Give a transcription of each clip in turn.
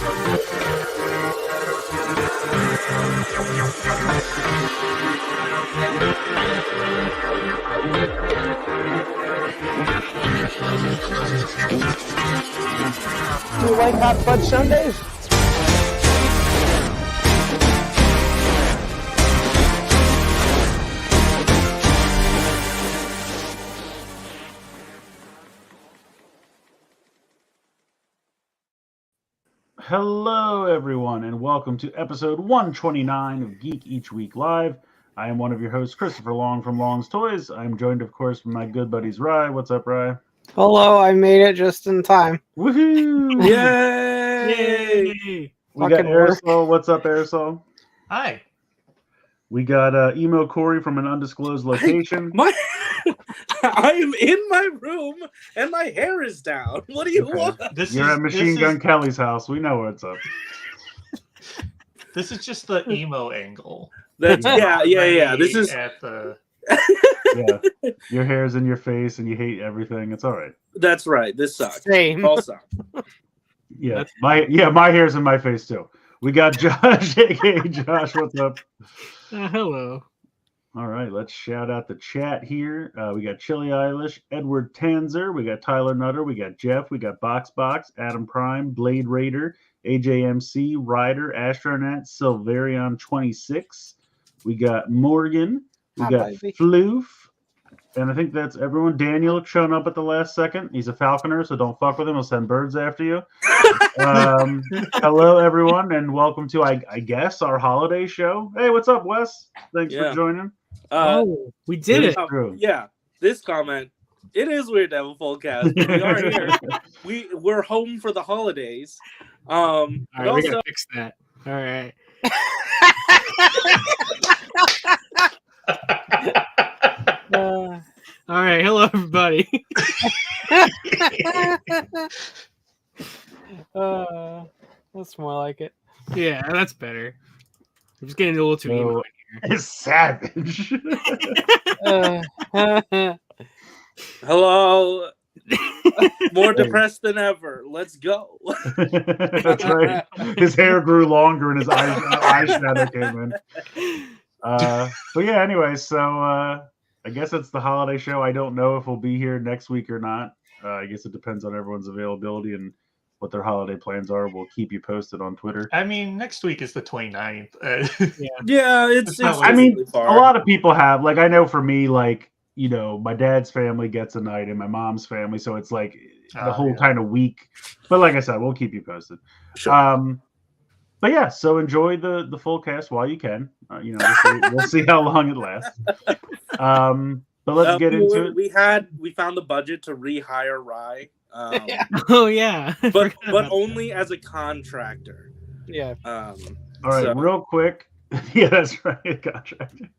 You like hot fudge sundaes? Hello, everyone, and welcome to episode 129 of Geek Each Week Live. I am one of your hosts, Christopher Long from Long's Toys. I'm joined, of course, by my good buddies, Rye. What's up, Rye? Hello, I made it just in time. Woohoo! Yay! We got Aresol. What's up, Aresol? Hi. We got Emo Corey from an undisclosed location. I am in my room and my hair is down. What do you want? You're at Machine Gun Kelly's house. We know what's up. This is just the emo angle. That's yeah. This is at the. Yeah, your hair's in your face and you hate everything. It's all right. That's right. This sucks. Same. All suck. Yeah, my hair's in my face too. We got Josh, aka Josh. What's up? Hello. All right, let's shout out the chat here. We got Chili Eilish, Edward Tanzer, we got Tyler Nutter, we got Jeff, we got Box, Adam Prime, Blade Raider, AJMC, Ryder, Astronaut, Silverion 26. We got Morgan, we got Floof, and I think that's everyone. Daniel showing up at the last second. He's a falconer, so don't fuck with him. He'll send birds after you. Hello, everyone, and welcome to, I guess, our holiday show. Hey, what's up, Wes? Thanks for joining. We did it. Yeah, this comment. It is weird to have a full cast. But we are here. We're home for the holidays. All right, we gotta fix that. All right. All right. Hello, everybody. That's more like it. Yeah, that's better. I'm just getting a little too emo. It's savage. Hello. More depressed than ever. Let's go. That's right. His hair grew longer and his eyeshadow came in. But yeah, anyway, so I guess it's the holiday show. I don't know if we'll be here next week or not. I guess it depends on everyone's availability and what their holiday plans are. We'll keep you posted on Twitter. I mean, next week is the 29th. Yeah, it's I mean, far. A lot of people have, like, I know for me, like, you know, my dad's family gets a night and my mom's family, so it's like the whole kind of week. But like I said, we'll keep you posted. Sure. But yeah, so enjoy the full cast while you can. You know, we'll see how long it lasts. But let's get into it. We found the budget to rehire Rye. Oh yeah, but only as a contractor. Yeah. All right, real quick. Yeah, that's right, contractor.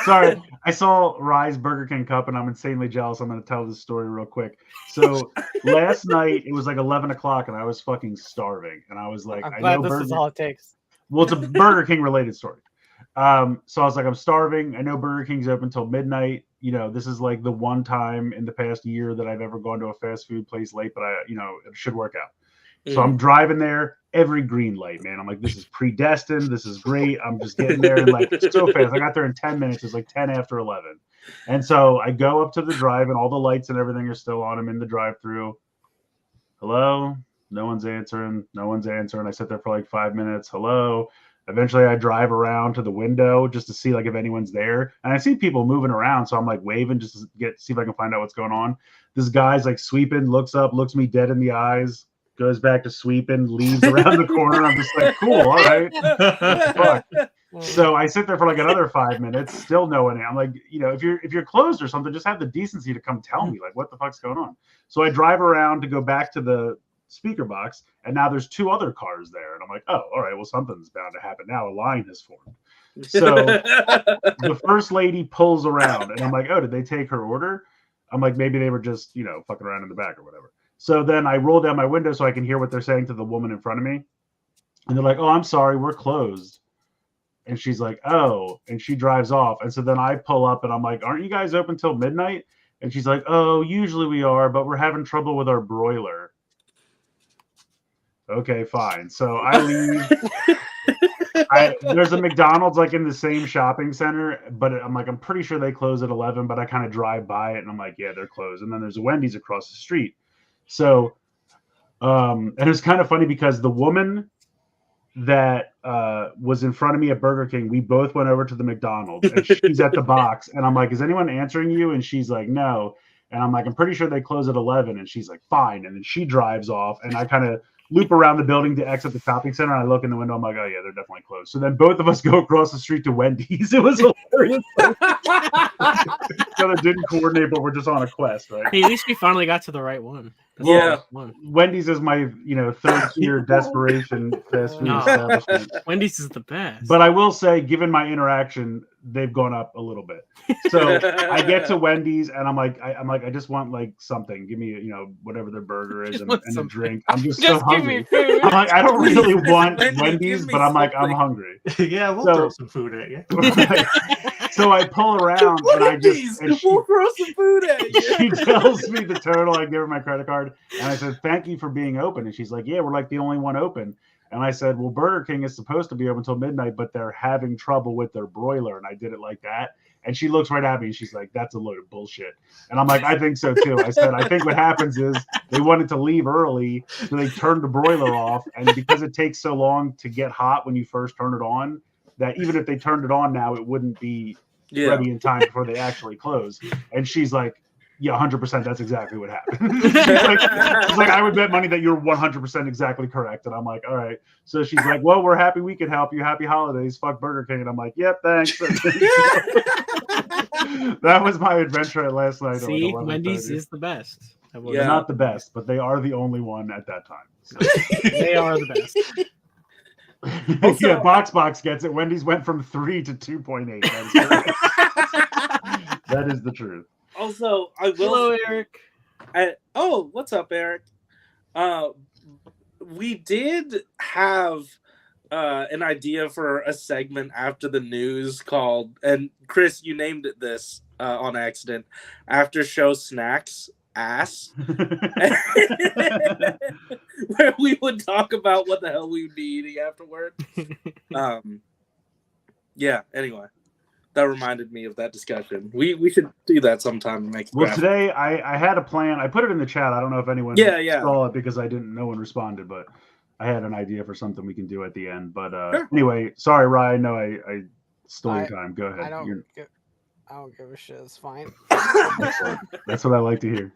Sorry, I saw Rye's Burger King cup, and I'm insanely jealous. I'm going to tell this story real quick. So last night it was like 11 o'clock, and I was fucking starving, and I was like, I'm glad this is all it takes. Well, it's a Burger King related story. So I was like, I'm starving. I know Burger King's open until midnight. You know, this is like the one time in the past year that I've ever gone to a fast food place late, but it should work out. So I'm driving there, every green light, man. I'm like, this is predestined. This is great. I'm just getting there and like so fast. I got there in 10 minutes. It's like 10 after 11. And so I go up to the drive and all the lights and everything are still on. I'm in the drive-through. Hello? No one's answering. I sit there for like 5 minutes. Hello? Eventually I drive around to the window just to see like if anyone's there. And I see people moving around. So I'm like waving just to see if I can find out what's going on. This guy's like sweeping, looks up, looks me dead in the eyes. Goes back to sweeping, leaves around the corner. I'm just like, cool, all right. Fuck. So I sit there for like another 5 minutes, still no one. I'm like, you know, if you're closed or something, just have the decency to come tell me, like, what the fuck's going on. So I drive around to go back to the speaker box, and now there's two other cars there, and I'm like, oh, all right, well, something's bound to happen now. A line has formed. So the first lady pulls around, and I'm like, oh, did they take her order? I'm like, maybe they were just, you know, fucking around in the back or whatever. So then I roll down my window so I can hear what they're saying to the woman in front of me. And they're like, oh, I'm sorry, we're closed. And she's like, oh, and she drives off. And so then I pull up and I'm like, aren't you guys open till midnight? And she's like, oh, usually we are, but we're having trouble with our broiler. Okay, fine. So I leave. There's a McDonald's like in the same shopping center, but I'm pretty sure they close at 11, but I kind of drive by it and I'm like, yeah, they're closed. And then there's a Wendy's across the street. So, and it's kind of funny because the woman that was in front of me at Burger King, we both went over to the McDonald's and she's at the box. And I'm like, is anyone answering you? And she's like, no. And I'm like, I'm pretty sure they close at 11. And she's like, fine. And then she drives off and I kind of loop around the building to exit the shopping center. And I look in the window. I'm like, oh, yeah, they're definitely closed. So then both of us go across the street to Wendy's. It was hilarious. So they didn't coordinate, but we're just on a quest, right? Hey, at least we finally got to the right one. That's Yeah. the right one. Wendy's is my, third tier desperation fast food No. establishment. Wendy's is the best. But I will say, given my interaction, they've gone up a little bit. So I get to Wendy's and I'm like, I just want like something. Give me, whatever their burger is and a drink. I'm just so Just give me hungry. food. I'm like, I don't really want Wendy, Wendy's, give me but I'm like, I'm something. hungry. Yeah, we'll So- throw some food at you. So I pull around and I just, and We'll throw some food at you. she tells me the total. I give her my credit card and I said, thank you for being open. And she's like, yeah, we're like the only one open. And I said, well, Burger King is supposed to be open until midnight, but they're having trouble with their broiler. And I did it like that. And she looks right at me and she's like, that's a load of bullshit. And I'm like, I think so too. I said, I think what happens is they wanted to leave early, so they turned the broiler off. And because it takes so long to get hot when you first turn it on, that even if they turned it on now, it wouldn't be ready in time before they actually close. And she's like, yeah, 100%. That's exactly what happened. she's like, I would bet money that you're 100% exactly correct. And I'm like, all right. So she's like, well, we're happy we could help you. Happy holidays. Fuck Burger King. And I'm like, yep, thanks. That was my adventure at last night. See, at like Wendy's 11:30. is the best. They're Yeah. not the best, but they are the only one at that time. So. They are the best. Also- Yeah, Box gets it. Wendy's went from 3 to 2.8. That is correct. That is the truth. Also, I will. Hello, Eric. What's up, Eric? We did have an idea for a segment after the news called, and Chris, you named it this on accident, After Show Snacks Ass, where we would talk about what the hell we would be eating afterward. Yeah, anyway. That reminded me of that discussion. We should do that sometime and make it Well, graphic. today I had a plan. I put it in the chat. I don't know if anyone Yeah. saw it because no one responded, but I had an idea for something we can do at the end. But Sure. Anyway, sorry, Ryan. No, I stole your time. Go ahead. I don't You're- give a shit. It's fine. That's what I like to hear.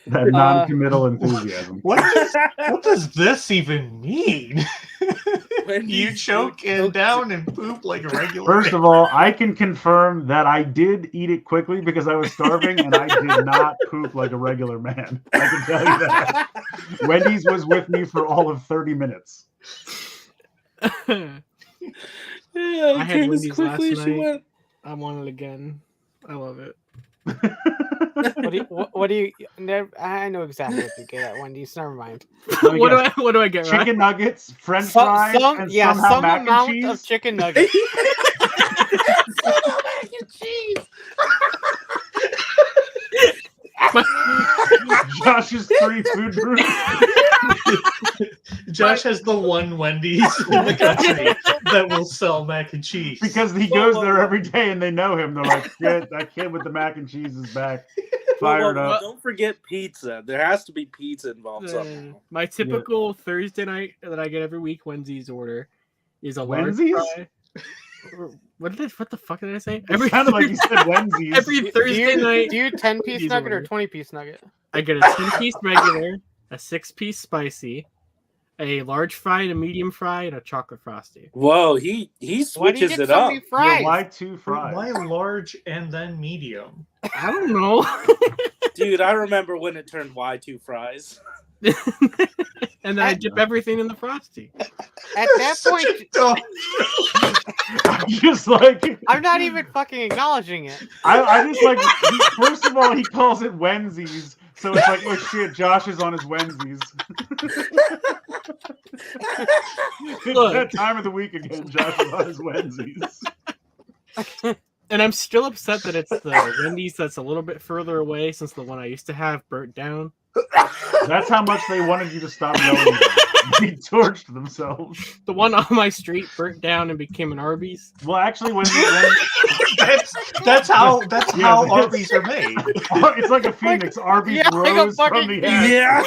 That non-committal enthusiasm. What does this even mean? When You choke and down and poop like a regular. First of all, I can confirm that I did eat it quickly because I was starving and I did not poop like a regular man. I can tell you that. Wendy's was with me for all of 30 minutes. Yeah, I had came as Wendy's quickly as last she night. went. I want it again. I love it. What do you? I know exactly what you get at Wendy's. Never mind. Let me guess. What do I get right? Chicken nuggets, French fries, and somehow some mac and amount cheese. of chicken nuggets. Mac and cheese. Josh's 3 food groups. Josh has the one Wendy's in the country that will sell mac and cheese. Because he goes there every day and they know him. They're like, shit, that kid with the mac and cheese is back. Fired up. Don't forget pizza. There has to be pizza involved somehow. My typical Thursday night that I get every week Wednesday's order is a large Wednesdays? fry. What the fuck did I say? It sounded like you said Wednesdays. Every Thursday night, Do you 10-piece Wendy's nugget or order. 20-piece nugget? I get a 10-piece regular, a 6-piece spicy, a large fry, and a medium fry, and a chocolate frosty. Whoa, he Why do you switches get it so up. many fries? Why 2 fries? Why large and then medium? I don't know. Dude, I remember when it turned Y2 fries. And then I dip everything in the frosty. At that Such point, a dumb- Just like I'm not even fucking acknowledging it. I just like first of all he calls it Wednesdays, so it's like oh shit, Josh is on his Wednesdays. It's Look. that time of the week again. Josh is on his Wednesdays. And I'm still upset that it's the Wendy's that's a little bit further away since the one I used to have burnt down. That's how much they wanted you to stop yelling. They torched themselves. The one on my street burnt down and became an Arby's. Well, actually, when That's how Yeah, Arby's are made. it's like a phoenix, Arby's yeah, like a rose from fucking the ash. Yeah.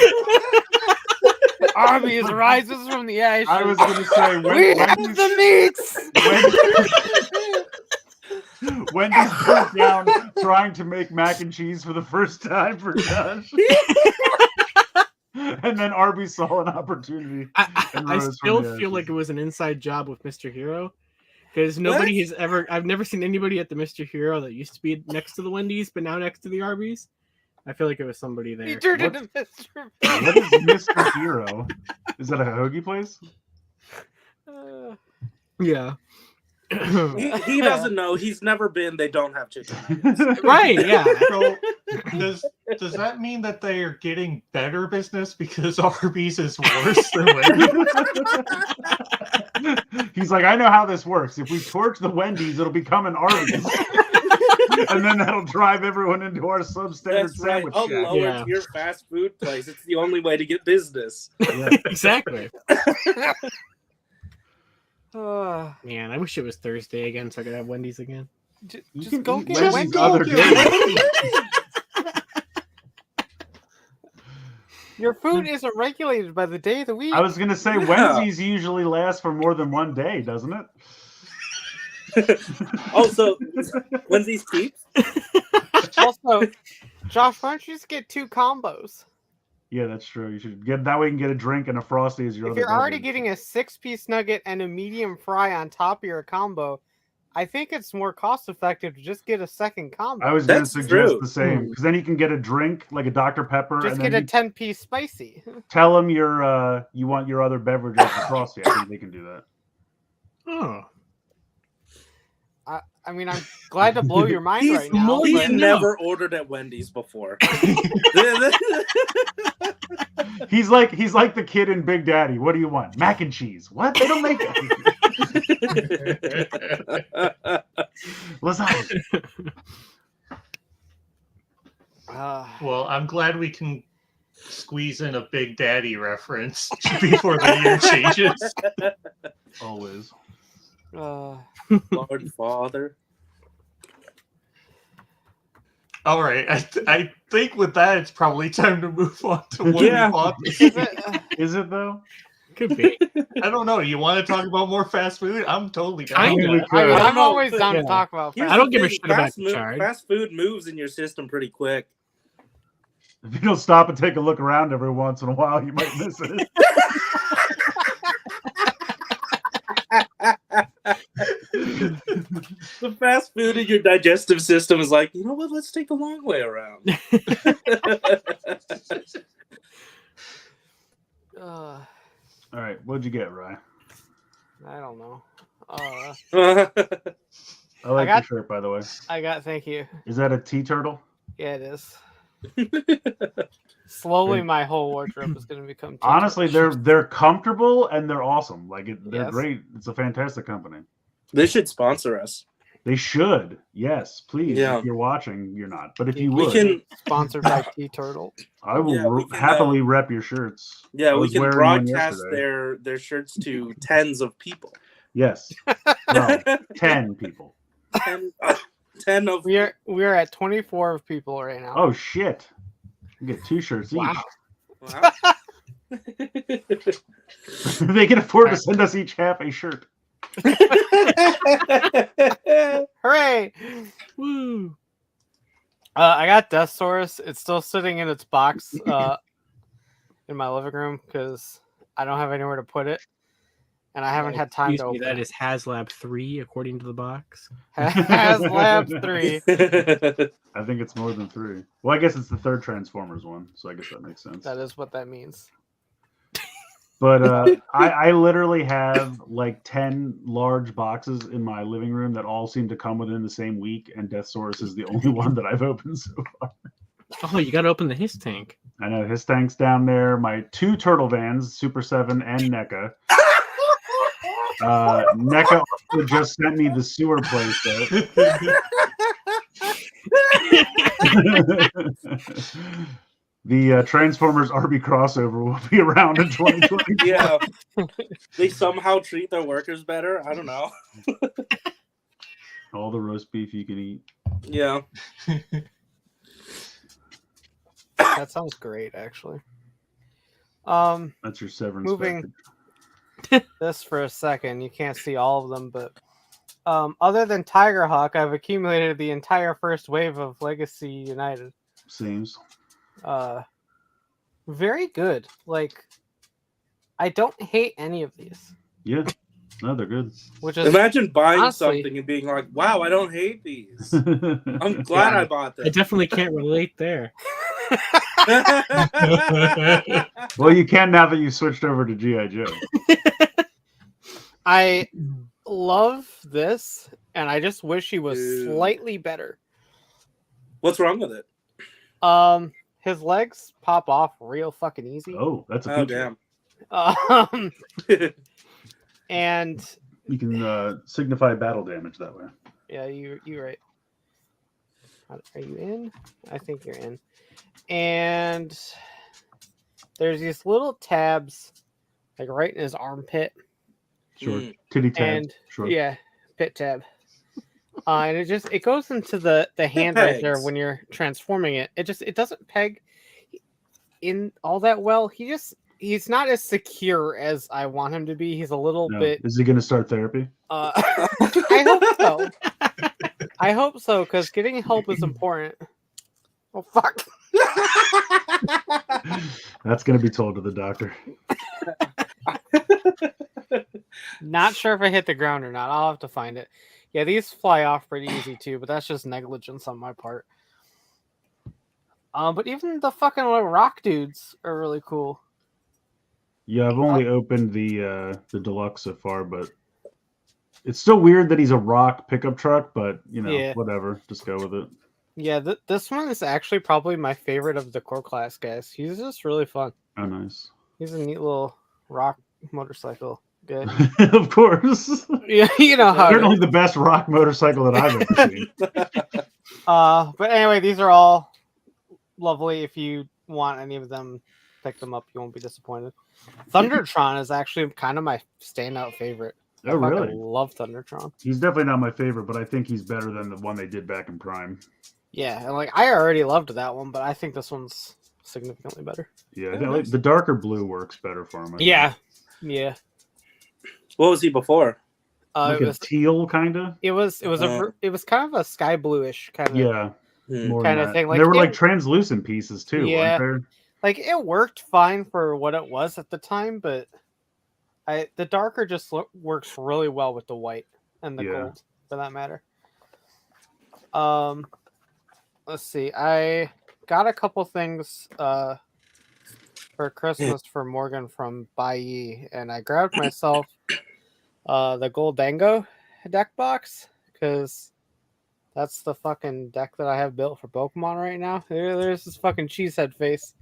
Arby's rises from the ashes. I was going to say, we have the meats. Wendy's burnt down trying to make mac and cheese for the first time for Josh. And then Arby's saw an opportunity. I still feel like it was an inside job with Mr. Hero. Because nobody has ever... I've never seen anybody at the Mr. Hero that used to be next to the Wendy's, but now next to the Arby's. I feel like it was somebody there. He turned into Mr. What is Mr. Hero? Is that a hoagie place? Yeah. He doesn't know. He's never been. They don't have chicken nuggets. Right, yeah. So, does that mean that they are getting better business because Arby's is worse than Wendy's? He's like, I know how this works. If we torch the Wendy's, it'll become an Arby's. And then that'll drive everyone into our substandard That's right. sandwich Oh, shack. lower tier fast food place. It's the only way to get business. Yeah. Exactly. Uh, Man, I wish it was Thursday again so I could have Wendy's again. You just can go eat get Wendy's Wendy's. other days. Your food isn't regulated by the day of the week. I was going to say, Yeah. Wednesdays usually last for more than one day, doesn't it? Also, Wednesday's keeps. Also, Josh, why don't you just get 2 combos? Yeah, that's true. You should get that way. You can get a drink and a Frosty as your If other you're already beverage. getting a 6-piece nugget and a medium fry on top of your combo, I think it's more cost effective to just get a second combo. I was going to That's suggest true. the same because then you can get a drink like a Dr. Pepper Just and get then a 10-piece spicy. tell them you want your other beverage as a Frosty. I think they can do that. Oh. I mean, I'm glad to blow your mind right now. He's But never ordered at Wendy's before. He's like the kid in Big Daddy. What do you want? Mac and cheese. What? They don't make it. Lasagna. Well, I'm glad we can squeeze in a Big Daddy reference before the year changes. Always. Lord Father. All right, I think with that, it's probably time to move on to what Yeah. we want. Is it though? Could be. I don't know. You want to talk about more fast food? I'm totally down. Kinda. We could. I'm always down Yeah. to talk about Here's I don't the give a thing, shit about fast the mo- charge. Fast food moves in your system pretty quick. If you don't stop and take a look around every once in a while, you might miss it. The fast food in your digestive system is like, you know what? Let's take the long way around. All All right, what'd you get, Ryan? I don't know. I like I got- your shirt, by the way. Thank you. Is that a tea turtle? Yeah, it is. Slowly, my whole wardrobe is going to become. Honestly, they're comfortable and they're awesome. Like they're Yes. great. It's a fantastic company. They should sponsor us. They should. Yes, please. Yeah. If you're watching, you're not. But if you We would, can, sponsored by Tea Turtle. I will Yeah, we can, happily rep your shirts. I we was can wearing one broadcast yesterday. their shirts to tens of people. Yes. No, 10 people. 10 of We are at 24 of people right now. Oh shit! You get 2 shirts Wow. each. Wow. They can afford to send us each half a shirt. Hooray! Woo. I got Deathsaurus. It's still sitting in its box in my living room because I don't have anywhere to put it, and I haven't had time to Excuse me, open that it. is HasLab 3 according to the box. HasLab 3. I think it's more than 3. Well, I guess it's the 3rd Transformers one, so I guess that makes sense. That is what that means. But I literally have like 10 large boxes in my living room that all seem to come within the same week, and Deathsaurus is the only one that I've opened so far. Oh, you got to open the his tank. I know his tank's down there. My 2 turtle vans, Super 7 and NECA. NECA also just sent me the sewer playset. The Transformers Arby crossover will be around in 2020. Yeah. They somehow treat their workers better. I don't know. All the roast beef you can eat. Yeah. That sounds great, actually. That's your severance. Moving this for a second. You can't see all of them, but other than Tigerhawk, I've accumulated the entire first wave of Legacy United. Seems. Very good. Like, I don't hate any of these. Yeah. No, they're good. Which is Imagine buying honestly, something and being like, "Wow, I don't hate these. I'm glad I bought I this." definitely can't relate there. Well, you can now that you switched over to G.I. Joe. I love this, and I just wish he was slightly better. What's wrong with it? His legs pop off real fucking easy. Oh, that's a Oh feature. damn. And You can signify battle damage that way. yeah, you're right. Are you in? I think you're in. And there's these little tabs, like right in his armpit. Sure. Titty tab. And Sure. yeah, pit tab. And it goes into the hand right there when you're transforming it. It doesn't peg in all that well. He's not as secure as I want him to be. He's a little bit. Is he going to start therapy? I hope so. I hope so, because getting help is important. Oh fuck! That's going to be told to the doctor. Not sure if I hit the ground or not. I'll have to find it. Yeah, these fly off pretty easy too, but that's just negligence on my part. But even the fucking little rock dudes are really cool. Yeah, I've only opened the deluxe so far, but it's still weird that he's a rock pickup truck. But whatever, just go with it. Yeah, this one is actually probably my favorite of the core class guys. He's just really fun. Oh, nice. He's a neat little rock motorcycle. Good. Of course. Yeah, you know how. Certainly the best rock motorcycle that I've ever seen. But anyway, these are all lovely. If you want any of them, pick them up. You won't be disappointed. Thundertron is actually kind of my standout favorite. Oh, really? I love Thundertron. He's definitely not my favorite, but I think he's better than the one they did back in Prime. Yeah, and like I already loved that one, but I think this one's significantly better. Yeah, the darker blue works better for him. Yeah. What was he before? Like it was teal, kind of. It was kind of a sky bluish kind of kind of thing. Like there were like translucent pieces too. Yeah, weren't there? Like it worked fine for what it was at the time, but the darker just works really well with the white and the gold, for that matter. Let's see. I got a couple things for Christmas for Morgan from Bai, and I grabbed myself the Goldango deck box because that's the fucking deck that I have built for Pokemon right now. There's this fucking cheesehead face.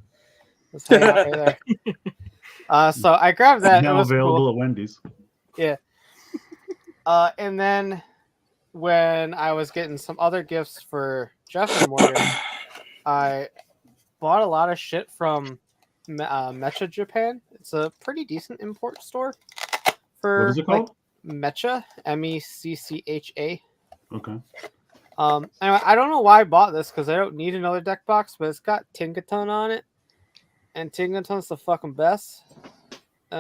Let's hang out right there. So I grabbed that. Now it was available cool. at Wendy's. Yeah. And then when I was getting some other gifts for Jeff and Morgan, I bought a lot of shit from Mecha Japan. It's a pretty decent import store for what is it called? Mecha, Meccha. Okay. Anyway, I don't know why I bought this because I don't need another deck box, but it's got Tinkaton on it, and Tinkaton's the fucking best.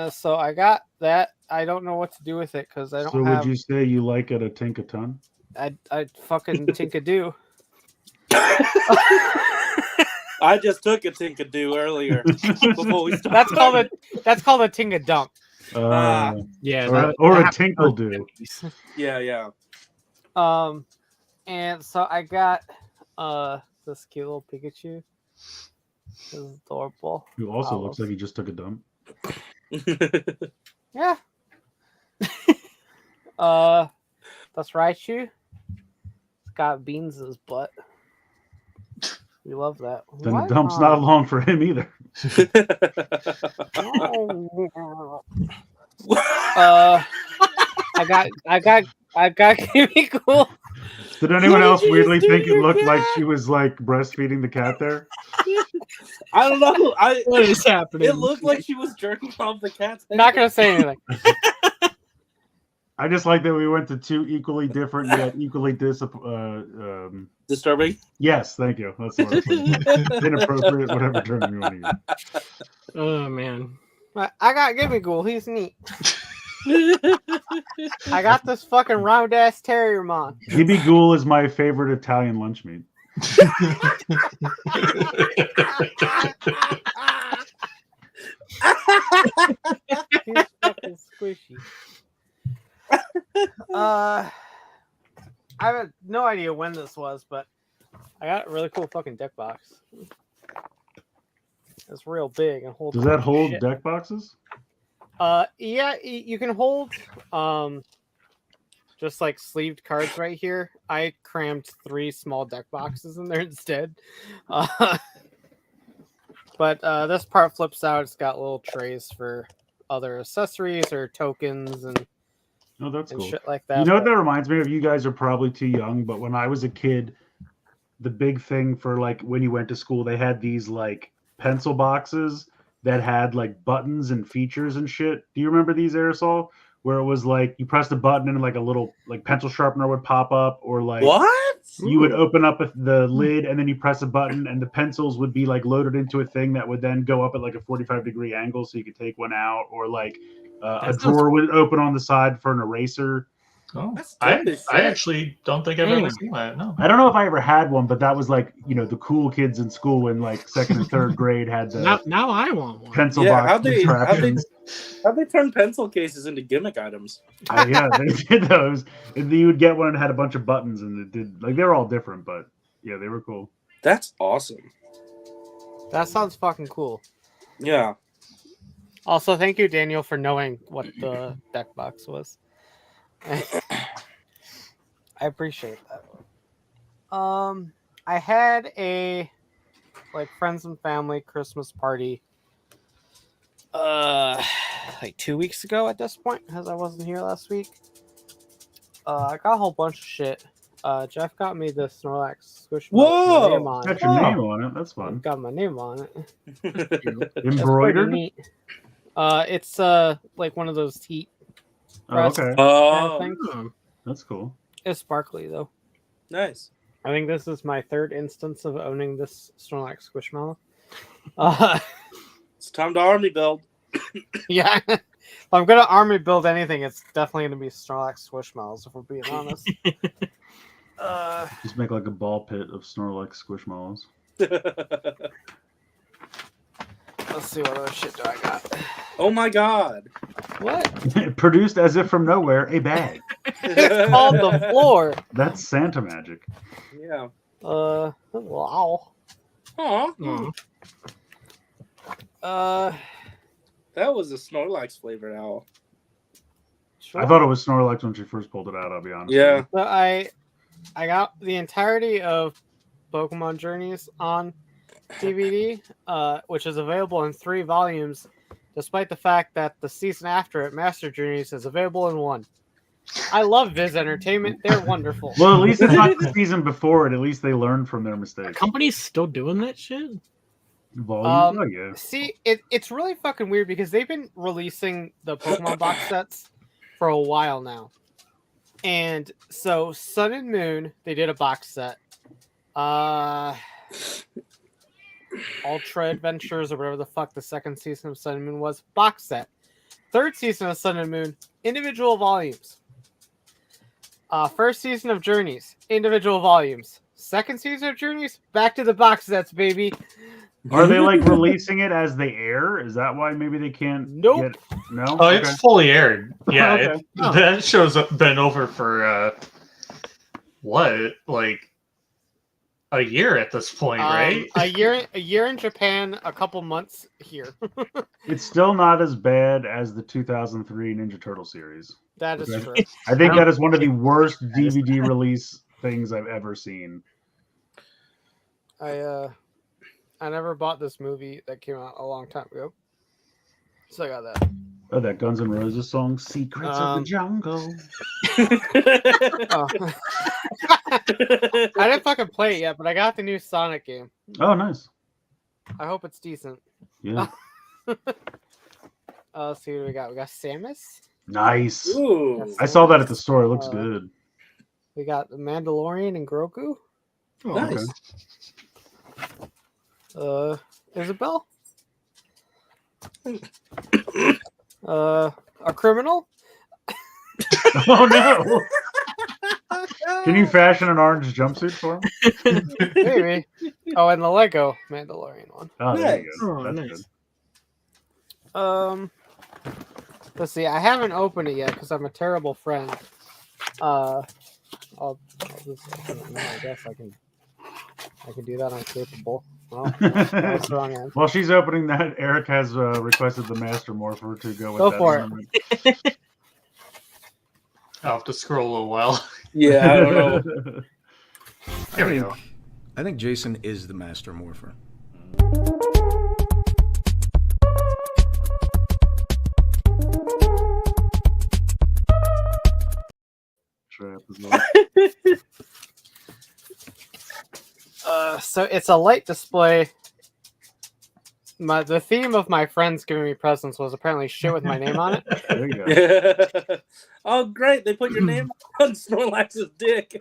So I got that. I don't know what to do with it because I don't. So would you say you like it a Tinkaton? I fucking Tinkadoo. I just took a Tinkadoo earlier before we started. That's called a Tinkadunk. Or a Tinkledoo. Yeah. And so I got this cute little Pikachu. This is adorable. Who also looks like he just took a dump. Yeah. That's Raichu. It's got beans in his butt. We love that. Then the dump's not long for him either. I got Kimmy Cool Did anyone else did you weirdly just do think to it your looked like cat? she was like breastfeeding the cat there? I don't know. What is happening? It looked like she was jerking off the cat's head. Not gonna say anything. I just like that we went to two equally different yet equally Disturbing. Yes, thank you. That's the word. Inappropriate, whatever term you want to use. Oh man. I got Gibby Ghoul. He's neat. I got this fucking round ass terrier mon. Gibby Ghoul is my favorite Italian lunch meat. He's fucking squishy. I have no idea when this was, but I got a really cool fucking deck box. It's real big and holds. Does that hold shit. deck boxes? Yeah, you can hold just like sleeved cards right here. I crammed 3 small deck boxes in there instead. But this part flips out. It's got little trays for other accessories or tokens and Oh, that's cool. shit like that. You know what that reminds me of? You guys are probably too young, but when I was a kid, the big thing for like when you went to school, they had these like pencil boxes that had like buttons and features and shit. Do you remember these, Aresol? Where it was like you pressed a button and like a little like pencil sharpener would pop up, or like What? you would open up the lid and then you press a button and the pencils would be like loaded into a thing that would then go up at like a 45-degree angle so you could take one out, or like a drawer would open on the side for an eraser. Oh, That's I dope as shit. actually don't think I've ever seen that. No. I don't know if I ever had one, but that was like, you know, the cool kids in school in like 2nd and 3rd grade had the Now I want one. pencil Yeah, box how'd they contraptions. turn pencil cases into gimmick items? Yeah, they did those. And you would get one that had a bunch of buttons, and it did like they were all different, but yeah, they were cool. That's awesome. That sounds fucking cool. Yeah. Also, thank you, Daniel, for knowing what the deck box was. I appreciate that. I had a like friends and family Christmas party like 2 weeks ago at this point, because I wasn't here last week. I got a whole bunch of shit. Jeff got me this Snorlax Squishmallow. Whoa! Got your name on it. That's fun. Got my name on it. Embroidered. Neat. It's like one of those heat. Oh, okay. Oh, things. That's cool. It's sparkly though. nice. I think this is my 3rd instance of owning this Snorlax Squishmallow. It's time to army build. Yeah. If I'm gonna army build anything, it's definitely gonna be Snorlax Squishmallows, if we're being honest. Just make like a ball pit of Snorlax Squishmallows. Let's see what other shit do I got. Oh my god. What? Produced as if from nowhere, a bag. It's called the floor. That's Santa magic. Yeah. Wow. Aw. That was a Snorlax flavored owl. Sure. I thought it was Snorlax when she first pulled it out, I'll be honest. Yeah. So I got the entirety of Pokemon Journeys on DVD, which is available in 3 volumes, despite the fact that the season after it, Master Journeys, is available in 1. I love Viz Entertainment. They're wonderful. Well, at least it's not the season before it. At least they learned from their mistakes. Company's still doing that shit? Volume? Oh, yeah. See, it's really fucking weird because they've been releasing the Pokemon box sets for a while now. And so Sun and Moon, they did a box set. Ultra Adventures or whatever the fuck the 2nd season of Sun and Moon was, box set. 3rd season of Sun and Moon, individual volumes. 1st season of Journeys, individual volumes. 2nd season of Journeys, back to the box sets, baby. Are they like releasing it as they air? Is that why maybe they can't? Nope. No. Oh, it's fully aired. Yeah, Okay. that show's been over for what, like a year at this point, right? A year in Japan, a couple months here. It's still not as bad as the 2003 Ninja Turtle series. That is Okay. true. I think that is one of the worst DVD release things I've ever seen. I never bought this movie that came out a long time ago, so I got that. Oh, that Guns N' Roses song, "Secrets of the Jungle." Oh. I didn't fucking play it yet, but I got the new Sonic game. Oh, nice. I hope it's decent. Yeah. Let's see what we got. We got Samus. Nice. Ooh. I saw that at the store. It looks good. We got the Mandalorian and Grogu. Oh, nice. Okay. Isabel. A criminal. Oh no! Can you fashion an orange jumpsuit for him? Maybe. Oh, and the Lego Mandalorian one. Oh, there you go. Oh, That's nice. good. Let's see. I haven't opened it yet because I'm a terrible friend. I'll just open it now. I guess I can do that. I'm capable. Well, that's the wrong end. While she's opening that, Eric has requested the Master Morpher to go with Go that. for it. I'll have to scroll a while. Yeah, I don't know. There we go. I think Jason is the Master Morpher. So it's a light display. The theme of my friends giving me presents was apparently shit with my name on it. There you go. Oh, great! They put your name on Snorlax's dick.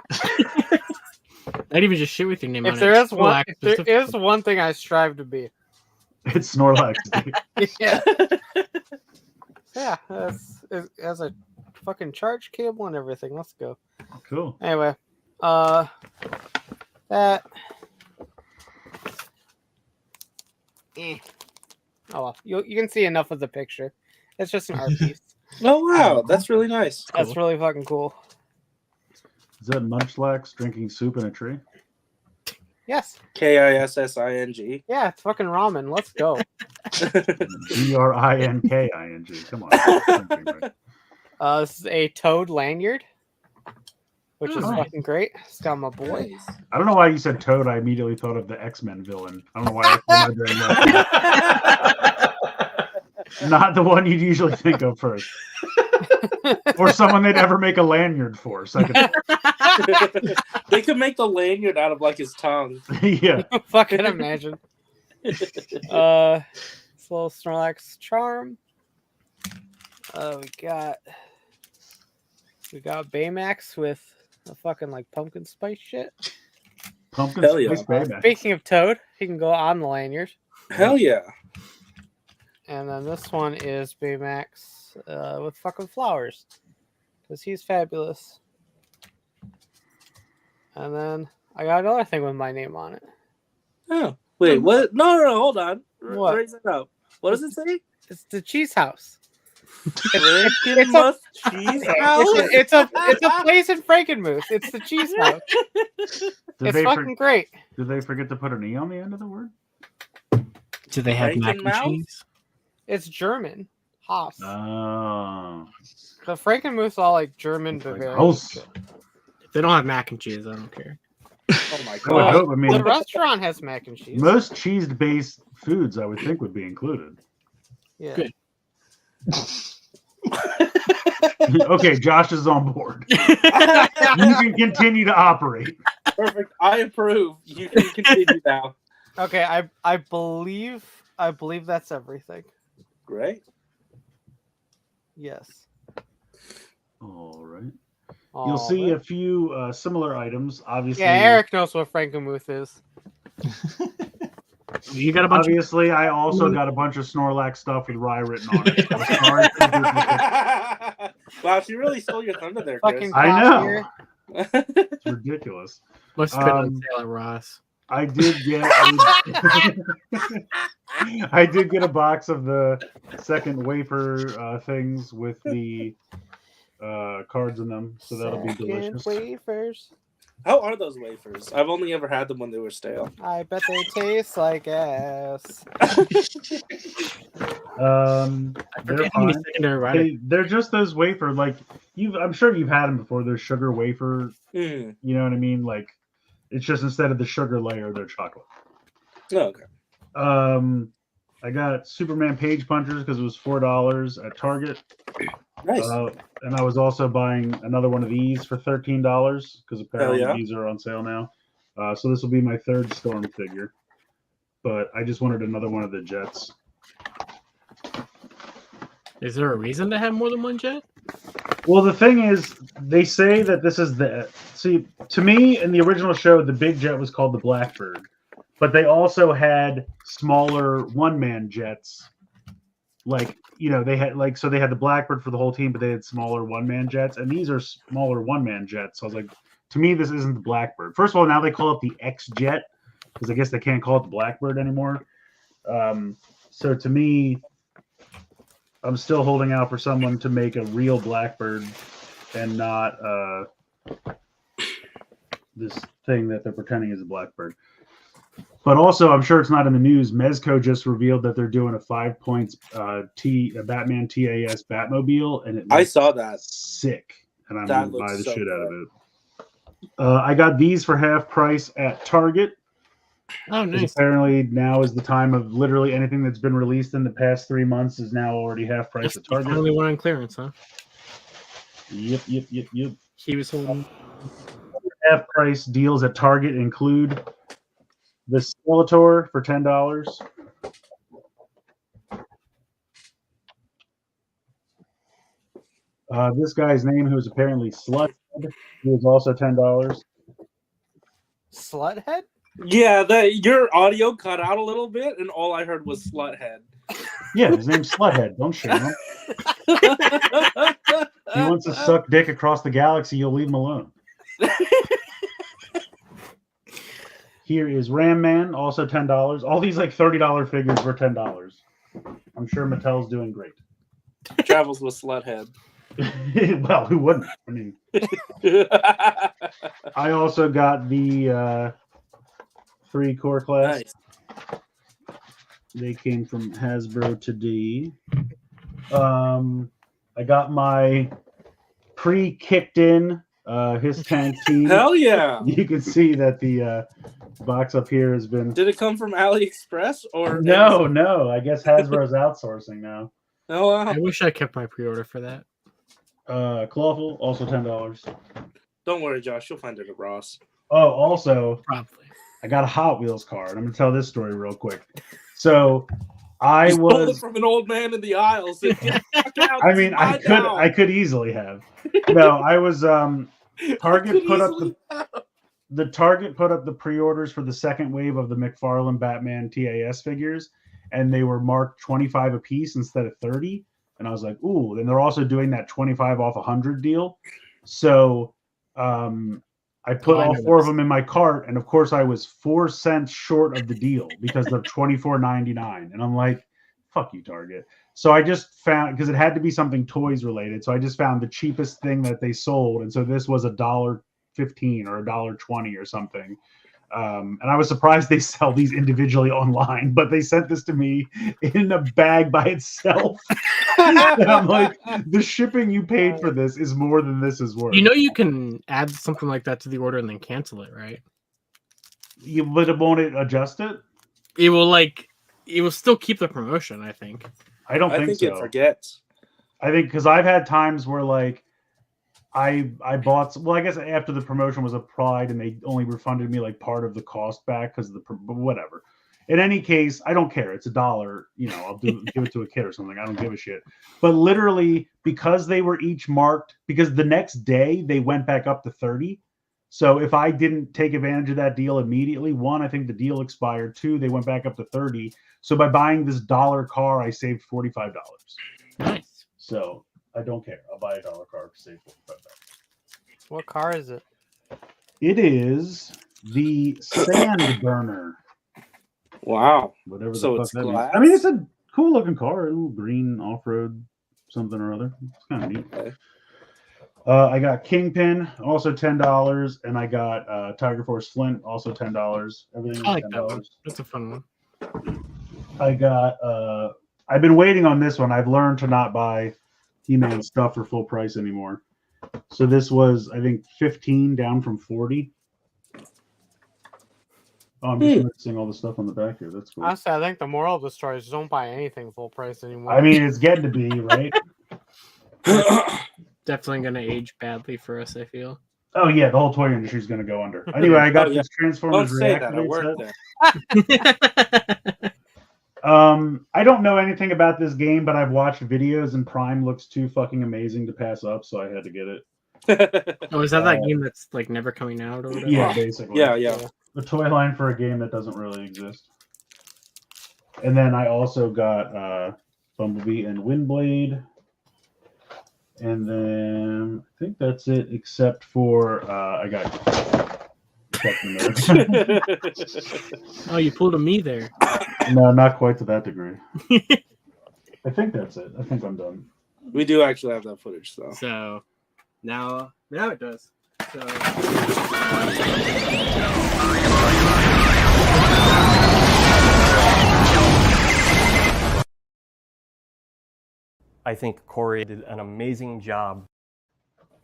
Not even just shit with your name on If it. there is one, Snorlax if there specifically. is one thing I strive to be. It's Snorlax. Yeah. Yeah. It has a fucking charge cable and everything. Let's go. Cool. Anyway, that. Oh well, you can see enough of the picture. It's just an art piece. Oh wow, that's really nice. That's really fucking cool. Is that Munchlax drinking soup in a tree? Yes. Kising. Yeah, it's fucking ramen. Let's go. Brinking. Come on. This is a Toad lanyard, which is nice. fucking great. It's got my boy. I don't know why you said Toad. I immediately thought of the X-Men villain. I don't know why I said that. Not the one you'd usually think of first. Or someone they'd ever make a lanyard for. Second. They could make the lanyard out of like his tongue. Yeah. Fucking imagine. This little Snorlax charm. We got Baymax with a fucking like pumpkin spice shit. Pumpkin Hell yeah. spice Baymax. Speaking of Toad, he can go on the lanyard. Hell yeah. And then this one is Baymax with fucking flowers. Because he's fabulous. And then I got another thing with my name on it. Oh, wait, what? No, hold on. What? Raise it up. What does it say? It's the cheese house. Frankenmuth cheese house? It's a place in Frankenmuth. It's the cheese house. It's fucking great. Did they forget to put an E on the end of the word? Do they have mac and Frankenmouth? cheese? It's German. Haas. Oh. The Frankenmuth's all like German Bavarian. House. If they don't have mac and cheese, I don't care. Oh my I would god. hope. I mean, The restaurant has mac and cheese. most cheese-based foods, I would think, would be included. Yeah. Good. Okay, Josh is on board. You can continue to operate. Perfect. I approve. You can continue now. Okay, I believe that's everything. Great. Yes. All right. You'll see Alright. a few similar items. Obviously, Yeah, Eric knows what Frankenmuth is. You got a bunch Obviously, I also got a bunch of Snorlax stuff with Rye written on it. I'm sorry for the duplicate. Wow, she really stole your thunder there, Chris. Fucking I know. here. It's ridiculous. must have been on sale at Ross. I did get I did get a box of the second wafer things with the cards in them, so that'll be Second delicious. wafers. How are those wafers? I've only ever had them when they were stale. I bet they taste like ass. I They're forget how many fine. secondary riders. They're just those wafer, like I'm sure you've had them before. Those sugar wafer, Mm. you know what I mean? Like it's just instead of the sugar layer, they're chocolate. Oh, okay. I I got Superman Page Punchers because it was $4 at Target. Nice. And I was also buying another one of these for $13 because apparently these are on sale now. So this will be my third Storm figure. But I just wanted another one of the Jets. Is there a reason to have more than one jet? Well, the thing is, they say that this is the... See, to me, in the original show, the big jet was called the Blackbird. But they also had smaller one-man jets. Like, you know, they had so they had the Blackbird for the whole team, but they had smaller one-man jets. And these are smaller one-man jets. So I was like, to me, this isn't the Blackbird. First of all, now they call it the X-Jet. Because I guess they can't call it the Blackbird anymore. So to me... I'm still holding out for someone to make a real Blackbird and not this thing that they're pretending is a Blackbird. But also, I'm sure it's not in the news. Mezco just revealed that they're doing a 5 points a Batman TAS Batmobile, and I saw that. Sick, and I'm going to buy the shit out of it. I got these for half price at Target. Oh, nice. Apparently now is the time of literally anything that's been released in the past 3 months is now already half price at Target. Only one on clearance, huh? Yep. He was holding half price deals at Target include the Skeletor for $10. This guy's name, who's apparently Sluthead, he was also $10. Sluthead? Yeah, your audio cut out a little bit, and all I heard was Sluthead. Yeah, his name's Sluthead. Don't shame him. He wants to suck dick across the galaxy. You'll leave him alone. Here is Ram Man, also $10. All these like $30 figures were $10. I'm sure Mattel's doing great. Travels with Sluthead. Well, who wouldn't? I mean, I also got the 3 core class. Nice. They came from Hasbro today. I got my pre-kicked in his tank team. Hell yeah! You can see that the box up here has been. Did it come from AliExpress or No? I guess Hasbro's outsourcing now. Oh wow! I wish I kept my pre-order for that. Clawful, also $10. Don't worry, Josh. You'll find it at Ross. Oh, also, Probably. I got a Hot Wheels car, and I'm gonna tell this story real quick. So, I stole it from an old man in the aisles. I mean, I could easily have. No, I was Target put up the pre-orders for the second wave of the McFarlane Batman TAS figures, and they were marked 25 a piece instead of 30. And I was like, ooh, and they're also doing that 25 off 100 deal. So I put all 4 of them in my cart, and of course I was 4 cents short of the deal because they're $24.99. And I'm like, fuck you, Target. So I just found, because it had to be something toys related, so I just found the cheapest thing that they sold. And so this was $1.15 or $1.20 or something. And I was surprised they sell these individually online, but they sent this to me in a bag by itself. And I'm like, the shipping you paid for this is more than this is worth. You know, you can add something like that to the order and then cancel it, right? But it won't adjust it? It will still keep the promotion, I think. I don't think so. It forgets. I think because I've had times where like I bought, well, I guess after the promotion was applied and they only refunded me like part of the cost back because of the, but whatever. In any case, I don't care. It's $1. You know, I'll give it to a kid or something. I don't give a shit. But literally, because they were each marked, because the next day they went back up to 30. So if I didn't take advantage of that deal immediately, 1, I think the deal expired. 2, they went back up to 30. So by buying this $1 car, I saved $45. Nice. So I don't care. I'll buy a $1 car to save $45. What car is it? It is the Sand Burner. Wow. Whatever the So fuck it's that glass? means. I mean, it's a cool looking car. A little green off-road something or other. It's kind of neat. Okay. I got Kingpin, also $10, and I got Tiger Force Flint, also $10. Everything I was like that $10. one. That's a fun one. I got I've been waiting on this one. I've learned to not buy He-Man stuff for full price anymore. So this was, I think, 15 down from 40. Oh, I'm just noticing all the stuff on the back here. That's cool. Honestly, I think the moral of the story is don't buy anything full price anymore. I mean, it's getting to be, right? Definitely going to age badly for us, I feel. Oh, yeah, the whole toy industry is going to go under. Anyway, I got this Transformers Don't say that. I Reactivate work set. there. I don't know anything about this game, but I've watched videos, and Prime looks too fucking amazing to pass up, so I had to get it. Oh, is that game that's like never coming out or whatever? Yeah, basically. Yeah. The toy line for a game that doesn't really exist. And then I also got Bumblebee and Windblade. And then I think that's it, except for I got Captain America. Oh, you pulled a me there. No, not quite to that degree. I think that's it. I think I'm done. We do actually have that footage, though. So now it does. So I think Corey did an amazing job.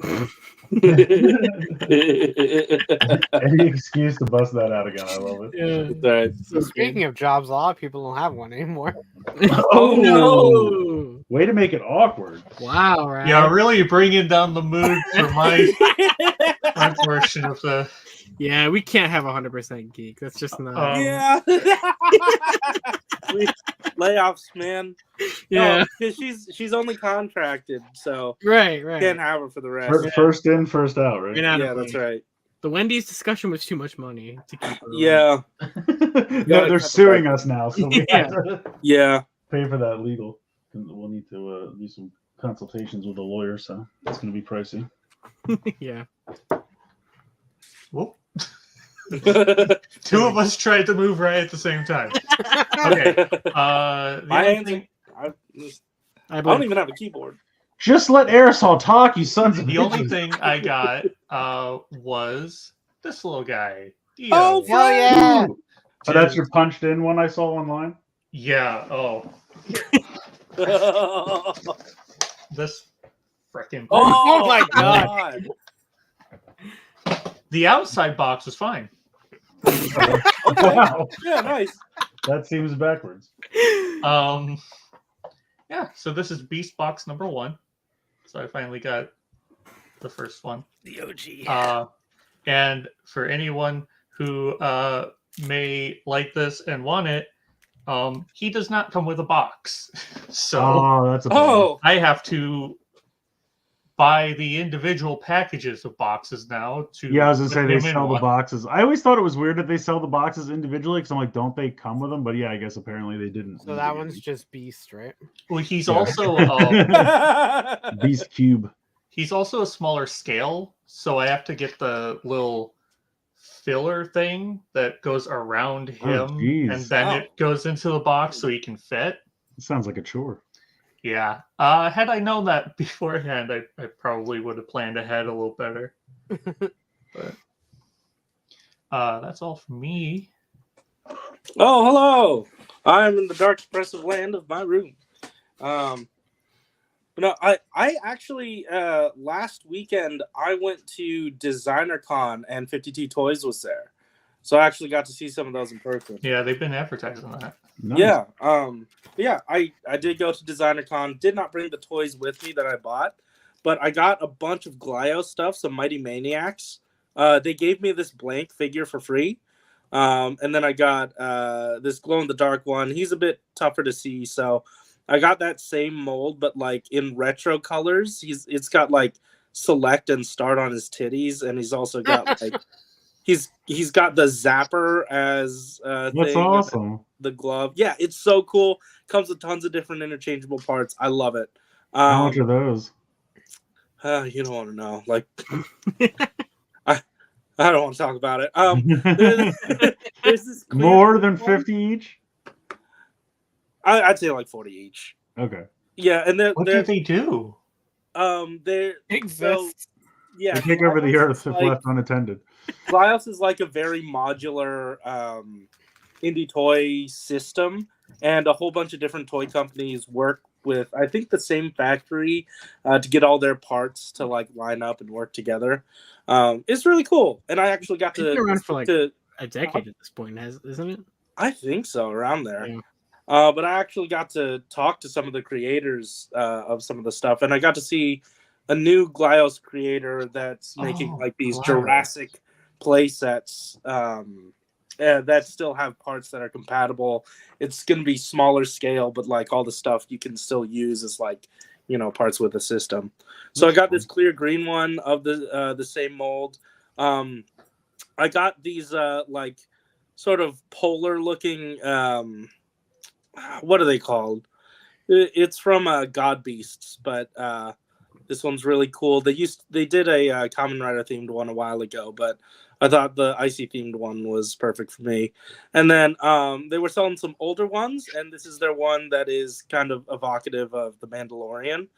Any excuse to bust that out again. I love it. yeah. Right. So speaking of jobs, a lot of people don't have one anymore. Oh, no! Way to make it awkward. Wow, right? Yeah, really bringing down the mood for my portion of the. Yeah, we can't have 100% geek. That's just not. Yeah. Layoffs, man. Yeah. Because she's only contracted, so Right. can't have her for the rest. First in, first out, right? Yeah, that's right. The Wendy's discussion was too much money to keep. Her Yeah. No, they're suing us now, so we have to Yeah. pay for that legal. We'll need to do some consultations with a lawyer, so it's going to be pricey. Yeah. Whoop. Two of us tried to move right at the same time. Okay. I don't even have a keyboard. Just let Aresol talk, you sons of The bitches. only thing I got was this little guy. Dio. Oh, Hell yeah! Oh, that's your punched in one I saw online? Yeah. Oh. This freaking. Oh my god! The outside box was fine. Okay. Wow. Yeah, nice. That seems backwards. Yeah. So this is Beast Box number 1. So I finally got the first one. The OG. And for anyone who may like this and want it, he does not come with a box. So That's a bummer. I have to buy the individual packages of boxes now. Yeah, I was gonna say they put them in sell the one. boxes. I always thought it was weird that they sell the boxes individually because I'm like, don't they come with them? But yeah, I guess apparently they didn't. So that one's just Beast, right? Well, he's Yeah. also Beast Cube. he's also a smaller scale, so I have to get the little filler thing that goes around him, geez. and then it goes into the box so he can fit. It sounds like a chore. Yeah. Had I known that beforehand, I probably would have planned ahead a little better. But that's all for me. Oh, hello. I'm in the dark, oppressive land of my room. No, I actually last weekend I went to Designer Con and 52 Toys was there, so I actually got to see some of those in person. Yeah, they've been advertising that. Nice. Yeah, I did go to Designer Con. Did not bring the toys with me that I bought, but I got a bunch of Glio stuff, some Mighty Maniacs. They gave me this blank figure for free, and then I got this glow in the dark one. He's a bit tougher to see, so I got that same mold, but like in retro colors. It's got like select and start on his titties, and he's also got like he's got the zapper as That's thing, awesome. the glove. Yeah, it's so cool. Comes with tons of different interchangeable parts. I love it. How much are those? You don't want to know. Like, I don't want to talk about it. There's this clear More than one. 50 each? I'd say like 40 each. Okay. Yeah, and What do they do? they're Exists. yeah. They take over the Glios earth is if like- left unattended. Glios is like a very modular indie toy system, and a whole bunch of different toy companies work with, I think, the same factory to get all their parts to like line up and work together. It's really cool, and I actually got It's been around for, like, a decade at this point, isn't it? I think so, around there. Yeah. But I actually got to talk to some of the creators of some of the stuff, and I got to see a new Glyos creator that's making like these Glyos. Jurassic play sets that still have parts that are compatible. It's going to be smaller scale, but like all the stuff you can still use as like, you know, parts with the system. So I got this clear green one of the same mold. I got these like sort of polar looking what are they called? It's from God Beasts, but this one's really cool. They did a Kamen Rider themed one a while ago, but I thought the icy themed one was perfect for me. And then they were selling some older ones, and this is their one that is kind of evocative of the Mandalorian.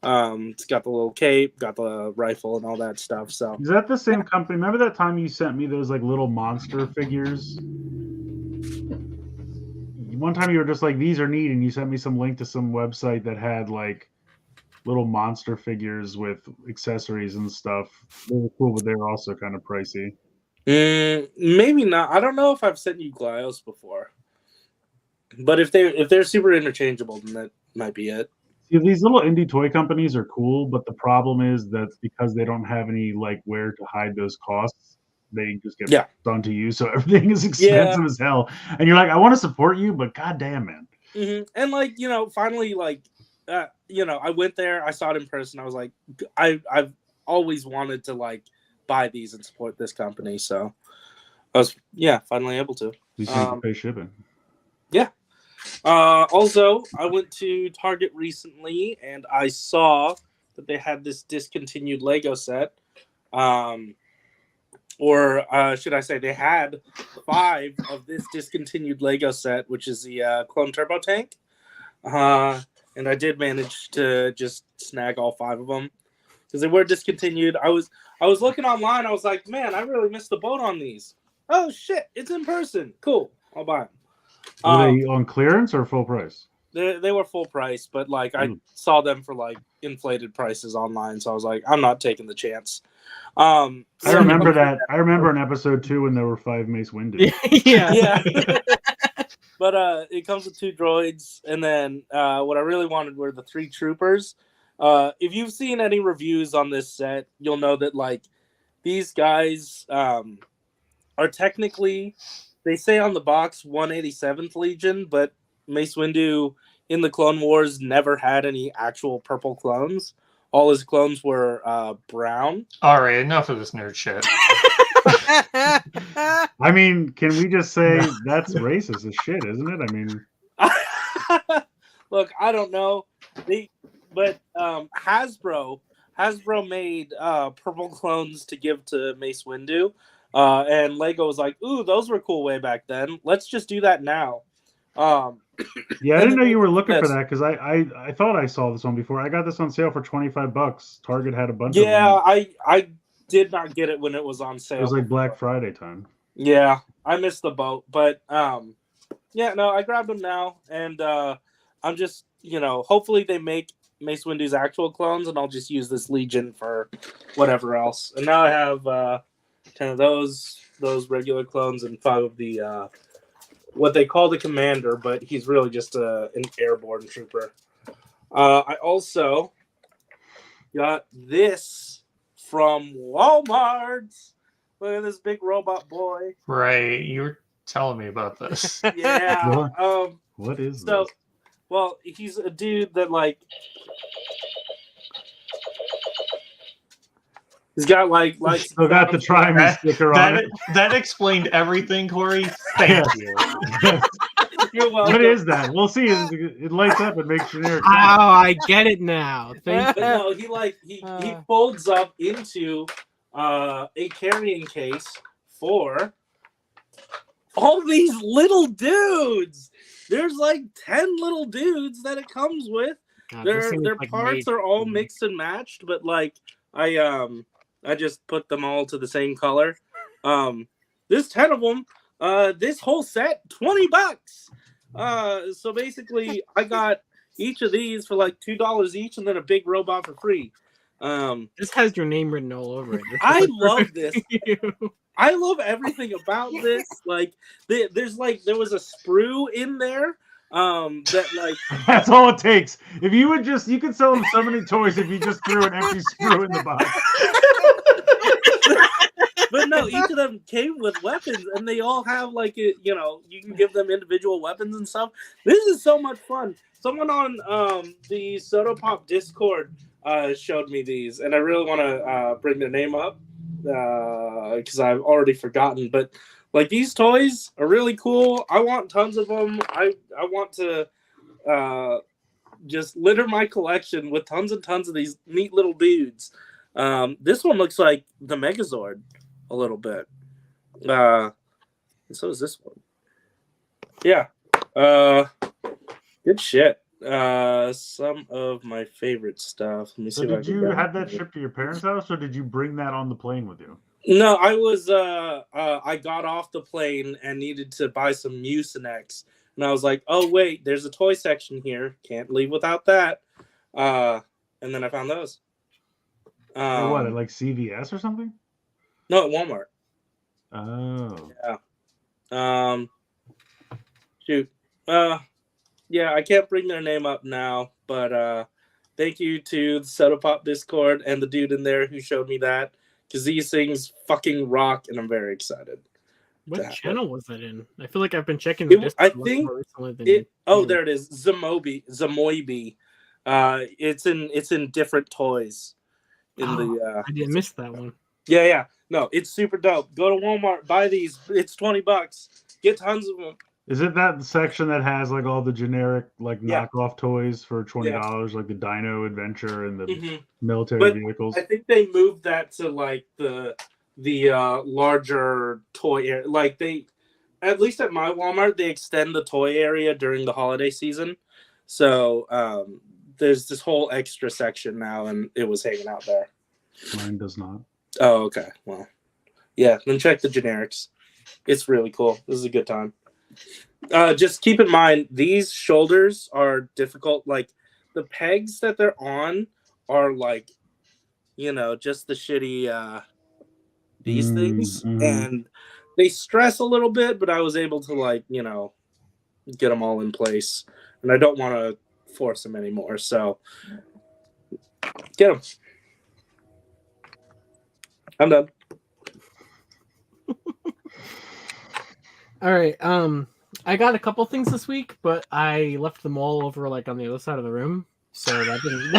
It's got the little cape, got the rifle, and all that stuff. So is that the same company? Remember that time you sent me those like little monster figures? One time you were just like, these are neat, and you sent me some link to some website that had like little monster figures with accessories and stuff. They were cool, but they were also kind of pricey. Maybe not. I don't know if I've sent you Glyos before, but if they're super interchangeable, then that might be it. See, these little indie toy companies are cool, but the problem is that because they don't have any like where to hide those costs, they just get done to you. So everything is expensive as hell, and you're like, I want to support you, but goddamn, man. And like, you know, finally, like, you know, I went there, I saw it in person. I was like, I've always wanted to like buy these and support this company, so I was finally able to. You can pay shipping. Yeah. Also, I went to Target recently, and I saw that they had this discontinued Lego set. Or should I say they had 5 of this discontinued Lego set, which is the Clone Turbo Tank. And I did manage to just snag all 5 of them because they were discontinued. I was looking online. I was like, man, I really missed the boat on these. Oh, shit. It's in person. Cool. I'll buy them. Were they on clearance or full price? They were full price, but like I saw them for like inflated prices online, so I was like, I'm not taking the chance. I remember that. I remember in episode 2 when there were 5 Mace Windu. Yeah. But it comes with 2 droids, and then what I really wanted were the 3 troopers. If you've seen any reviews on this set, you'll know that like these guys are technically, they say on the box 187th Legion, but Mace Windu in the Clone Wars never had any actual purple clones. All his clones were brown. All right, enough of this nerd shit. I mean, can we just say that's racist as shit, isn't it? I mean, look, I don't know. But Hasbro made purple clones to give to Mace Windu, and Lego was like, "Ooh, those were cool way back then. Let's just do that now." Yeah, I didn't know you were looking for that because I thought I saw this one before. I got this on sale for $25. Target had a bunch of them. Yeah, I did not get it when it was on sale. It was like Black Friday time. Yeah, I missed the boat, but yeah, no, I grabbed them now, and I'm just, you know, hopefully they make Mace Windu's actual clones, and I'll just use this Legion for whatever else. And now I have 10 of those regular clones and 5 of the what they call the commander, but he's really just an airborne trooper. I also got this from Walmart. Look at this big robot boy. Right, you were telling me about this. Yeah. What is so, this? Well, he's a dude that like. He's got like still got the Try-Me sticker on it. That explained everything, Corey. Thank you. You're welcome. What is that? We'll see. It lights up and makes generic. Oh, I get it now. Thank But no, he folds up into a carrying case for all these little dudes. There's like 10 little dudes that it comes with. God, Their parts are all mixed and matched, but like I just put them all to the same color. There's 10 of them. This whole set, $20. So basically, I got each of these for like $2 each, and then a big robot for free. This has your name written all over it. I love this. I love everything about this. Like, there was a sprue in there. That like That's all it takes. If you would just, you could sell them so many toys if you just threw an empty sprue in the box. But no, each of them came with weapons, and they all have like you can give them individual weapons and stuff. This is so much fun. Someone on the Soto Pop Discord showed me these, and I really want to bring their name up because I've already forgotten. But like, these toys are really cool. I want tons of them. I want to just litter my collection with tons and tons of these neat little dudes. This one looks like the Megazord a little bit. And so is this one. Yeah. Good shit. Some of my favorite stuff. Let me see. So did you have that shipped to your parents' house, or did you bring that on the plane with you? No, I was I got off the plane and needed to buy some Mucinex. And I was like, oh wait, there's a toy section here. Can't leave without that. And then I found those. What, at like CVS or something? No, at Walmart. Oh. Yeah. Shoot. Yeah, I can't bring their name up now, but thank you to the Soto Pop Discord and the dude in there who showed me that, because these things fucking rock, and I'm very excited. What channel was that in? I feel like I've been checking the Discord. I think there it is. Zamoibi. It's in different toys. I didn't miss that one. Yeah. No, it's super dope. Go to Walmart, buy these. It's $20. Get tons of them. Is it that section that has like all the generic like knockoff toys for $20, like the Dino Adventure and the military vehicles? I think they moved that to like the larger toy area. Like, they, at least at my Walmart, they extend the toy area during the holiday season. So there's this whole extra section now, and it was hanging out there. Mine does not. Oh, okay. Well, yeah. Then check the generics. It's really cool. This is a good time. Just keep in mind, these shoulders are difficult. Like, the pegs that they're on are like, just the shitty these things, and they stress a little bit. But I was able to get them all in place, and I don't want to force them anymore. So get them. I'm done. All right. I got a couple things this week, but I left them all over like on the other side of the room, so that didn't.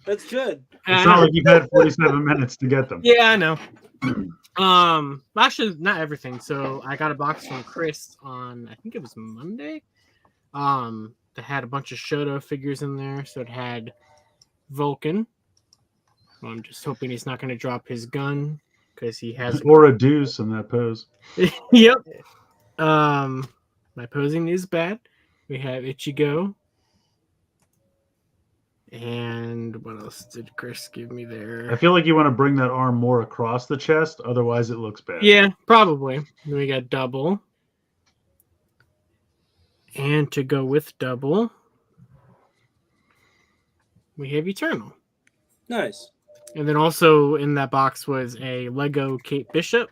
That's good. It's not like you've had 47 minutes to get them. Yeah, I know. Actually, not everything. So I got a box from Chris on, I think it was Monday. That had a bunch of Shoto figures in there. So it had Vulcan. I'm just hoping he's not going to drop his gun, because he has or a deuce in that pose. Yep. My posing is bad. We have Ichigo. And what else did Chris give me there? I feel like you want to bring that arm more across the chest, otherwise it looks bad. Yeah, probably. Then we got Double. And to go with Double, we have Eternal. Nice. And then also in that box was a Lego Kate Bishop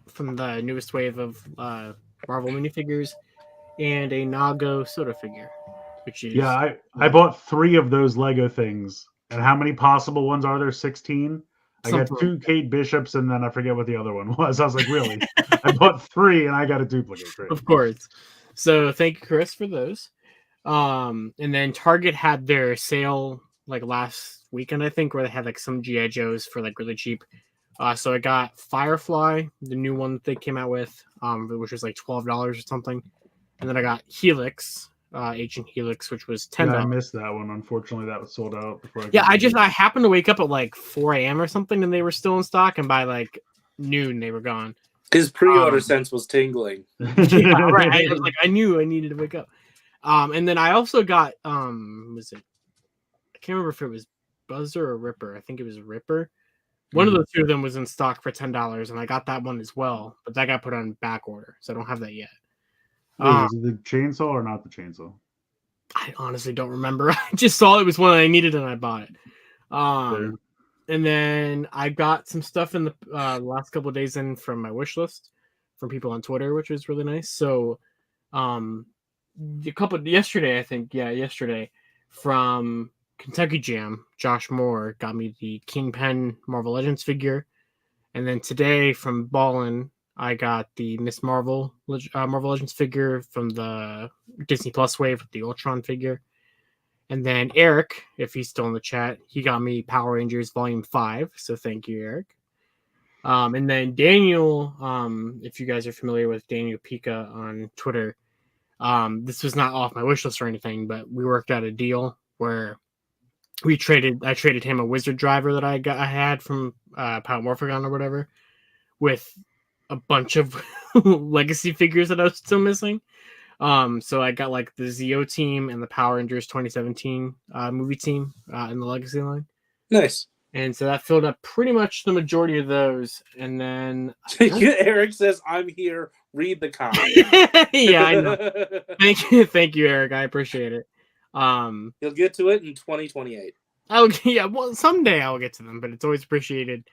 from the newest wave of Marvel minifigures, and a Nago Soda figure. Which is I bought 3 of those Lego things. And how many possible ones are there? 16? I got 2 Kate Bishops, and then I forget what the other one was. I was like, really? I bought 3 and I got a duplicate. Great. Of course. So thank you, Chris, for those. And then Target had their sale like last weekend, I think, where they had like some G.I. Joes for like really cheap. So I got Firefly, the new one that they came out with, which was like $12 or something. And then I got Helix, Agent Helix, which was $10. Yeah, I missed that one. Unfortunately, that was sold out before. I happened to wake up at like 4 a.m. or something, and they were still in stock, and by like noon they were gone. His pre-order sense was tingling. Yeah, right. I was like, I knew I needed to wake up. And then I also got was it? I can't remember if it was Buzzer or Ripper. I think it was Ripper. One of the two of them was in stock for $10, and I got that one as well, but that got put on back order, so I don't have that yet. Wait, is it the chainsaw or not the chainsaw? I honestly don't remember. I just saw it was one I needed and I bought it. And then I got some stuff in the last couple of days in from my wish list from people on Twitter, which was really nice. So, yesterday from Kentucky Jam, Josh Moore got me the Kingpin Marvel Legends figure, and then today from Ballin, I got the Miss Marvel Marvel Legends figure from the Disney Plus wave with the Ultron figure. And then Eric, if he's still in the chat, he got me Power Rangers Volume 5. So thank you, Eric. And then Daniel, if you guys are familiar with Daniel Pika on Twitter, this was not off my wish list or anything, but we worked out a deal where I traded him a Wizard Driver that I had from Power Morphagon or whatever, with a bunch of legacy figures that I was still missing. So I got like the Zeo team and the Power Rangers 2017 movie team in the legacy line. Nice. And so that filled up pretty much the majority of those. And then Eric says, "I'm here. Read the comment." Yeah, I know. Thank you, Eric. I appreciate it. He'll get to it in 2028. Well, someday I'll get to them, but it's always appreciated.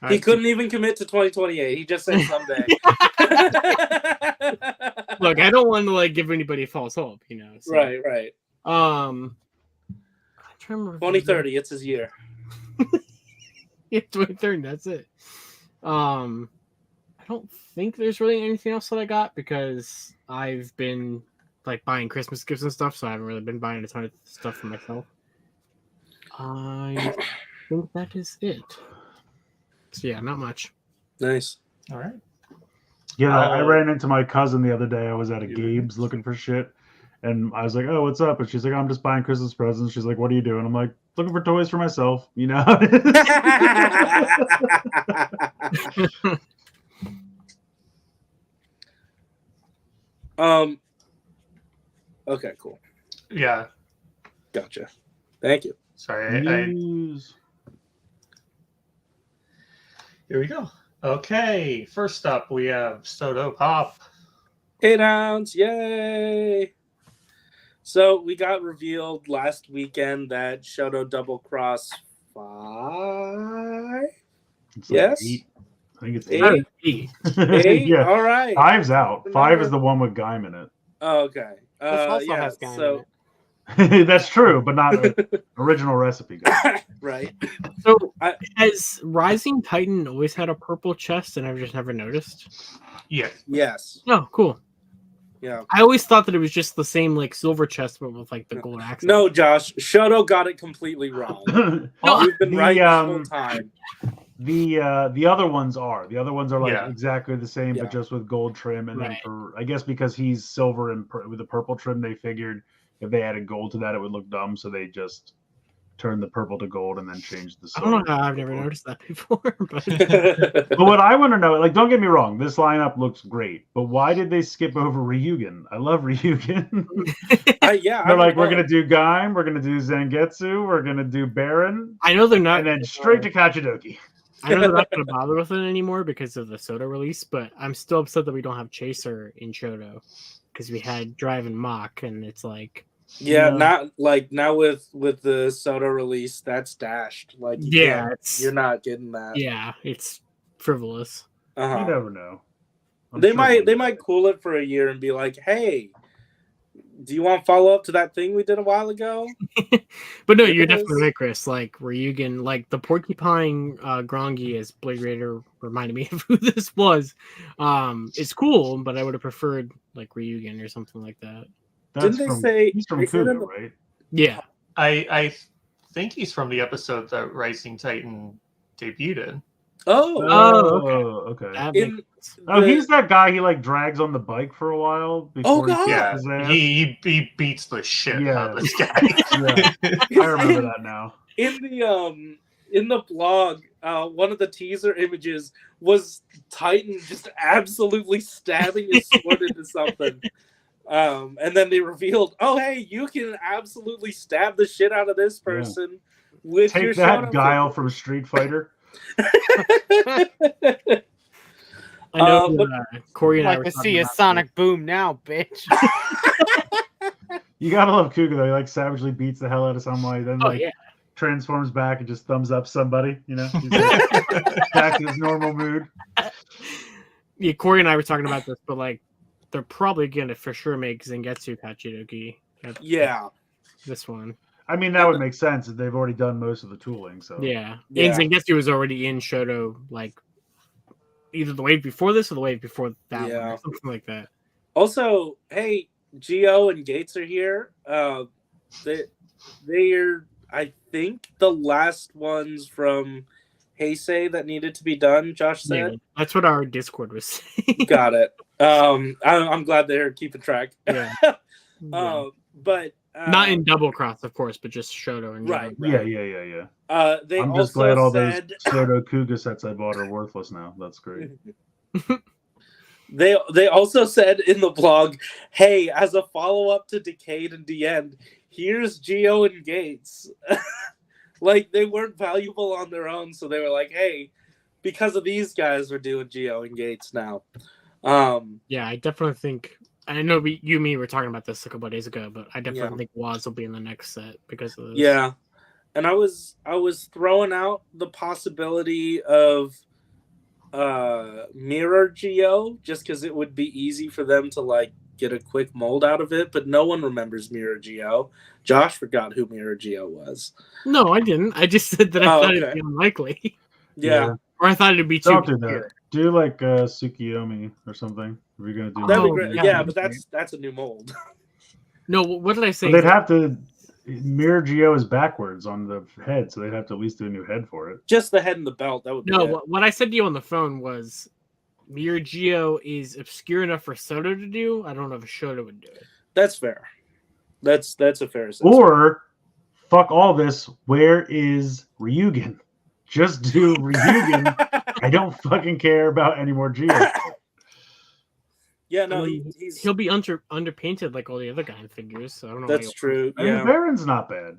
He couldn't even commit to 2028. He just said someday. Look, I don't want to like give anybody false hope, you know. So. Right. I'm trying to remember 2030, it's his year. Yeah, 2030, that's it. I don't think there's really anything else that I got because I've been like buying Christmas gifts and stuff, so I haven't really been buying a ton of stuff for myself. I think that is it. So yeah, not much. Nice. All right. Yeah, I ran into my cousin the other day. I was at a Gabe's looking for shit. And I was like, "Oh, what's up?" And she's like, "I'm just buying Christmas presents." She's like, "What are you doing?" I'm like, "Looking for toys for myself." You know? Okay, cool. Yeah. Gotcha. Thank you. Sorry. Here we go. Okay. First up, we have Soto Pop. 8 ounce. Yay. So we got revealed last weekend that Shoto Double Cross 5. Yes. 8. I think it's 8. 8. Yeah. All right. 5's out. 5 is the one with Gaim in it. Oh, okay. This also has Gaim in it. That's true, but not original recipe guy. Right. So has Rising Titan always had a purple chest and I've just never noticed? Yeah. Yes. Oh, cool. Yeah. I always thought that it was just the same like silver chest but with like the gold accent. No, Josh. Shoto got it completely wrong. We've been right the whole time. The other ones are. The other ones are like exactly the same, but just with gold trim. And then for, I guess because he's silver and with the purple trim, they figured if they added gold to that, it would look dumb. So they just turned the purple to gold and then changed the silver. I don't know how I've never noticed that before. But, but what I want to know, like, don't get me wrong, this lineup looks great, but why did they skip over Ryugen? I love Ryugen. They're like, we're gonna do Gaim, we're gonna do Zangetsu, we're gonna do Baron. I know they're not, and then straight to Kachidoki. I know they're not gonna bother with it anymore because of the Soto release, but I'm still upset that we don't have Chaser in Shoto because we had Drive and Mach, and it's like. Yeah, not like now with the Soto release, that's dashed. Like, you're not getting that. Yeah, it's frivolous. You never know. They might cool it for a year and be like, "Hey, do you want follow up to that thing we did a while ago?" But no, you're definitely right, Chris. Like Ryugen, like the Porcupine Grongi as Blade Raider reminded me of who this was. It's cool, but I would have preferred like Ryugen or something like that. Didn't they say he's from Kudo, right? Yeah, I think he's from the episode that Rising Titan debuted in. Okay. He's that guy. He like drags on the bike for a while. Before he beats the shit out of this guy. I remember that now. In the blog, one of the teaser images was Titan just absolutely stabbing his sword into something. And then they revealed, "Oh, hey, you can absolutely stab the shit out of this person with your that Guile from Street Fighter." I know, Corey and I like to see a Sonic Boom now, bitch. You gotta love Kuga though. He like savagely beats the hell out of somebody, then transforms back and just thumbs up somebody. You know, he's back to his normal mood. Yeah, Corey and I were talking about this, but like they're probably gonna for sure make Zangetsu Kachidoki. Yeah. This one. I mean, that would make sense if they've already done most of the tooling. So Yeah. Yeah. And Zangetsu was already in Shoto, like either the wave before this or the wave before that one, or something like that. Also, hey, Geo and Gates are here. They're, I think, the last ones from Heisei that needed to be done. Josh said. Yeah, that's what our Discord was saying. Got it. I'm glad they're keeping track. Yeah. But not in double cross, of course, but just Shoto and right. Yeah. They I'm also just glad all said those Shoto Kuga sets I bought are worthless now. That's great. They also said in the blog, hey, as a follow-up to Decade and the End, here's Geo and Gates. Like, they weren't valuable on their own, so they were like, hey, because of these guys, we're doing Geo and Gates now. Yeah, I definitely think... I know you and me were talking about this a couple of days ago, but I definitely think Waz will be in the next set because of this. Yeah. And I was throwing out the possibility of Mirror Geo just because it would be easy for them to like get a quick mold out of it, but no one remembers Mirror Geo. Josh forgot who Mirror Geo was. No, I didn't. I just said that I thought it'd be unlikely. Yeah. Or I thought it'd be too. Don't do that. Do like Tsukiyomi or something. If you're gonna do That'd be that. great. Yeah, but that's a new mold. No, what did I say? But they'd have to. Mirror Geo is backwards on the head, so they'd have to at least do a new head for it. Just the head and the belt. That would be what I said to you on the phone was Mirror Geo is obscure enough for Soto to do. I don't know if Shoto would do it. That's fair. That's a fair assessment. Or fuck all this. Where is Ryugen? Just do Ryugen. I don't fucking care about any more Geo. Yeah, no, he'll be underpainted like all the other Gaim figures. So I don't know. That's true. I mean, Baron's not bad.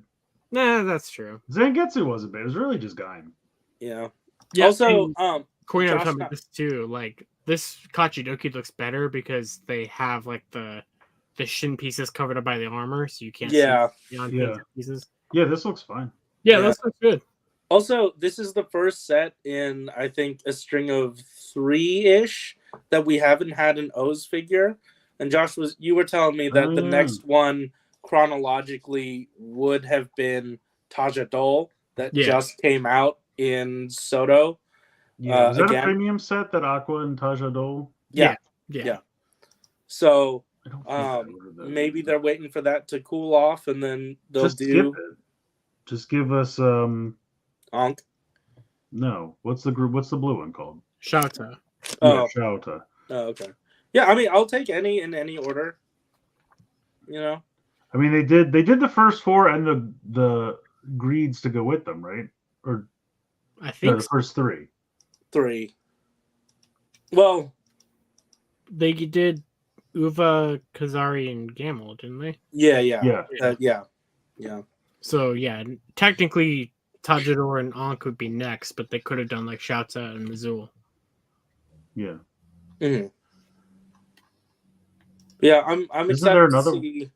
Nah, that's true. Zangetsu wasn't bad. It was really just Gaim. Yeah. Yeah. Also, Corey and I were talking about this too. Like this Kachidoki looks better because they have like the shin pieces covered up by the armor, so you can't see the unpainted pieces. Yeah, this looks fine. Yeah, this looks good. Also, this is the first set in I think a string of 3-ish that we haven't had an O's figure. And Josh, you were telling me that the next one chronologically would have been Taja Dole that just came out in Soto. Yeah, is that a premium set that Aqua and Taja Dole? Yeah. So maybe they're waiting for that to cool off, and then they'll Just give us Onk. No, what's the group? What's the blue one called? Shouta. Yeah, Shouta. Oh, okay. Yeah, I mean, I'll take any in any order. You know. I mean, they did the first 4 and the greeds to go with them, right? Or I think the first 3. 3. Well, they did Uva, Kazari, and Gamel, didn't they? Yeah. So yeah, technically Tajidor and Ankh would be next, but they could have done like Shouta and Mazul. Yeah. Mm-hmm. Yeah, I'm excited to see.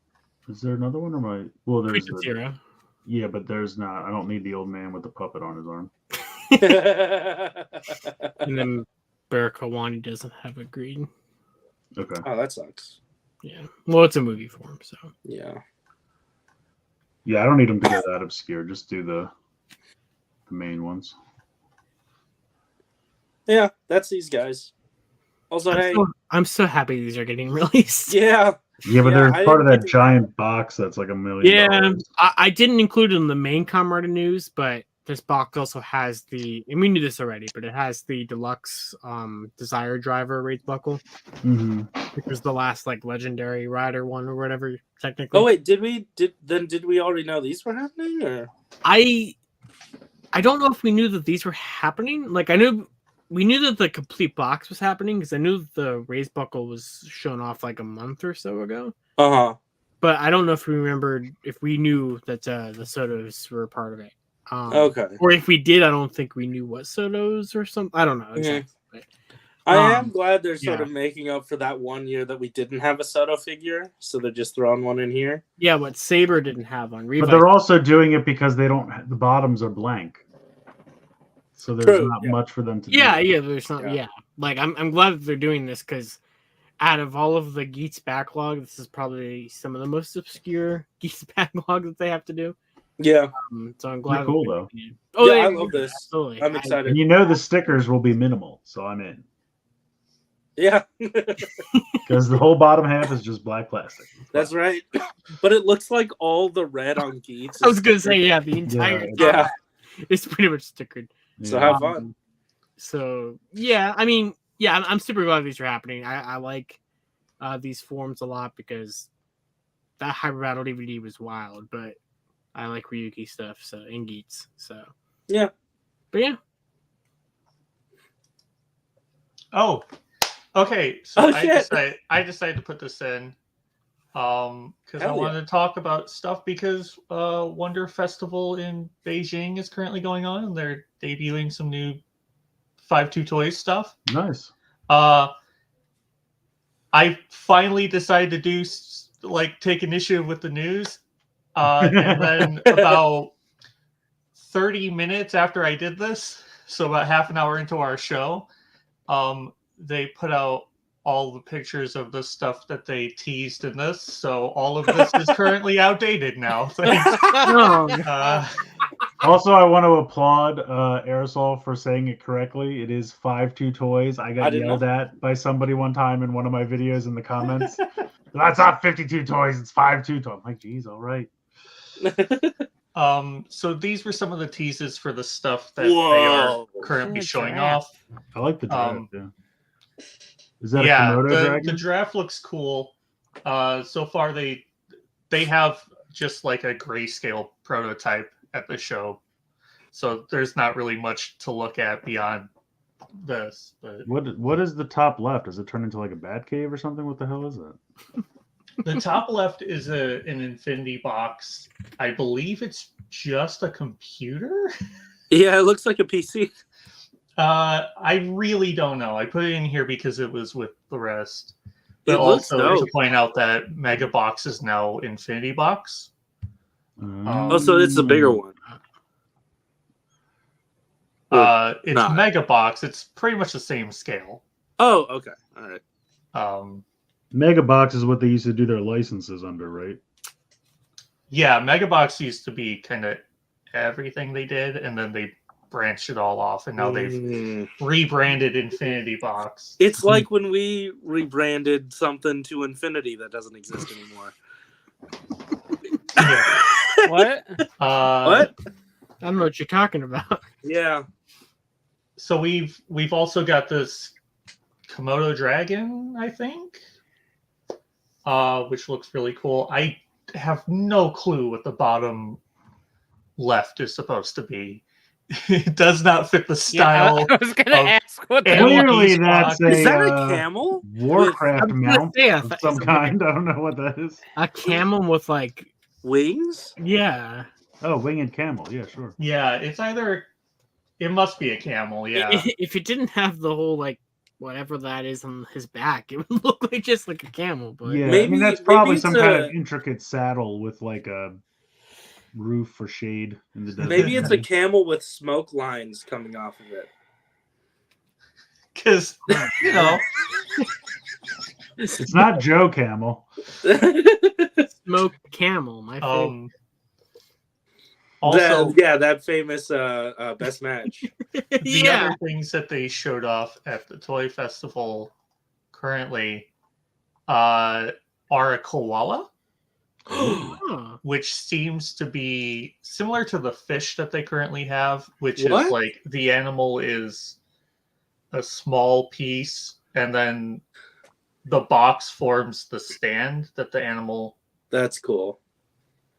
Is there another one or my? Well, there's Zero. Yeah, but there's not. I don't need the old man with the puppet on his arm. And then Barakawani doesn't have a green. Okay. Oh, that sucks. Yeah. Well, it's a movie form, so. Yeah. Yeah, I don't need them to get that obscure. Just do the main ones. Yeah, that's these guys. Also, I'm so happy these are getting released. Yeah. Yeah, but they're part of that giant box that's like $1 million. Yeah, I didn't include it in the main Kamen Rider news, but this box also has and we knew this already, but it has the deluxe Desire Driver Wraith Buckle, which was the last like legendary rider one or whatever. Technically. Oh wait, did we already know these were happening? Or I don't know if we knew that these were happening. Like we knew that the complete box was happening because I knew the Wraith Buckle was shown off like a month or so ago. But I don't know if we remembered if we knew that the Sotos were part of it. Okay. Or if we did, I don't think we knew what Sotos or something. I don't know exactly. I am glad they're yeah. sort of making up for that 1 year that we didn't have a Soto figure, so they're just throwing one in here. Yeah, what Saber didn't have on Revice. But they're also doing it because they don't. The bottoms are blank, so there's not much for them to do. Yeah, there's not. Yeah, like I'm glad that they're doing this because out of all of the Geeks backlog, this is probably some of the most obscure Geeks backlog that they have to do. Yeah. So I'm glad. They're cool though. Oh, yeah, I love this. Absolutely. I'm excited. And you know the stickers will be minimal, so I'm in. Yeah. Because the whole bottom half is just black plastic. That's right. But it looks like all the red on Geeks. I was gonna say, yeah, the entire yeah. It's pretty much stickered. So have fun. So yeah, I mean, yeah, I'm super glad these are happening. I like these forms a lot because that Hyper Battle DVD was wild, but I like Ryuki stuff, so and Geeks. So yeah. But yeah. Oh. Okay, so I decided to put this in because I wanted to talk about stuff because Wonder Festival in Beijing is currently going on and they're debuting some new 5-2 Toys stuff. Nice. I finally decided to do take initiative with the news, and then about 30 minutes after I did this, so about half an hour into our show, they put out all the pictures of the stuff that they teased in this. So all of this is currently outdated now. Also, I want to applaud Aresol for saying it correctly. It is 5-2 Toys. I got yelled at by somebody one time in one of my videos in the comments. That's not 52 Toys. It's 5-2 Toys. I'm like, geez, all right. So these were some of the teases for the stuff that they are currently showing off. I like the draft. Is that a Komodo dragon? The draft looks cool. So far, they have just like a grayscale prototype at the show, so there's not really much to look at beyond this. But what is the top left? Does it turn into like a bat cave or something? What the hell is that? The top left is an infinity box. I believe it's just a computer. Yeah, it looks like a PC. I really don't know. I put it in here because it was with the rest. But also to point out that Mega Box is now Infinity Box. So it's a bigger one. It's not Mega Box. It's pretty much the same scale. Oh, okay. All right. Mega Box is what they used to do their licenses under, right? Yeah, Mega Box used to be kind of everything they did, and then they branched it all off, and now they've rebranded Infinity Box. It's like when we rebranded something to Infinity that doesn't exist anymore. What? What? I don't know what you're talking about. Yeah. So we've also got this Komodo dragon, I think, which looks really cool. I have no clue what the bottom left is supposed to be. It does not fit the style. I was gonna ask what the clearly that's is that a camel? Warcraft mount of some kind. I don't know what that is. A camel with like wings? Yeah. Oh, winged camel. Yeah, sure. Yeah, it's either. It must be a camel. Yeah. If it didn't have the whole like whatever that is on his back, it would look like just like a camel. But yeah, I mean that's probably some kind of intricate saddle with like a roof for shade in the desert. Maybe it's a camel with smoke lines coming off of it. Because it's not Joe Camel. Smoke Camel, my favorite. Also, that famous best match. The other things that they showed off at the Toy Festival currently are a koala. Which seems to be similar to the fish that they currently have, which is like the animal is a small piece and then the box forms the stand that the animal that's cool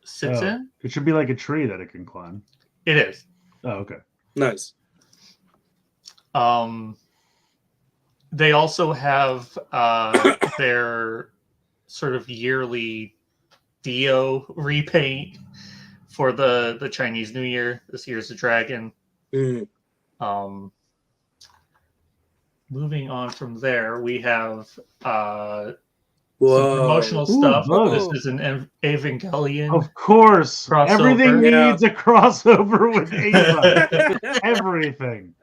sits in. It should be like a tree that it can climb. It is. Oh, okay. Nice. They also have their sort of yearly Dio repaint for the Chinese New Year. This year's the dragon. moving on from there, we have some Whoa. promotional Ooh, stuff. books. This is an Evangelion. Of course, Crossover. everything Yeah. needs a crossover with Ava. Everything.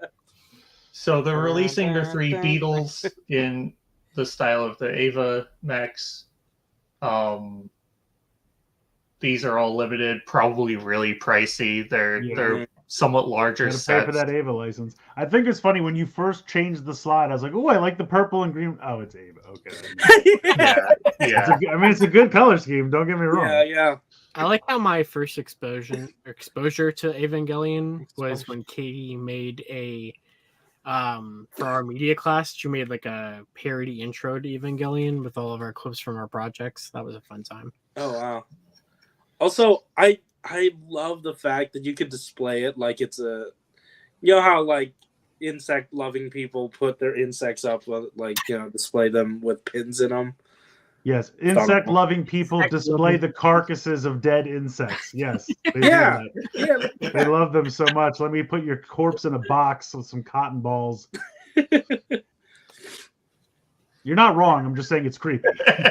So they're releasing their 3 Beetles in the style of the Ava mechs. These are all limited, probably really pricey. They're somewhat larger Gotta sets. pay for that Ava license. I think it's funny when you first changed the slide. I was like, "Oh, I like the purple and green." Oh, it's Ava. Okay. Yeah. It's a good color scheme. Don't get me wrong. Yeah. I like how my first exposure to Evangelion was when Katie made a for our media class. She made like a parody intro to Evangelion with all of our clips from our projects. That was a fun time. Oh wow. Also, I love the fact that you could display it like it's a, you know how like insect loving people put their insects up, like, you know, display them with pins in them. Yes, insect loving people display the carcasses of dead insects. Yes, they do Yeah. that. Yeah. They love them so much. Let me put your corpse in a box with some cotton balls. You're not wrong. I'm just saying it's creepy.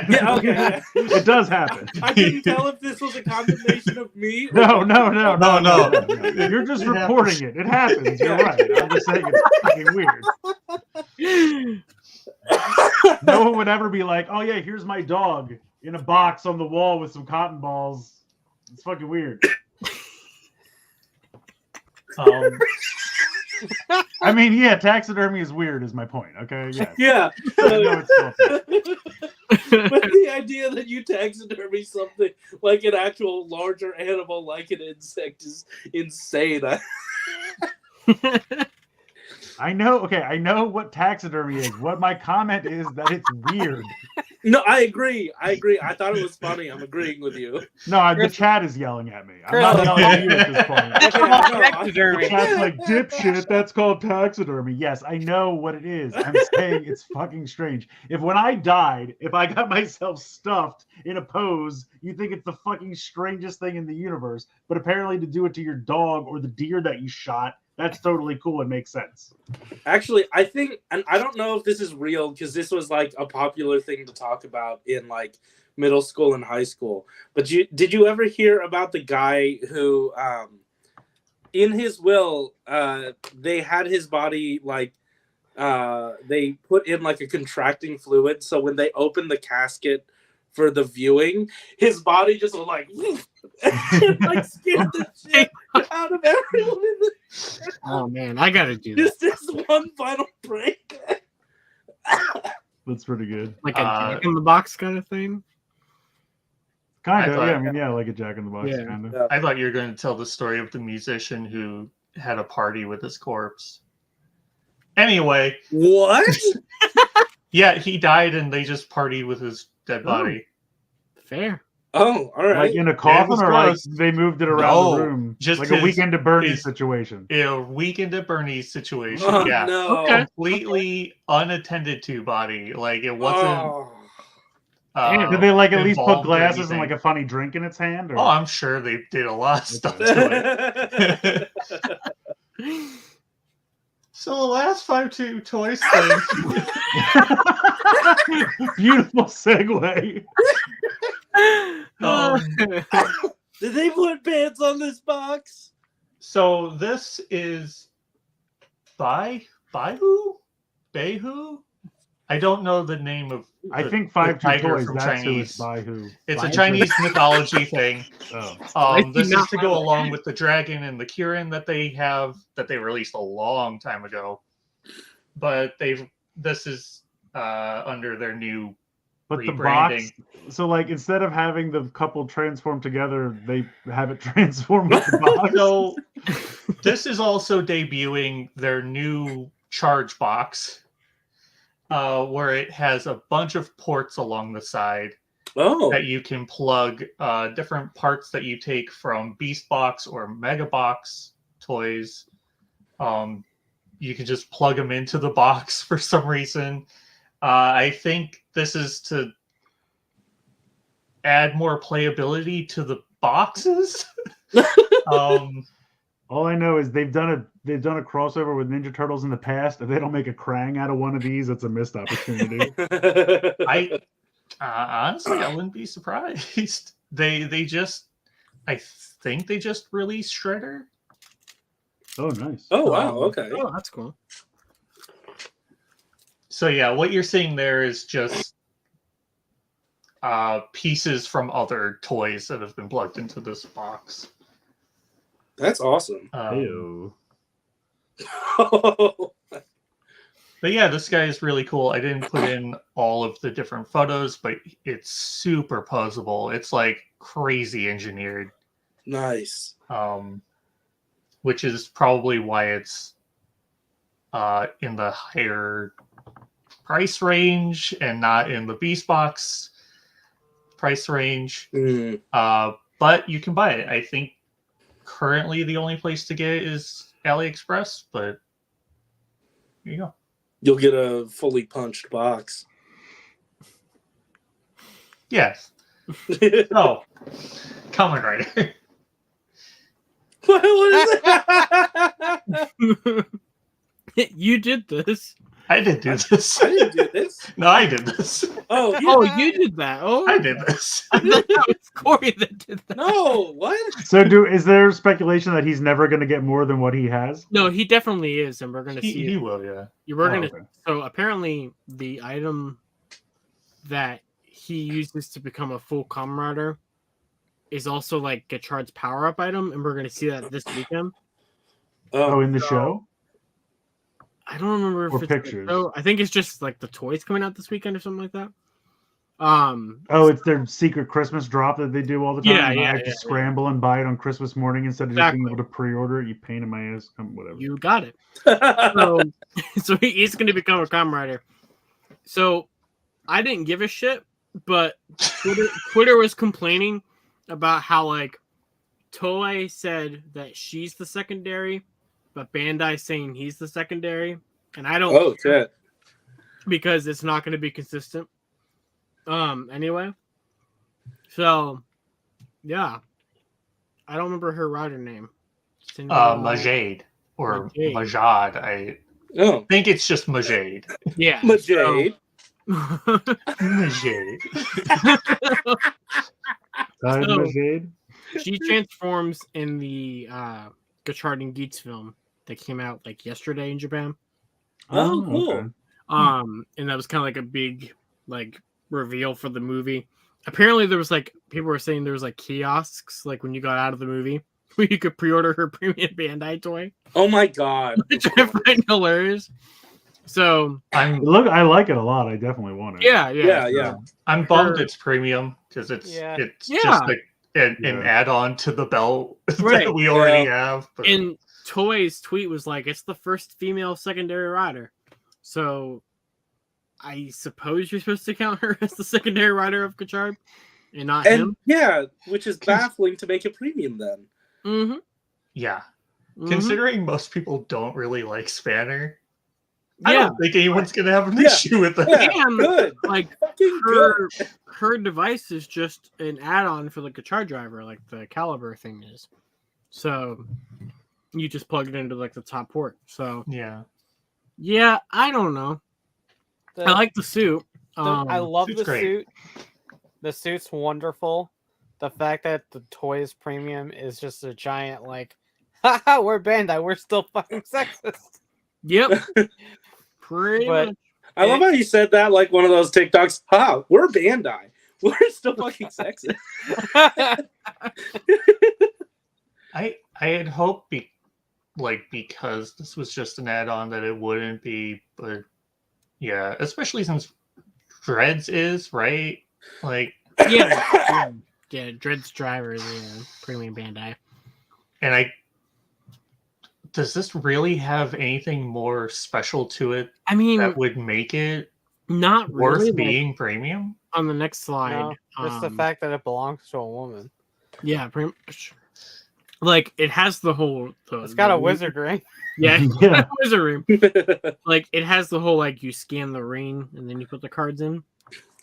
Yeah, okay. Yeah. It does happen. I couldn't tell if this was a condemnation of me. No. No. You're just reporting it. It happens. You're right. I'm just saying it's fucking weird. No one would ever be like, "Oh yeah, here's my dog in a box on the wall with some cotton balls." It's fucking weird. I mean, yeah, taxidermy is weird. Is my point? Okay, Yeah. I know it's filthy. But the idea that you taxidermy something like an actual larger animal, like an insect, is insane. I know. Okay, I know what taxidermy is. What my comment is that it's weird. No, I agree. I thought it was funny. I'm agreeing with you. No, the chat is yelling at me. I'm not yelling at you at this point. The chat's like, "Dipshit, that's called taxidermy." Yes, I know what it is. I'm saying it's fucking strange. If when I died, if I got myself stuffed in a pose, you think it's the fucking strangest thing in the universe. But apparently to do it to your dog or the deer that you shot, that's totally cool and makes sense. Actually, I think, and I don't know if this is real because this was like a popular thing to talk about in like middle school and high school. But did you ever hear about the guy who, in his will, they had his body like, they put in like a contracting fluid, so when they opened the casket for the viewing, his body just was like, like scared the shit out of everyone in the. Oh man, I gotta do that. Just one final break. That's pretty good. Like a Jack in the Box kind of thing. Kind of, yeah. I mean, yeah, like a Jack in the Box, Yeah. kind of. Yeah. I thought you were going to tell the story of the musician who had a party with his corpse. Anyway. What? Yeah, he died and they just partied with his dead body. Fair. Oh, all right. Like in a coffin, or like they moved it around the No, room, just like a Weekend at Bernie's his- situation. A Weekend at Bernie's situation. Oh, Yeah. no. Okay. Completely unattended to body. Like it wasn't. Oh. Did they like at least put involved or glasses and anything. like a funny drink in its hand? Or? Oh, I'm sure they did a lot of stuff to it. So the last 5 toys thing. Beautiful segue. Did they put pants on this box? So this is Baihu? I don't know the name of. I think the 5 tiger toys. from That's who Chinese. it's by who. It's By a who. Chinese mythology thing. Oh. This is to go along with the dragon and the Kirin that they released a long time ago. But this is under their new But the rebranding. box. So like instead of having the couple transform together, they have it transform with the box. So this is also debuting their new charge box, where it has a bunch of ports along the side that you can plug different parts that you take from Beast Box or Mega Box toys. You can just plug them into the box for some reason. I think this is to add more playability to the boxes. All I know is they've done a crossover with Ninja Turtles in the past. If they don't make a Krang out of one of these, it's a missed opportunity. Honestly, I wouldn't be surprised. I think they just released Shredder. Oh, nice. Oh wow, okay. Oh, that's cool. So yeah, what you're seeing there is just pieces from other toys that have been plugged into this box. That's awesome. Ew. But yeah, this guy is really cool. I didn't put in all of the different photos, but it's super posable. It's like crazy engineered. Nice. Which is probably why it's in the higher price range and not in the Beast Box price range. But you can buy it. I think currently the only place to get it is AliExpress, but here you go. You'll get a fully punched box. Yes. Oh, Kamen Rider. What is that? You did this. I did do this. I didn't do this. No, I did this. Oh, yeah. Oh, you did that. Oh, I did this. I thought that was Corey that did that. No, what? So, is there speculation that he's never going to get more than what he has? No, he definitely is, and we're gonna see. He will, yeah. We're gonna. Okay. So apparently, the item that he uses to become a full Kamen Rider is also like Gachard's power-up item, and we're gonna see that this weekend. Oh, in the show? I don't remember if Or it's pictures. So I think it's just like the toys coming out this weekend or something like that. Oh, it's their secret Christmas drop that they do all the time. Yeah, and yeah, I have to yeah, scramble and buy it on Christmas morning instead of Exactly. just being able to pre-order it. You pain in my ass. Whatever. You got it. So he's going to become a Kamen Rider. So I didn't give a shit, but Twitter was complaining about how like Toei said that she's the secondary, but Bandai saying he's the secondary, and I don't. Oh, shit. Because it's not going to be consistent. Anyway, so yeah, I don't remember her rider name. Majade or Majad. I think it's just Majade. Yeah, Majade. Majade. Majade. She transforms in the Gachard and Geeks film that came out like yesterday in Japan. Oh, cool. Okay. And that was kind of like a big like reveal for the movie. Apparently there was like people were saying there was like kiosks like when you got out of the movie where you could pre-order her premium Bandai toy. Oh my god. Which I find hilarious. So I like it a lot. I definitely want it. Yeah. I'm bummed it's premium because it's just like an add-on to the belt that we already have. But... And Toei's tweet was like, it's the first female secondary rider. So I suppose you're supposed to count her as the secondary rider of Gachard and not him. Yeah, which is baffling to make it premium then. Mm-hmm. Yeah. Mm-hmm. Considering most people don't really like Spanner, yeah. I don't think anyone's going to have an issue with it. Yeah, and, good. Like, her device is just an add-on for the Gachard driver, like the Caliber thing is. So you just plug it into like the top port. So yeah, I don't know. I like the suit. I love the great. suit. The suit's wonderful. The fact that the toys premium is just a giant like, haha, we're Bandai, we're still fucking sexist. Yep. Pretty much. I love how you said that like one of those TikToks. Ha, we're Bandai. We're still fucking sexist. I had hoped because this was just an add-on that it wouldn't be, but yeah, especially since Dreads is, right? Like yeah, Dreads driver is premium Bandai. And does this really have anything more special to it? I mean, that would make it not worth really, being premium? On the next slide, just the fact that it belongs to a woman. Yeah, pretty much. Like it has the whole. It's got a wizard ring. Yeah, it's got a wizard ring. Like it has the whole like you scan the ring and then you put the cards in.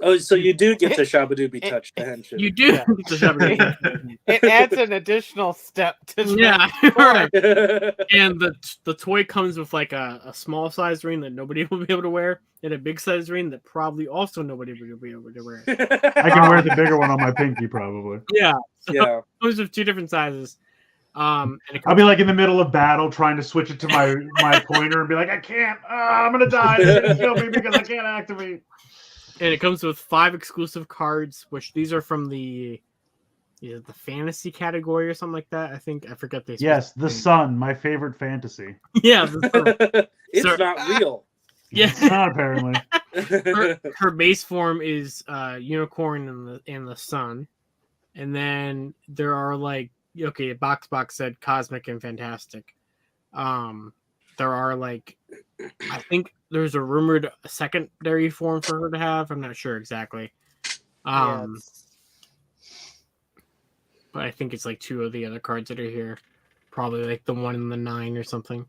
Oh, so you do get the Shabadooby touch tension. You do. Yeah. get the Shabadooby. It adds an additional step to Yeah, right. Yeah. And the toy comes with like a small size ring that nobody will be able to wear, and a big size ring that probably also nobody will be able to wear. I can wear the bigger one on my pinky, probably. Yeah, so Yeah. it comes with 2 different sizes. And it I'll be like in the middle of battle trying to switch it to my pointer and be like, I can't. I'm gonna die. They're gonna kill me because I can't activate. And it comes with 5 exclusive cards, which these are from the fantasy category or something like that. I think I forget they. Yes, the sun, my favorite fantasy. Yeah, It's So- not real. yeah. It's not apparently. Her base form is unicorn and the sun, and then there are like Box said cosmic and fantastic. There are like, I think there's a rumored secondary form for her to have. I'm not sure exactly. Yeah, But I think it's like 2 of the other cards that are here, probably like the 1 and the 9 or something.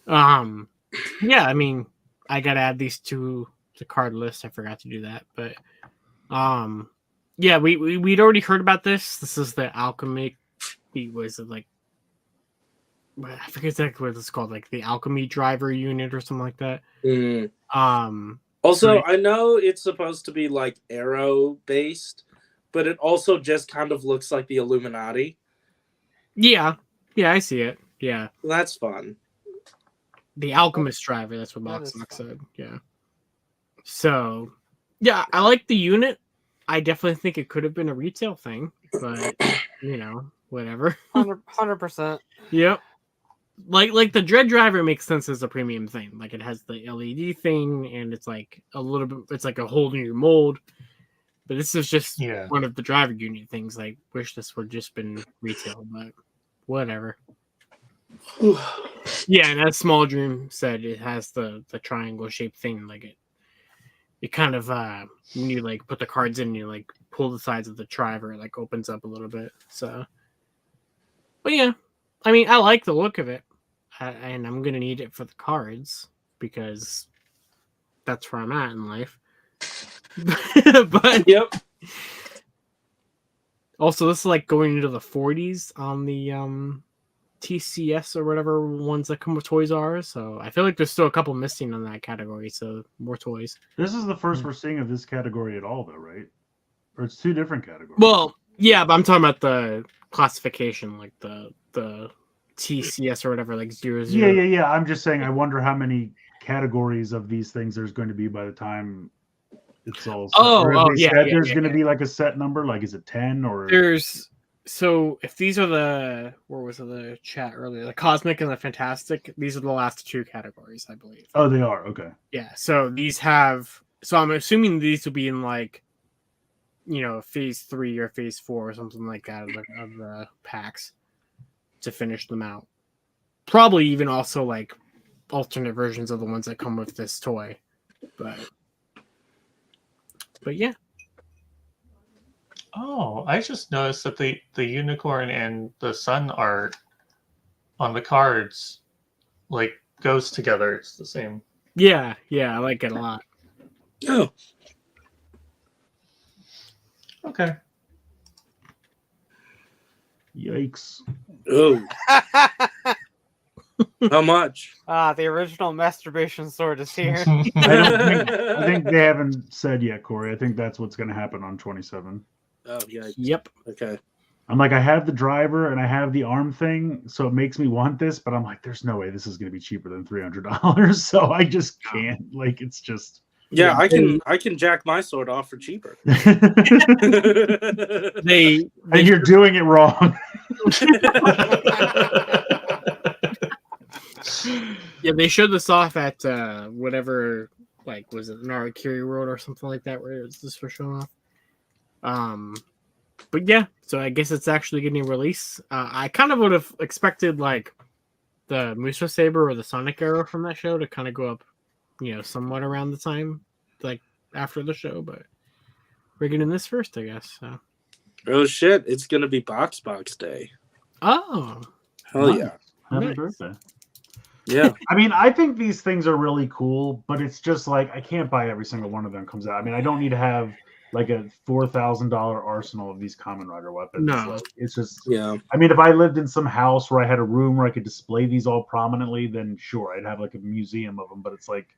Yeah, I mean, I gotta add these to the card list. I forgot to do that, but yeah, we'd already heard about this. This is the alchemy. Was it like? I forget exactly what it's called, like the alchemy driver unit or something like that. Mm. so- Also, I know it's supposed to be like arrow based, but it also just kind of looks like the Illuminati. Yeah, I see it. Yeah, That's fun. the alchemist driver. That's what That Box is fun. said. Yeah. So, yeah, I like the unit. I definitely think it could have been a retail thing, but whatever. 100%. Yep. Like the Dread driver makes sense as a premium thing. Like it has the LED thing, and it's like a little bit. It's like a whole new mold. But this is just Yeah. one of the driver unit things. I wish this would just been retail, but whatever. Yeah, and as Small Dream said, it has the triangle shaped thing. Like it kind of when you like put the cards in, you like pull the sides of the driver, it like opens up a little bit. So, but yeah, I mean, I like the look of it, and I'm gonna need it for the cards because that's where I'm at in life. But Yep. also, this is like going into the 40s on the TCS or whatever ones that come with Toys R Us. So I feel like there's still a couple missing on that category. So more toys. This is the first we're seeing of this category at all, though, right? Or it's 2 different categories. Well, yeah, but I'm talking about the classification, like the TCS or whatever, like 00. Yeah. I'm just saying, I wonder how many categories of these things there's going to be by the time it's all set. Or have they said there's going to be like a set number? Like, is it 10 or? So if these are the chat earlier, the cosmic and the fantastic, these are the last 2 categories, I believe. Oh, they are. Okay. Yeah. So these have. So I'm assuming these will be in like, phase 3 or phase 4 or something like that of the packs to finish them out. Probably even also like alternate versions of the ones that come with this toy, but yeah. Oh, I just noticed that the unicorn and the sun art on the cards like goes together. It's the same. Yeah, I like it a lot. Oh. Okay. Yikes. Oh. How much? The original masturbation sword is here. I think they haven't said yet, Corey. I think that's what's going to happen on 27. Oh, yeah. Yep. Okay. I'm like, I have the driver and I have the arm thing, so it makes me want this, but I'm like, there's no way this is going to be cheaper than $300, so I just can't. Like, it's just. Yeah, I can jack my sword off for cheaper. They And you're doing it wrong. Yeah, they showed this off at whatever, like, was it Narakiri World or something like that, where this was shown off. But yeah, so I guess it's actually getting released. I kind of would have expected like the Muso Saber or the Sonic Arrow from that show to kind of go up, somewhat around the time, like after the show. But we're getting this first, I guess. So. Oh shit! It's gonna be Box Day. Oh, Hell Nice. yeah! Happy Nice. birthday. Yeah. I mean, I think these things are really cool, but it's just like I can't buy every single one of them comes out. I mean, I don't need to have like a $4,000 arsenal of these Kamen Rider weapons. No. Like, it's just. Yeah. I mean, if I lived in some house where I had a room where I could display these all prominently, then sure, I'd have like a museum of them. But it's like,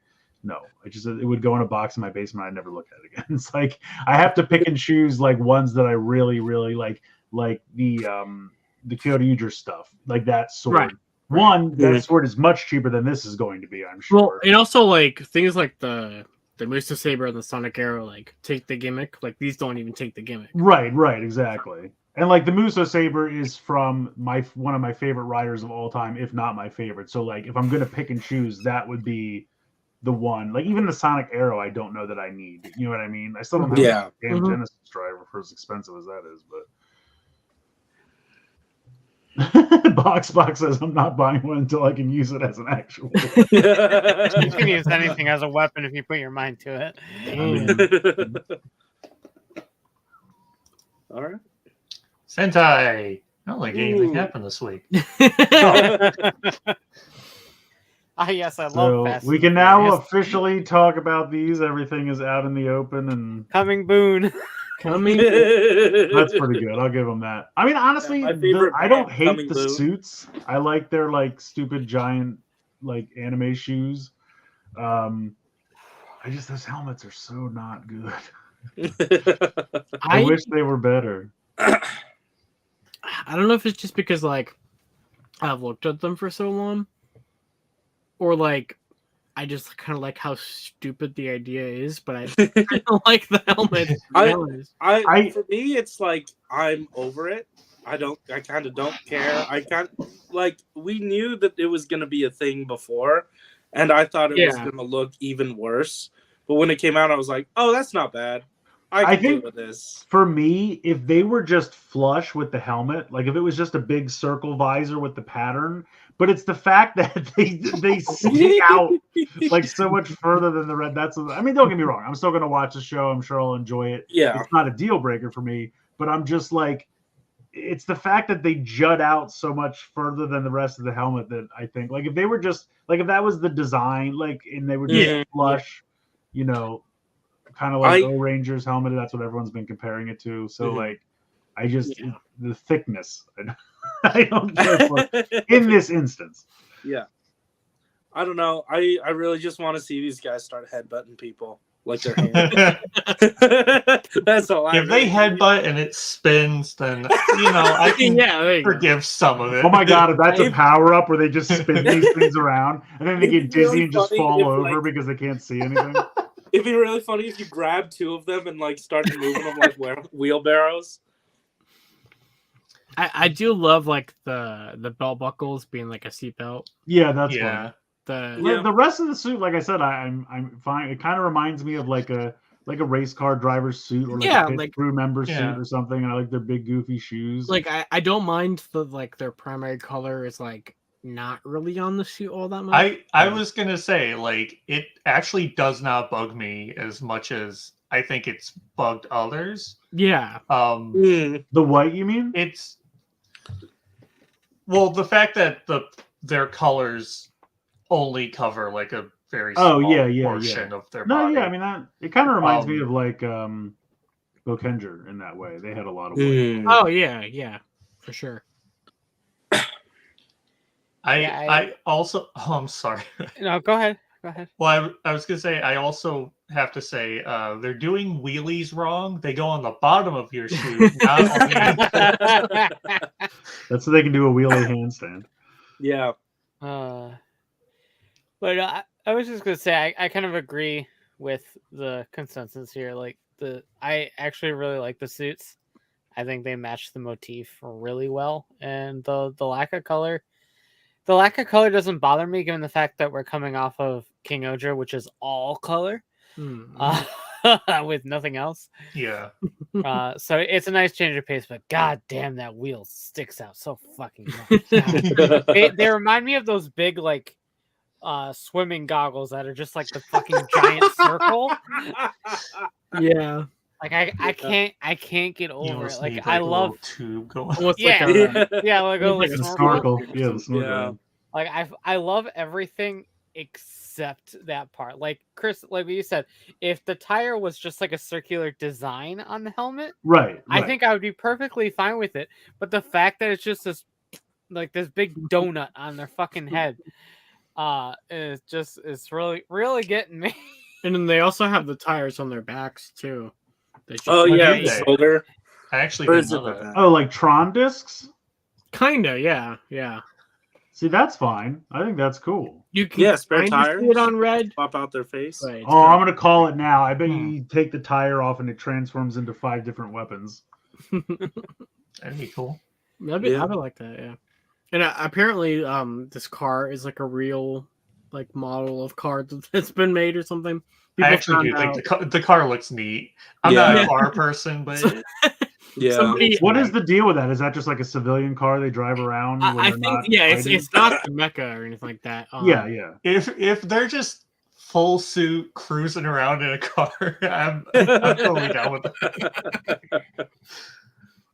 no, it would go in a box in my basement. I'd never look at it again. It's like I have to pick and choose like ones that I really, really like the Kyoryuger stuff, like that sword. Right. One, that sword is much cheaper than this is going to be, I'm sure. Well, and also like things like the Musa Saber and the Sonic Arrow, like take the gimmick. Like these don't even take the gimmick. Right, exactly. And like the Muso Saber is from one of my favorite riders of all time, if not my favorite. So like if I'm gonna pick and choose, that would be the one. Like even the Sonic Arrow, I don't know that I need. You know what I mean? I still don't have a damn Genesis driver for as expensive as that is, but Box says I'm not buying one until I can use it as an actual. You can use anything as a weapon if you put your mind to it. All right. Sentai. Not like anything happened this week. Yes, I love So Fast we and can now Furious. officially talk about these. Everything is out in the open, and Coming Boon. Coming. that's pretty good. I'll give them that. I mean, honestly, my favorite I don't band, hate Coming the Boon. suits. I like their like stupid giant like anime shoes. I just those helmets are so not good. I wish they were better. I don't know if it's just because like I've looked at them for so long, or like I just kind of like how stupid the idea is, but I don't like the helmet. For me, it's like I'm over it. I kind of don't care. We knew that it was going to be a thing before, and I thought it was going to look even worse. But when it came out, I was like, oh, that's not bad. I can deal with this. For me, if they were just flush with the helmet, like if it was just a big circle visor with the pattern, but it's the fact that they stick out like so much further than the red. I mean, don't get me wrong. I'm still going to watch the show. I'm sure I'll enjoy it. Yeah. It's not a deal breaker for me, but I'm just like, it's the fact that they jut out so much further than the rest of the helmet that I think, like, if they were just like, if that was the design, like, and they were just flush, you know, kind of like O-Ranger's helmet. That's what everyone's been comparing it to. So like, I just the thickness. I don't care for in this instance. Yeah, I don't know. I really just want to see these guys start headbutting people like their hands. That's all. If they headbutt and it spins, then I can forgive some of it. Oh my god, if that's a power up where they just spin these things around and then they get dizzy and just fall over because they can't see anything. It'd be really funny if you grabbed two of them and like started moving them like wheelbarrows. I do love like the belt buckles being like a seatbelt. Yeah, that's fun. The rest of the suit, like I said, I'm fine. It kind of reminds me of like a race car driver's suit or like a crew member suit or something. And I like their big goofy shoes. Like I don't mind their primary color is like not really on the suit all that much. I was gonna say, like, it actually does not bug me as much as I think it's bugged others. Yeah. The white, you mean? It's the fact that their colors only cover like a very small portion of their body. No, yeah, I mean it kind of reminds me of like Bokenger in that way. They had a lot of white. Oh yeah, for sure. I also I'm sorry. No, go ahead. Well, I was gonna say I also have to say they're doing wheelies wrong. They go on the bottom of your shoe, not on the inside. That's so they can do a wheelie handstand. Yeah. But I was just gonna say I kind of agree with the consensus here. Like I actually really like the suits. I think they match the motif really well, and the lack of color. The lack of color doesn't bother me, given the fact that we're coming off of King Oja, which is all color, with nothing else. Yeah. So it's a nice change of pace, but god damn, that wheel sticks out so fucking much. They remind me of those big like swimming goggles that are just like the fucking giant circle. Yeah. Like I can't get over it. Like I a love tube going. like a snorkel. Yeah, the snorkel. Like I love everything except that part. Like Chris, like you said, if the tire was just like a circular design on the helmet, Right. I think I would be perfectly fine with it. But the fact that it's just this big donut on their fucking head, it's really getting me. And then they also have the tires on their backs too. Oh What yeah, do the they? shoulder. I actually Or didn't is it know like that. that? Oh, like Tron discs? Kinda, yeah. See, that's fine. I think that's cool. You can Yeah, spare kinda see tires. it on red. Pop out their face. But it's Oh, I'm kinda- gonna call it now. I bet you take the tire off and it transforms into 5 different weapons. That'd be cool. I would like that, yeah. And apparently, this car is like a real like model of car that's been made or something. I actually do think the car looks neat. I'm not a car person, but What is the deal with that? Is that just like a civilian car they drive around? I think it's not the mecha or anything like that. Yeah. If they're just full suit cruising around in a car, I'm totally down with that.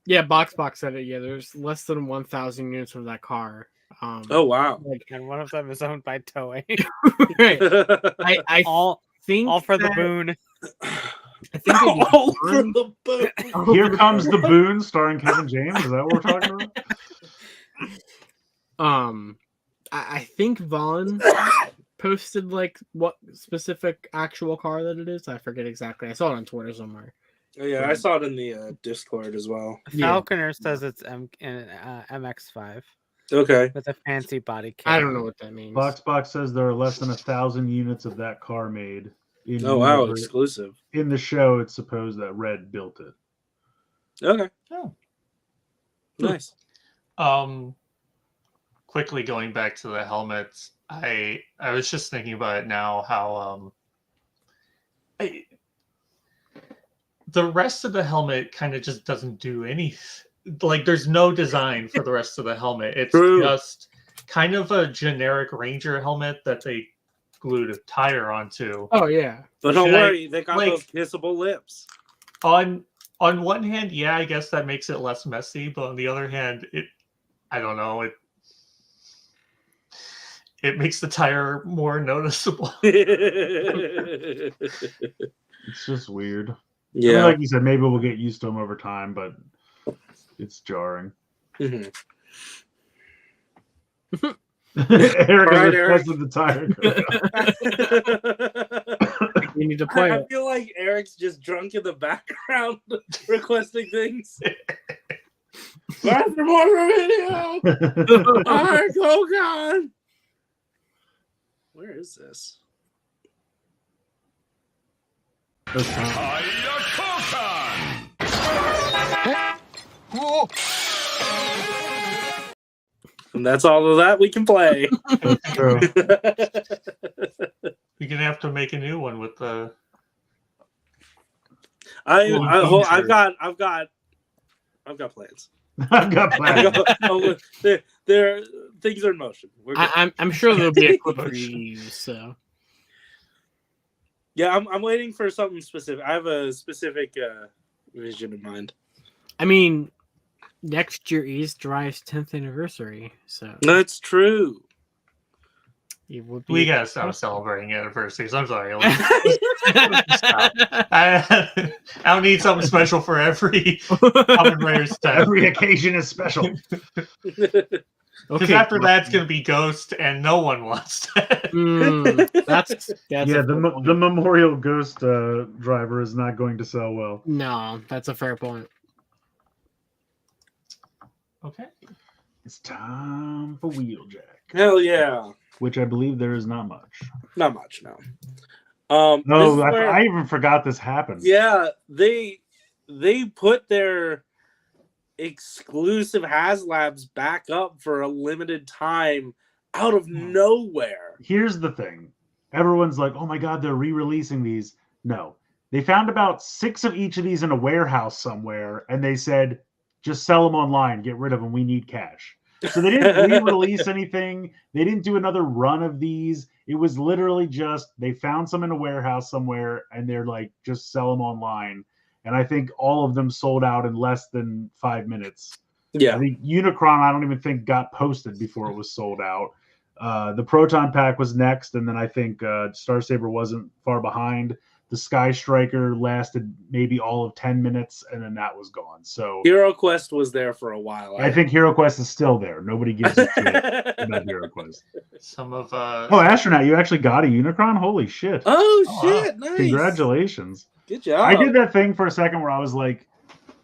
Yeah, Box said it. Yeah, there's less than 1,000 units of that car. Oh wow! And one of them is owned by Toei. Right. I think all for the Boon. I think all for the Boon. Here comes the Boon, starring Kevin James. Is that what we're talking about? I think Vaughn posted like what specific actual car that it is. I forget exactly. I saw it on Twitter somewhere. Yeah, I saw it in the Discord as well. Falconer says it's MX5. Okay. With a fancy body kit. I don't know what that means. Box says there are less than 1,000 units of that car made. Oh wow, exclusive. In the show, it's supposed that Red built it. Okay. Oh. Nice. Quickly going back to the helmets, I was just thinking about it now, how the rest of the helmet kind of just doesn't do anything. Like, there's no design for the rest of the helmet. It's just kind of a generic Ranger helmet that they glued a tire onto. Oh yeah, but don't worry, they got those kissable lips. On one hand, yeah, I guess that makes it less messy, but on the other hand, I don't know, it makes the tire more noticeable. It's just weird. Yeah, I mean, like you said, maybe we'll get used to them over time, but it's jarring. Mm-hmm. Eric requested the tire. We need to play. I feel like Eric's just drunk in the background requesting things. Back for more video. Alright, Kogan. Where is this? And that's all of that we can play. That's true. You're gonna have to make a new one with the. I've got plans. I've got plans. There, things are in motion. I'm sure there'll be a clip for you to use. So. Yeah, I'm waiting for something specific. I have a specific vision in mind. I mean, next year is Drive's 10th anniversary, so that's true. We gotta stop celebrating anniversaries. I'm sorry. I don't need something special for every Kamen Rider's time. Every occasion is special. Because after that's going to be Ghost, and no one wants that. That's the Memorial Ghost driver is not going to sell well. No, that's a fair point. Okay. It's time for Wheeljack. Hell yeah. Which I believe there is not much. Not much, no. No, I even forgot this happened. Yeah, they put their exclusive HasLabs back up for a limited time out of nowhere. Here's the thing. Everyone's like, oh my God, they're re-releasing these. No. They found about 6 of each of these in a warehouse somewhere, and they said, just sell them online. Get rid of them. We need cash. So they didn't re-release anything. They didn't do another run of these. It was literally just they found some in a warehouse somewhere, and they're like, just sell them online. And I think all of them sold out in less than 5 minutes. Yeah. I think Unicron, I don't even think got posted before it was sold out. The Proton Pack was next, and then I think Star Saber wasn't far behind. The Sky Striker lasted maybe all of 10 minutes, and then that was gone. So Hero Quest was there for a while. I think Hero Quest is still there. Nobody gives a shit about Hero Quest. Some of Oh, Astronaut, you actually got a Unicron? Holy shit. Oh shit, wow. nice. Congratulations. Good job. I did that thing for a second where I was like,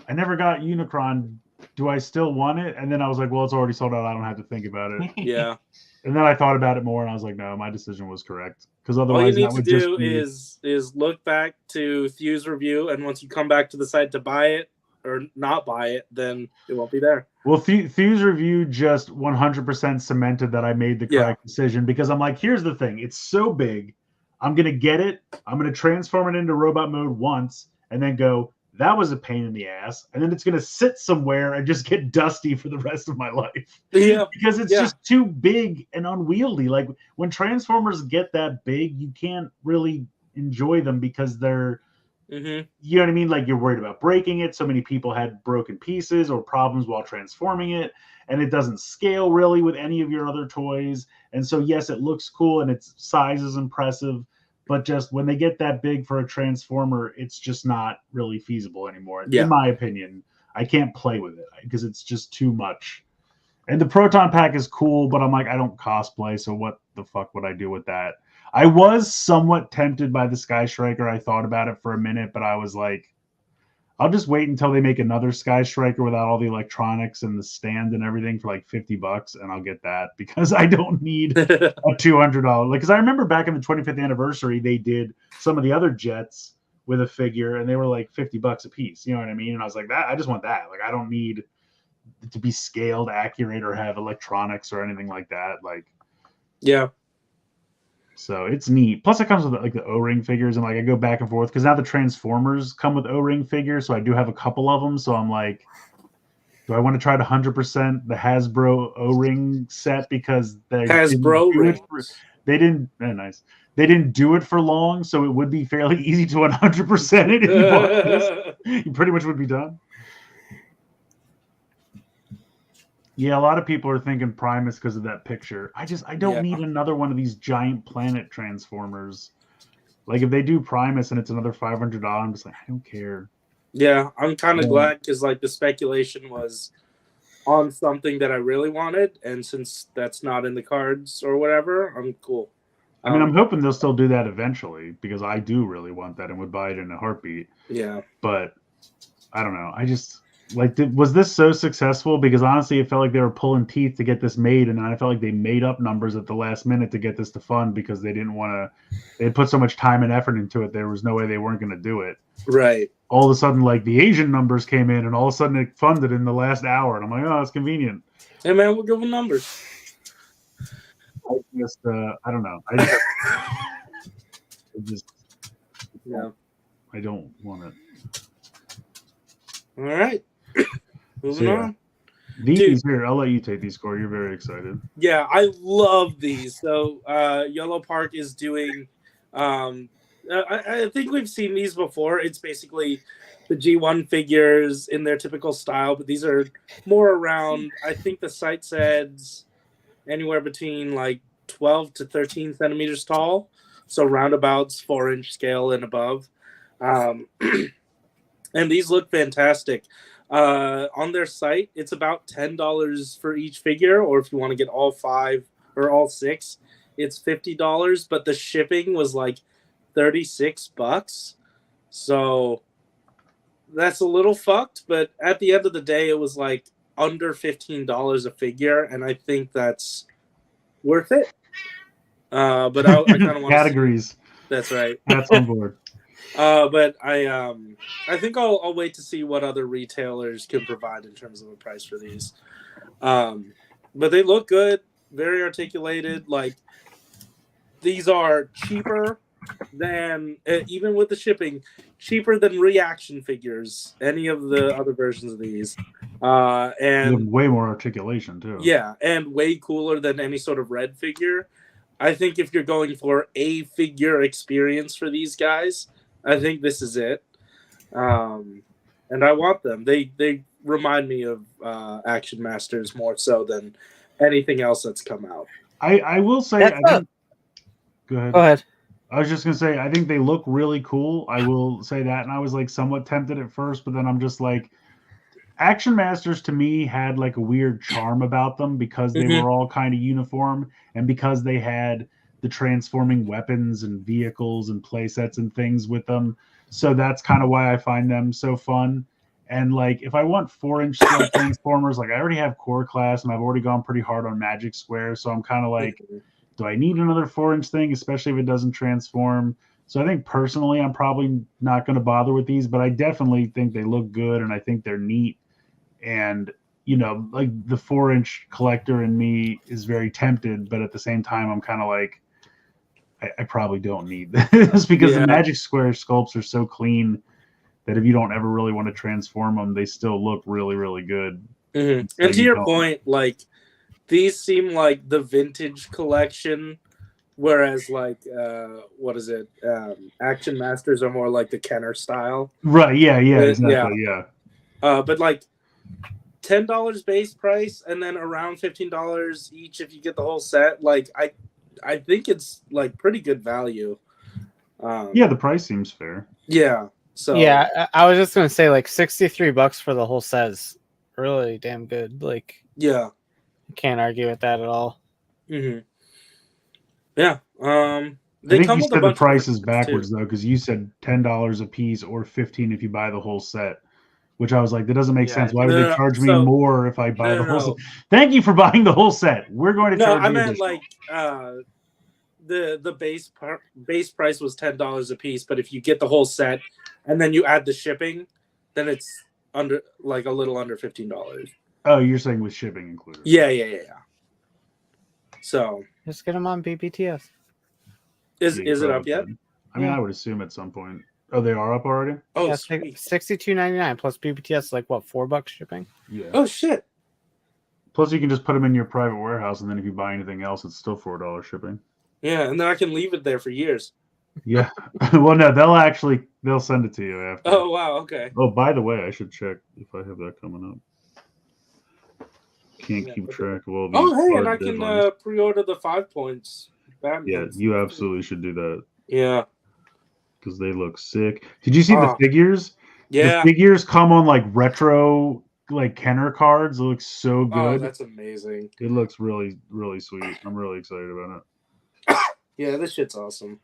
I never got Unicron. Do I still want it? And then I was like, well, it's already sold out. I don't have to think about it. Yeah. And then I thought about it more, and I was like, no, my decision was correct. Because All you otherwise, need that to would do just be... is look back to Thew's review, and once you come back to the site to buy it or not buy it, then it won't be there. Well, Thew's review just 100% cemented that I made the correct decision, because I'm like, here's the thing. It's so big. I'm going to get it. I'm going to transform it into robot mode once, and then go, that was a pain in the ass. And then it's going to sit somewhere and just get dusty for the rest of my life. Yeah. Because it's just too big and unwieldy. Like, when Transformers get that big, you can't really enjoy them because they're, you know what I mean? Like, you're worried about breaking it. So many people had broken pieces or problems while transforming it. And it doesn't scale really with any of your other toys. And so, yes, it looks cool and its size is impressive. But just when they get that big for a Transformer, it's just not really feasible anymore. Yeah. In my opinion, I can't play with it because it's just too much. And the Proton Pack is cool, but I'm like, I don't cosplay, so what the fuck would I do with that? I was somewhat tempted by the Sky Striker. I thought about it for a minute, but I was like, I'll just wait until they make another Sky Striker without all the electronics and the stand and everything for like $50, and I'll get that because I don't need a $200. Like, because I remember back in the 25th anniversary, they did some of the other jets with a figure, and they were like $50 a piece. You know what I mean? And I was like, that I just want that. Like, I don't need it to be scaled accurate or have electronics or anything like that. Like, yeah. So it's neat. Plus, it comes with like the O-ring figures, and like I go back and forth because now the Transformers come with O-ring figures, so I do have a couple of them. So I'm like, do I want to try to 100% the Hasbro O-ring set because they Hasbro rings. They didn't. Nice. They didn't do it for long, so it would be fairly easy to 100% it if you bought this. You pretty much would be done. Yeah, a lot of people are thinking Primus because of that picture. I don't need another one of these giant planet Transformers. Like, if they do Primus and it's another $500, I'm just like, I don't care. Yeah, I'm kind of glad because, like, the speculation was on something that I really wanted, and since that's not in the cards or whatever, I'm cool. I mean, I'm hoping they'll still do that eventually because I do really want that and would buy it in a heartbeat. Yeah. But I don't know. I just... Like, was this so successful? Because honestly, it felt like they were pulling teeth to get this made, and then I felt like they made up numbers at the last minute to get this to fund because they didn't want to. They had put so much time and effort into it. There was no way they weren't going to do it. Right. All of a sudden, like the Asian numbers came in, and all of a sudden it funded in the last hour, and I'm like, oh, it's convenient. Hey man, we'll go with numbers. I don't know. I don't want it. All right. Moving on. These here, I'll let you take these, Corey. You're very excited. Yeah, I love these. So Yellow Park is doing I think we've seen these before. It's basically the G1 figures in their typical style, but these are more around, I think the site said anywhere between like 12 to 13 centimeters tall. So roundabouts 4-inch scale and above. And these look fantastic. On their site, it's about $10 for each figure, or if you want to get all 5 or all 6, it's $50. But the shipping was like $36. So that's a little fucked. But at the end of the day, it was like under $15 a figure, and I think that's worth it. But I kind of want categories. That's right. That's on board. But I think I'll wait to see what other retailers can provide in terms of a price for these. But they look good, very articulated. Like, these are cheaper than, even with the shipping, cheaper than reaction figures, any of the other versions of these. And way more articulation too. Yeah, and way cooler than any sort of red figure. I think if you're going for a figure experience for these guys, I think this is it. And I want them. They remind me of Action Masters more so than anything else that's come out. I will say, That's I think, go ahead. Go ahead. I was just gonna say, I think they look really cool. I will say that, and I was like somewhat tempted at first, but then I'm just like, Action Masters to me had like a weird charm about them because they were all kind of uniform, and because they had the transforming weapons and vehicles and playsets and things with them. So that's kind of why I find them so fun. And like, if I want 4-inch scale Transformers, like I already have Core Class, and I've already gone pretty hard on Magic Square, so I'm kind of like, do I need another 4-inch thing, especially if it doesn't transform? So I think personally, I'm probably not going to bother with these, but I definitely think they look good, and I think they're neat. And like the 4-inch collector in me is very tempted, but at the same time, I'm kind of like, I probably don't need this because the Magic Square sculpts are so clean that if you don't ever really want to transform them, they still look really, really good. And to your point, like, these seem like the vintage collection, whereas like what is it? Action Masters are more like the Kenner style. Right, yeah, exactly. But like $10 base price and then around $15 each if you get the whole set. Like I think it's like pretty good value. The price seems fair. Yeah. So yeah, I was just gonna say like $63 for the whole set is really damn good. Like, yeah. Can't argue with that at all. Yeah. They come with a bunch the prices backwards though, because you said $10 a piece or $15 if you buy the whole set, which I was like, that doesn't make sense. Why would they charge me more if I buy the whole set? Thank you for buying the whole set. We're going to charge you. No, I meant like the base price was $10 a piece, but if you get the whole set and then you add the shipping, then it's under like a little under $15. Oh, you're saying with shipping included? Yeah. So just get them on BBTS. Is it up yet? I mean, I would assume at some point. Oh, they are up already? Oh, yeah, $62.99 plus BBTS, like what, $4 shipping? Yeah. Oh shit. Plus, you can just put them in your private warehouse, and then if you buy anything else, it's still $4 shipping. Yeah, and then I can leave it there for years. Yeah. Well, no, they'll send it to you after. Oh wow, okay. Oh, by the way, I should check if I have that coming up. Can't keep track of all these. Oh, hey, and I can pre-order the 5 points. Yeah, you absolutely should do that. Yeah. Because they look sick. Did you see the figures? Yeah. The figures come on like retro, like Kenner cards. It looks so good. Oh, that's amazing. It looks really, really sweet. I'm really excited about it. Yeah, this shit's awesome.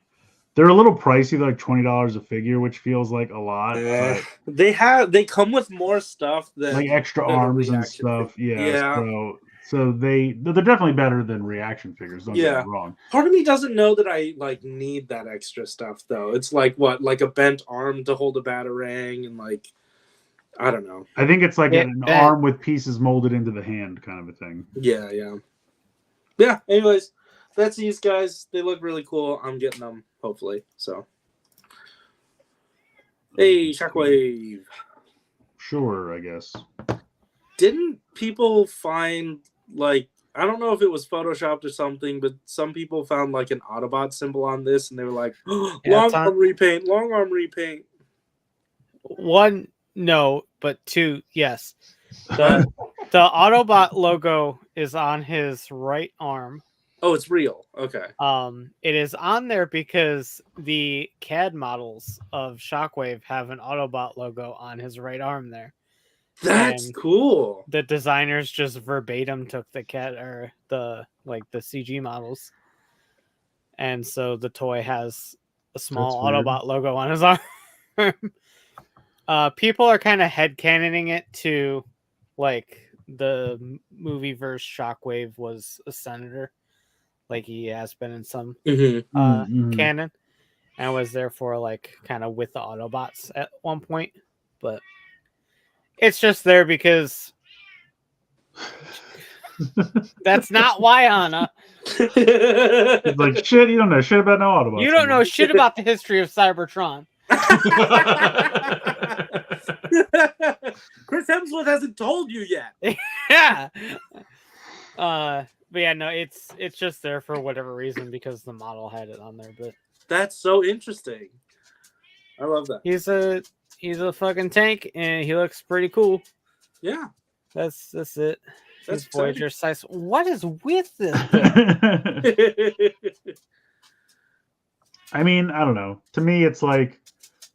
They're a little pricey, like $20 a figure, which feels like a lot. Yeah. They come with more stuff than like extra arms and stuff. Yeah. So they're definitely better than reaction figures. Don't get me wrong. Part of me doesn't know that I like need that extra stuff though. It's like what, like a bent arm to hold a batarang, and like I don't know. I think it's like an arm with pieces molded into the hand, kind of a thing. Yeah. Anyways, that's these guys. They look really cool. I'm getting them hopefully. So, hey, Shockwave. Sure, I guess. Didn't people find like, I don't know if it was photoshopped or something, but some people found like an Autobot symbol on this, and they were like, long arm repaint. One, no, but two, yes. The Autobot logo is on his right arm. Oh, it's real. Okay. It is on there because the CAD models of Shockwave have an Autobot logo on his right arm there. That's cool. The designers just verbatim took the CAD or the CG models, and so the toy has a small Autobot logo on his arm. People are kind of headcanoning it to like the movie verse Shockwave was a senator, like he has been in some canon, and was therefore like kind of with the Autobots at one point, but it's just there because that's not why, Anna. It's like, shit, you don't know shit about no Autobots. You don't know shit about the history of Cybertron. Chris Hemsworth hasn't told you yet. Yeah. But yeah, no, it's just there for whatever reason because the model had it on there. But that's so interesting. I love that. He's a fucking tank, and he looks pretty cool. Yeah, that's it. That's Voyager size. What is with this? I mean, I don't know. To me, it's like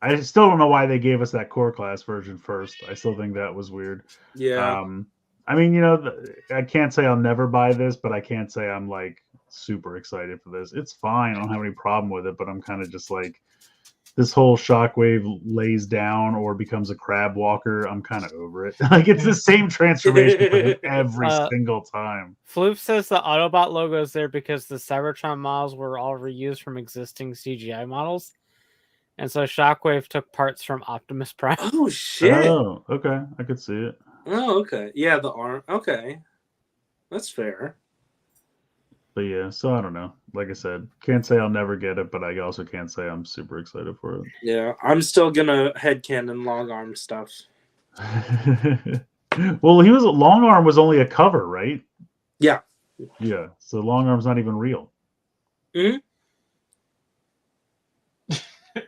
I still don't know why they gave us that core class version first. I still think that was weird. Yeah. I mean, you know, I can't say I'll never buy this, but I can't say I'm like super excited for this. It's fine. I don't have any problem with it, but I'm kind of just like this whole Shockwave lays down or becomes a crab walker. I'm kind of over it. Like it's the same transformation for him every single time. Floop says the Autobot logo is there because the Cybertron models were all reused from existing CGI models. And so Shockwave took parts from Optimus Prime. Oh, shit. Oh, okay. I could see it. Oh, okay. Yeah, the arm. Okay. That's fair. But yeah, so I don't know. Like I said, can't say I'll never get it, but I also can't say I'm super excited for it. Yeah, I'm still gonna headcanon long arm stuff. Well, Long Arm was only a cover, right? Yeah. Yeah. So Long Arm's not even real. Mm-hmm.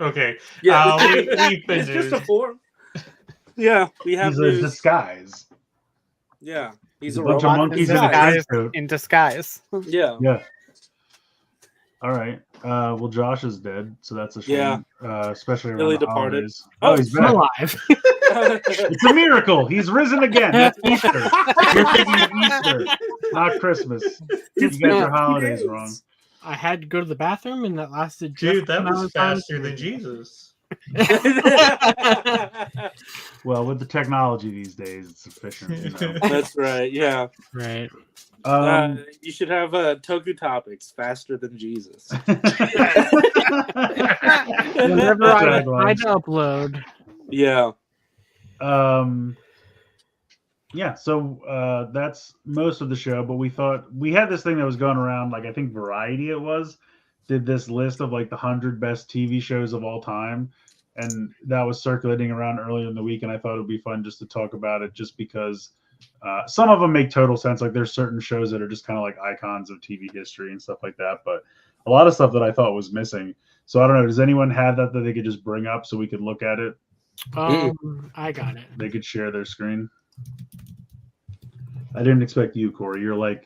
Okay. Yeah. We've been It's just a news. form. Yeah, we have He's a news. disguise. Yeah, he's a bunch of robot monkeys in a disguise. trench coat. In disguise. Yeah. Yeah. All right. Well, Josh is dead, so that's a shame. Especially around Really the departed. holidays. Oh, He's I'm back. alive. It's a miracle. He's risen again. That's Easter. You're thinking of Easter, not Christmas. You got your holidays wrong. I had to go to the bathroom, and that lasted. Dude, just that amount was of time faster to- than Jesus. Well, with the technology these days, it's efficient. You know? That's right. Yeah. Right. You should have Toku Topics faster than Jesus. Whenever I try to upload. Yeah. Yeah, so that's most of the show, but we thought we had this thing that was going around, like I think Variety did this list of like the 100 best TV shows of all time, and that was circulating around earlier in the week, and I thought it would be fun just to talk about it just because some of them make total sense. Like there's certain shows that are just kind of like icons of TV history and stuff like that, but a lot of stuff that I thought was missing. So I don't know, does anyone have that they could just bring up so we could look at it? I got it. They could share their screen. I didn't expect you, Corey. You're like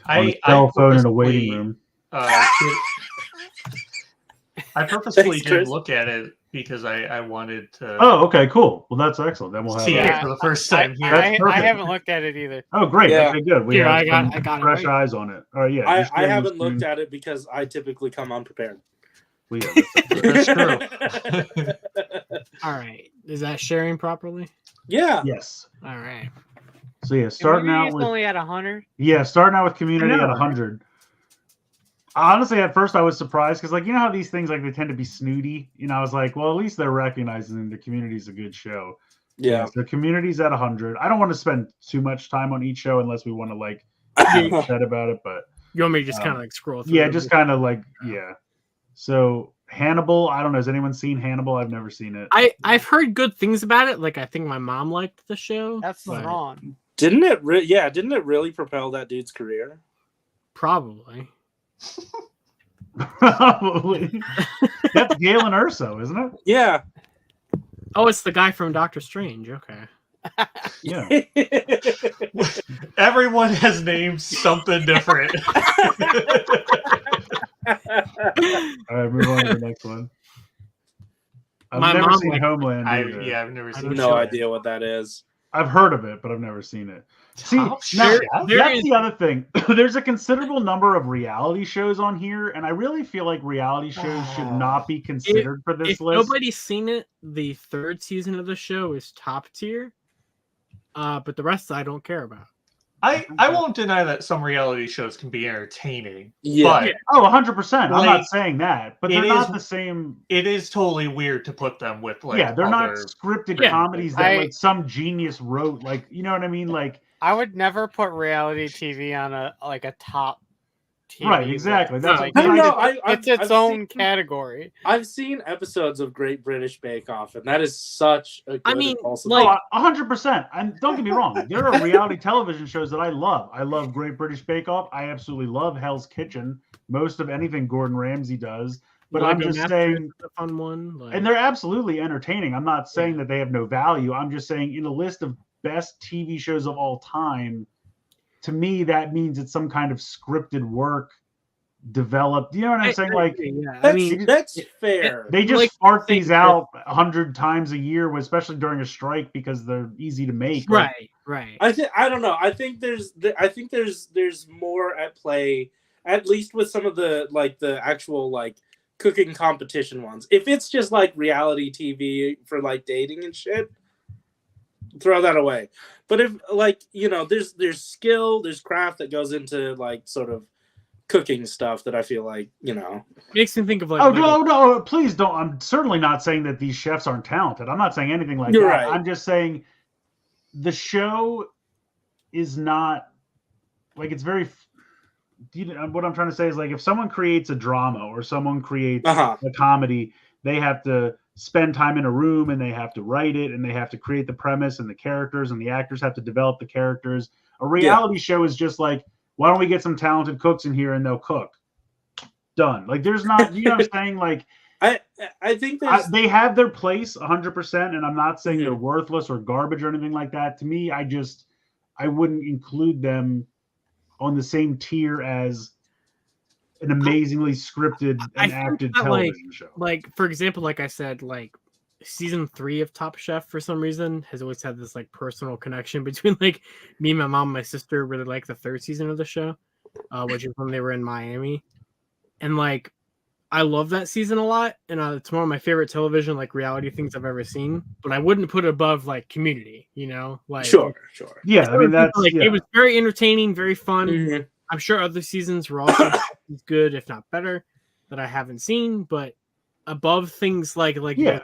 on a cell phone in a waiting room. I purposefully Thanks, didn't Chris. look at it because I wanted to Oh, okay, cool. Well, that's excellent. Then we'll have see that. it for the first time here. That's I perfect. haven't looked at it either. Oh, great. Yeah. Okay, good. We Here, have I got some it fresh right. eyes on it. All right, yeah. I just share your haven't screen. looked at it because I typically come unprepared. Well, yeah, That's true. All right. Is that sharing properly? Yeah. yes. All right. So yeah, starting out Community's with only at 100. Community I know, at 100. Honestly, at first I was surprised because, like, you know how these things like they tend to be snooty. You know, I was like, well, at least they're recognizing the Community's a good show. Yeah. So Community's at 100. I don't want to spend too much time on each show unless we want to like get upset about it. But You want me to just kind of like scroll through? yeah, just kind of like yeah. So Hannibal, I don't know. Has anyone seen Hannibal? I've never seen it. I've heard good things about it. Like I think my mom liked the show. That's but wrong. Didn't it really propel that dude's career? Probably. Probably. That's Galen Urso, isn't it? Yeah. Oh, it's the guy from Doctor Strange. Okay. Yeah. Everyone has named something different. All right, move on to the next one. I've My never mom seen liked- Homeland either. I've never seen No it. idea what that is. I've heard of it, but I've never seen it. See, Top now, Chef? that's the other thing. There's a considerable number of reality shows on here, and I really feel like reality shows should not be considered for this If list. nobody's seen it, the third season of the show is top tier. But the rest I don't care about. I won't deny that some reality shows can be entertaining. Yeah. But Oh, 100%. I'm Like, not saying that, but they're it not is- the same. it is totally weird to put them with like Yeah, they're not other- scripted Yeah. comedies that I- like some genius wrote. Like, you know what I mean? Like, I would never put reality TV on a top TV. right, exactly. list. That's Like, what I'm No, trying to- it's its own category. I've seen episodes of Great British Bake Off, and that is such a good I mean, impulsive. like- Oh, 100%. And don't get me wrong. There are reality television shows that I love. I love Great British Bake Off. I absolutely love Hell's Kitchen. Most of anything Gordon Ramsay does. But I'm Lego just Masters saying, is a fun one. Like, and they're absolutely entertaining. I'm not saying that they have no value. I'm just saying in a list of best TV shows of all time, to me, that means it's some kind of scripted work developed. You know what I'm saying? Like, yeah, that's fair. they just like fart these out 100 times a year, especially during a strike, because they're easy to make. Right. I don't know. I think there's more at play, at least with some of the actual like cooking competition ones. If it's just like reality TV for like dating and shit, throw that away. But if like, you know, there's skill, there's craft that goes into like sort of cooking stuff that I feel like, you know, makes me think of like. No, please don't. I'm certainly not saying that these chefs aren't talented. I'm not saying anything like You're that. right. I'm just saying the show is not like, it's very. What I'm trying to say is, like, if someone creates a drama or someone creates a comedy, they have to spend time in a room and they have to write it and they have to create the premise and the characters and the actors have to develop the characters. A reality show is just like, why don't we get some talented cooks in here and they'll cook? Done. Like, there's not, you know what I'm saying? Like, I think they have their place 100%, and I'm not saying they're worthless or garbage or anything like that. To me, I wouldn't include them on the same tier as an amazingly scripted and acted television show. Like, for example, like I said, like season 3 of Top Chef for some reason has always had this like personal connection between like me, my mom, and my sister. Really like the 3rd season of the show, which is when they were in Miami, and like I love that season a lot, and it's one of my favorite television like reality things I've ever seen. But I wouldn't put it above like Community, you know? Like sure. Yeah, I mean that's like it was very entertaining, very fun. Mm-hmm. I'm sure other seasons were also as good, if not better, that I haven't seen. But above things like yeah,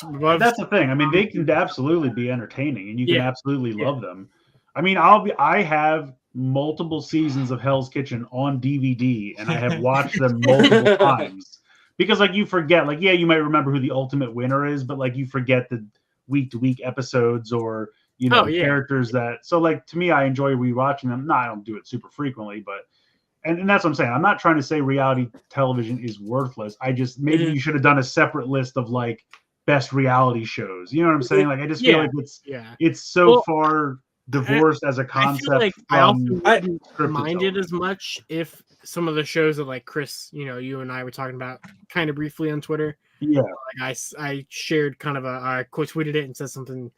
above, that's the thing. I mean, they can absolutely be entertaining, and you can absolutely love them. I mean, I have multiple seasons of Hell's Kitchen on DVD, and I have watched them multiple times because, like, you forget, like, yeah, you might remember who the ultimate winner is, but like you forget the week-to-week episodes or, you know, characters that. So, like, to me, I enjoy rewatching them. No, I don't do it super frequently, but and that's what I'm saying. I'm not trying to say reality television is worthless. I just maybe you should have done a separate list of like best reality shows. You know what I'm saying? Like, I just feel like it's so far divorced as a concept. I feel like I also wouldn't mind it as much if some of the shows that like Chris, you know, you and I were talking about kind of briefly on Twitter. Yeah, like I shared kind of I quote tweeted it and said something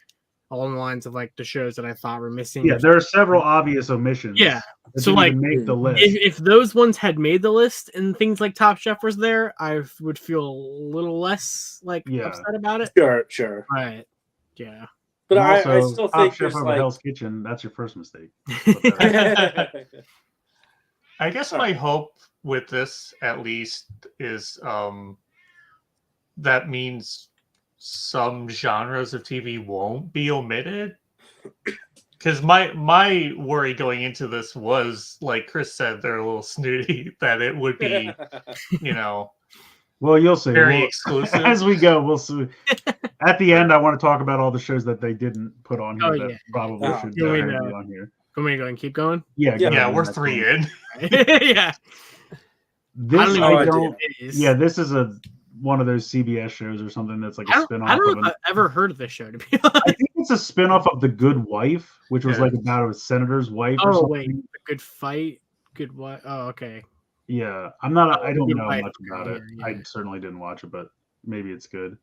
along the lines of like the shows that I thought were missing. Yeah, there are several obvious omissions. Yeah, so like make the list. If those ones had made the list and things like Top Chef was there, I would feel a little less like upset about it. Sure. Right. Yeah. But I still think Chef over like Hell's Kitchen. That's your first mistake. I guess my hope with this, at least, is that means some genres of TV won't be omitted. Because my worry going into this was, like Chris said, they're a little snooty, that it would be, you know. Well, you'll see. Very exclusive. As we go, we'll see. At the end, I want to talk about all the shows that they didn't put on here that probably should be on here. Can we go and keep going? Yeah, we're 3 in. Yeah. This is one of those CBS shows or something that's like a spinoff. I don't know if I've ever heard of this show, to be honest. I think it's a spinoff of The Good Wife, which was like about a senator's wife or something. Wait, The Good Fight? Good Wife? Oh, okay. Yeah, I don't know much about it. Yeah. I certainly didn't watch it, but maybe it's good.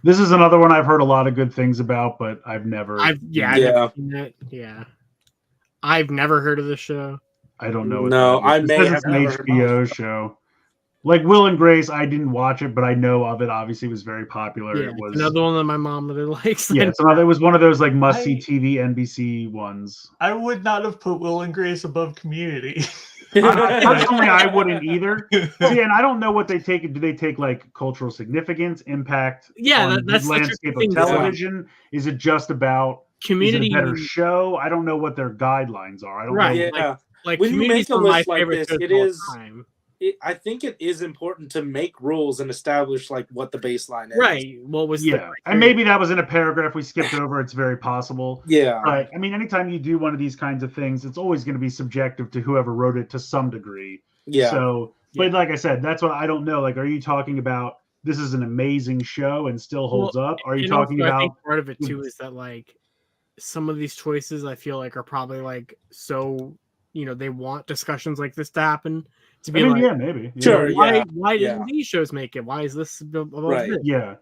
This is another one I've heard a lot of good things about, but I've never. I've never seen it. Yeah, I've never heard of this show. I don't know. No, I may have an HBO show. Like Will and Grace, I didn't watch it, but I know of it. Obviously, it was very popular. Yeah, it was another one that my mom really likes. Yeah, it was one of those like must-see TV NBC ones. I would not have put Will and Grace above Community. Personally, I wouldn't either. See, and I don't know what they take. Do they take like cultural significance, impact? Yeah, that's the landscape of television. Is it just about Community? Is it a better show? I don't know what their guidelines are. I don't know. Yeah, like when you make a list like this, it is. Time. I think it is important to make rules and establish like what the baseline is. Right. What was and maybe that was in a paragraph we skipped over. It's very possible. Yeah. But I mean, anytime you do one of these kinds of things, it's always going to be subjective to whoever wrote it to some degree. Yeah. So, but like I said, that's what I don't know. Like, are you talking about this is an amazing show and still holds up? Are you talking about? I think part of it too is that like some of these choices I feel like are probably like so they want discussions like this to happen. To I be mean, like, yeah, maybe. Sure, Yeah. why didn't these shows make it? Why is this above Right. this? Yeah.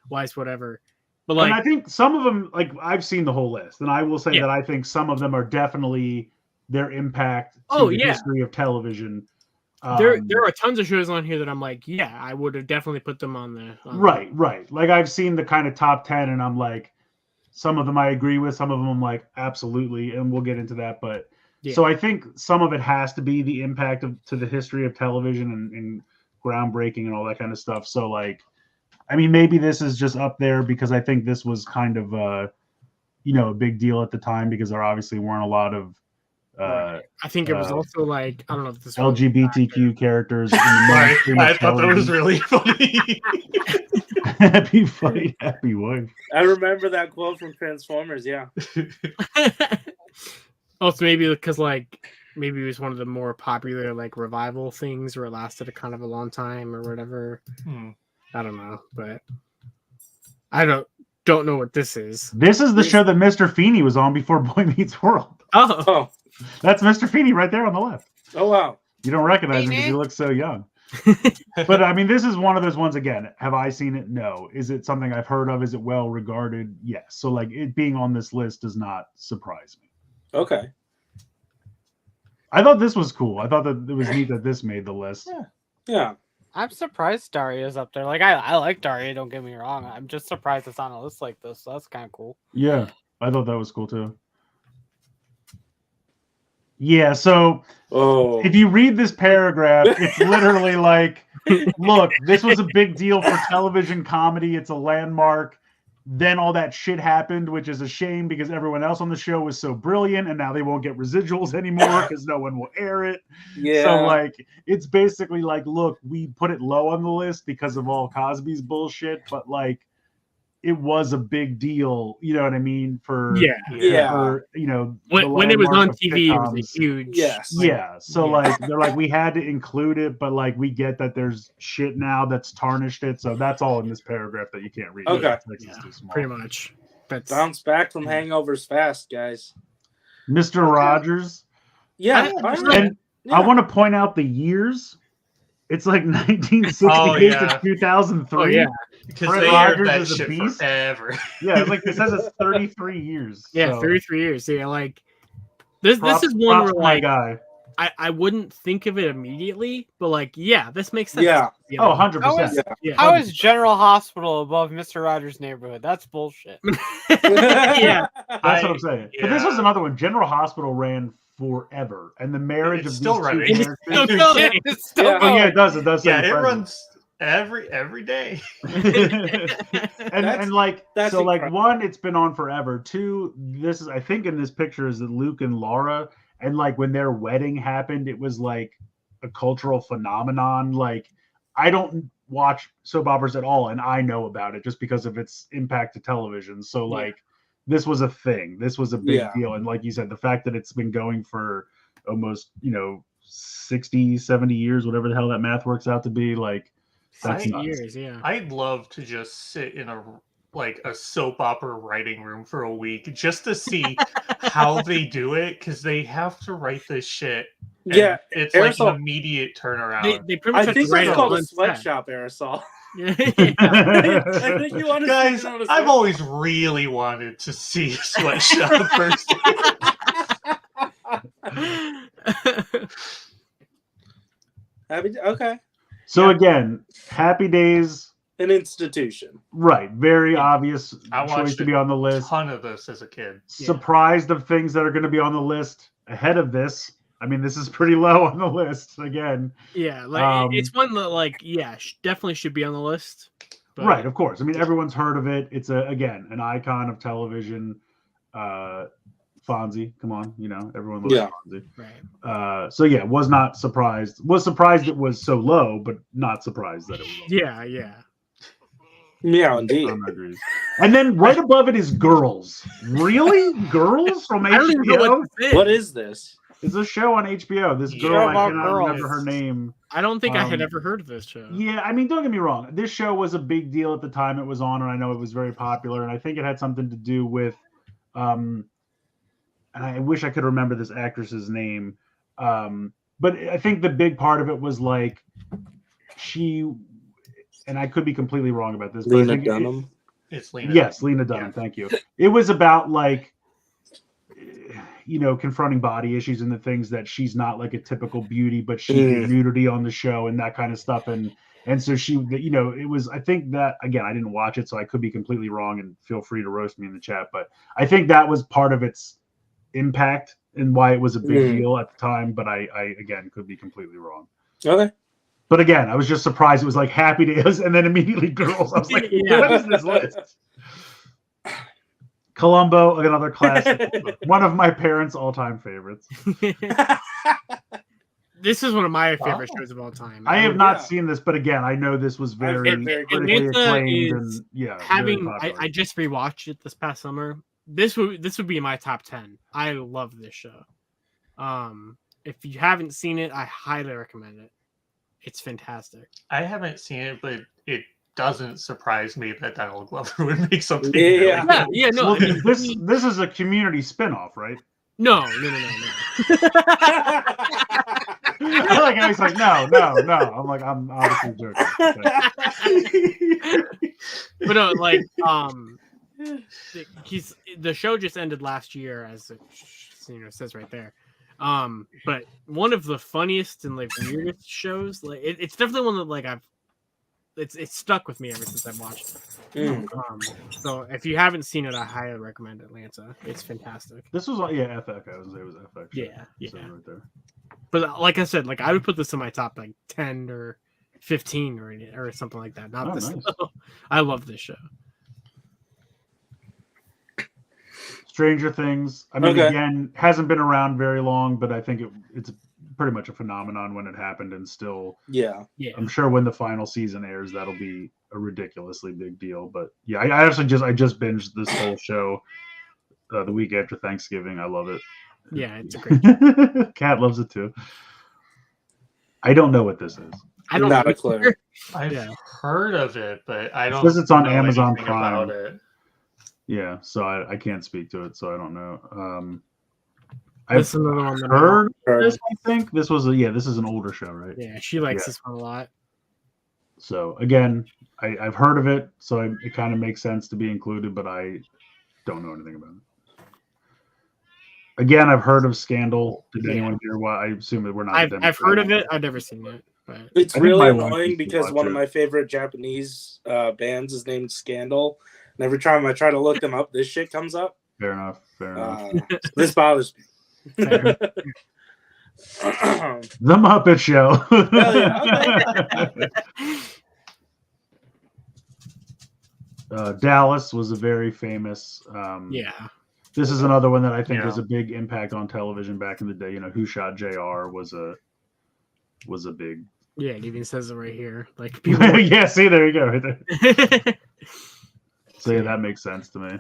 Why is whatever? But And like, I think some of them, like I've seen the whole list, and I will say Yeah. that I think some of them are definitely their impact to Oh, the yeah. history of television. there are tons of shows on here that I'm like, yeah, I would have definitely put them on the Right. Like I've seen the kind of top 10, and I'm like, some of them I agree with, some of them I'm like, absolutely, and we'll get into that. But Yeah. so I think some of it has to be the impact to the history of television and groundbreaking and all that kind of stuff. So like, I mean, maybe this is just up there because I think this was kind of a big deal at the time because there obviously weren't a lot of Right. I think it was also like, I don't know if this LGBTQ characters in the Right. mainstream of I thought that was television. really funny. Happy fight, happy wife. I remember that quote from Transformers. Yeah. Also, maybe because like maybe it was one of the more popular like revival things where it lasted a kind of a long time or whatever. I don't know, but I don't know what this is. This is the show that Mr. Feeney was on before Boy Meets World. Oh. That's Mr. Feeney right there on the left. Oh wow. You don't recognize him because he looks so young. But I mean, this is one of those ones again. Have I seen it? No. Is it something I've heard of? Is it well regarded? Yes. So like it being on this list does not surprise me. Okay. I thought this was cool. I thought that it was neat that this made the list. Yeah. I'm surprised Daria's up there. Like I like Daria, don't get me wrong. I'm just surprised it's on a list like this. So that's kind of cool. Yeah, I thought that was cool too. Yeah, so if you read this paragraph, it's literally like, look, this was a big deal for television comedy. It's a landmark. Then all that shit happened, which is a shame because everyone else on the show was so brilliant, and now they won't get residuals anymore because no one will air it. Yeah. So like, it's basically like, look, we put it low on the list because of all Cosby's bullshit, but like, it was a big deal. You know what I mean? For for, when it was on of TV, it was sitcoms. a huge. Yes. Yeah. So like they're like, we had to include it, but like we get that there's shit now that's tarnished it. So that's all in this paragraph that you can't read. Okay. It's too small. Pretty much. That's Bounce back from hangovers fast, guys. Mr. Rogers. Yeah. And I want to point out the years. It's like 1968 to 2003. Oh, yeah. Because Fred they Rogers aired that is a shit beast. forever. Yeah, like it says it's 33 years. Yeah, so. 33 years. Yeah, like this is one Props where to my like guy. I wouldn't think of it immedately, but like yeah, this makes sense. Yeah. Oh, 100%. Yeah. How is General Hospital above Mr. Rogers' Neighborhood? That's bullshit. Yeah. That's what I'm saying. But this was another one. General Hospital ran forever, and the marriage It's of still these running. two Still characters. going. It's still Yeah. Oh yeah, it does. It does. Yeah, say it present. runs every day. and like that's so like incredible. one, it's been on forever. Two, this is I think in this picture is that Luke and Laura, and like when their wedding happened, it was like a cultural phenomenon. Like I don't watch soap operas at all, and I know about it just because of its impact to television. So like this was a thing. This was a big deal. And like you said, the fact that it's been going for almost 60, 70 years, whatever the hell that math works out to be, like that's nuts. Years, yeah. I'd love to just sit in a soap opera writing room for a week just to see how they do it, because they have to write this shit. Yeah, it's Aresol, like an immediate turnaround. They pretty much I think write that's it called a on set. sweatshop, Aerosol. Yeah. I think you want to Guys, I've always really wanted to see a sweatshop first. Okay. So again, Happy Days, An institution. right? Very obvious I choice watched to be on the a list. ton of this as a kid. Surprised of things that are going to be on the list ahead of this. I mean, this is pretty low on the list again. Yeah, like it's one that like definitely should be on the list. But... Right, of course. I mean, everyone's heard of it. It's again an icon of television. Fonzie, come on, everyone loves Fonzie. Right. So yeah, was not surprised. Was surprised it was so low, but not surprised that it was low. Yeah, indeed. And then right above it is Girls. Really? Girls from HBO? I don't even know what is this? It's a show on HBO. This girl, I cannot remember her name. I don't think I had ever heard of this show. Yeah, I mean, don't get me wrong. This show was a big deal at the time it was on, and I know it was very popular, and I think it had something to do with and I wish I could remember this actress's name. But I think the big part of it was like she, and I could be completely wrong about this. Lena but I think Dunham. It's Lena. Yes, Lena Dunham. Yeah. Thank you. It was about like, confronting body issues and the things that she's not like a typical beauty, but she did nudity on the show and that kind of stuff. And so she, it was, I think that, again, I didn't watch it, so I could be completely wrong, and feel free to roast me in the chat. But I think that was part of its impact and why it was a big deal at the time. But I again, could be completely wrong. Okay. But again, I was just surprised. It was like Happy Days and then immediately Girls. I was like, what is this list? Columbo, another classic. One of my parents' all-time favorites. This is one of my favorite shows of all time. I have not seen this, but again, I know this was very critically acclaimed. And I just rewatched it this past summer. This would be my top 10. I love this show. If you haven't seen it, I highly recommend it. It's fantastic. I haven't seen it, but it doesn't surprise me that Donald Glover would make something. Yeah. No. Well, this is a Community spinoff, right? No. I like how he's like, no. I'm like, I'm obviously joking. But no, like, the show just ended last year, as it says right there. But one of the funniest and like weirdest shows, like it's definitely one that like it's stuck with me ever since I've watched it. So if you haven't seen it, I highly recommend Atlanta. It's fantastic. This was FX. I was it was FX. Yeah. Right there. But like I said, like I would put this in my top like 10 or 15 or something like that. Not this. Nice. I love this show. Stranger Things. I mean, again, hasn't been around very long, but I think it's pretty much a phenomenon when it happened, and still, yeah. I'm sure when the final season airs, that'll be a ridiculously big deal. But yeah, I just binged this whole show the week after Thanksgiving. I love it. Yeah, it's a great. Cat loves it too. I don't know what this is. I don't Not know. a clue. I've heard of it, but I don't. Because it's on know Amazon anything Prime. about it. Yeah, so I can't speak to it, so I don't know. This is another one that heard this. I think this was this is an older show, right? Yeah, she likes this one a lot. So again, I've heard of it, so it kind of makes sense to be included, but I don't know anything about it. Again, I've heard of Scandal. Did anyone hear why? I assume that we're not. I've heard of it. I've never seen it. But it's really annoying because one of my favorite Japanese bands is named Scandal. And every time I try to look them up, this shit comes up. Fair enough. This bothers me. The Muppet Show. Dallas was a very famous. This is another one that I think was a big impact on television back in the day. Who Shot JR was a big. Yeah, it even says it right here. Like people. Yeah, see, there you go, right there. So yeah, that makes sense to me.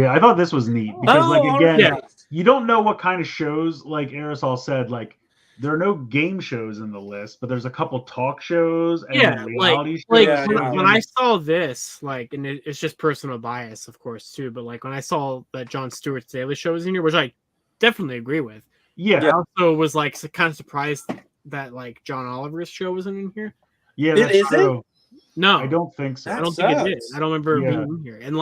I thought this was neat because, you don't know what kind of shows. Like Aresol said, like there are no game shows in the list, but there's a couple talk shows and reality shows. When I saw this, and it's just personal bias, of course, too. But like when I saw that Jon Stewart's Daily Show was in here, which I definitely agree with. Yeah, I also was like kind of surprised that like John Oliver's show wasn't in here. Yeah, that's true. No, I don't think so. I don't think it did. I don't remember being in here. And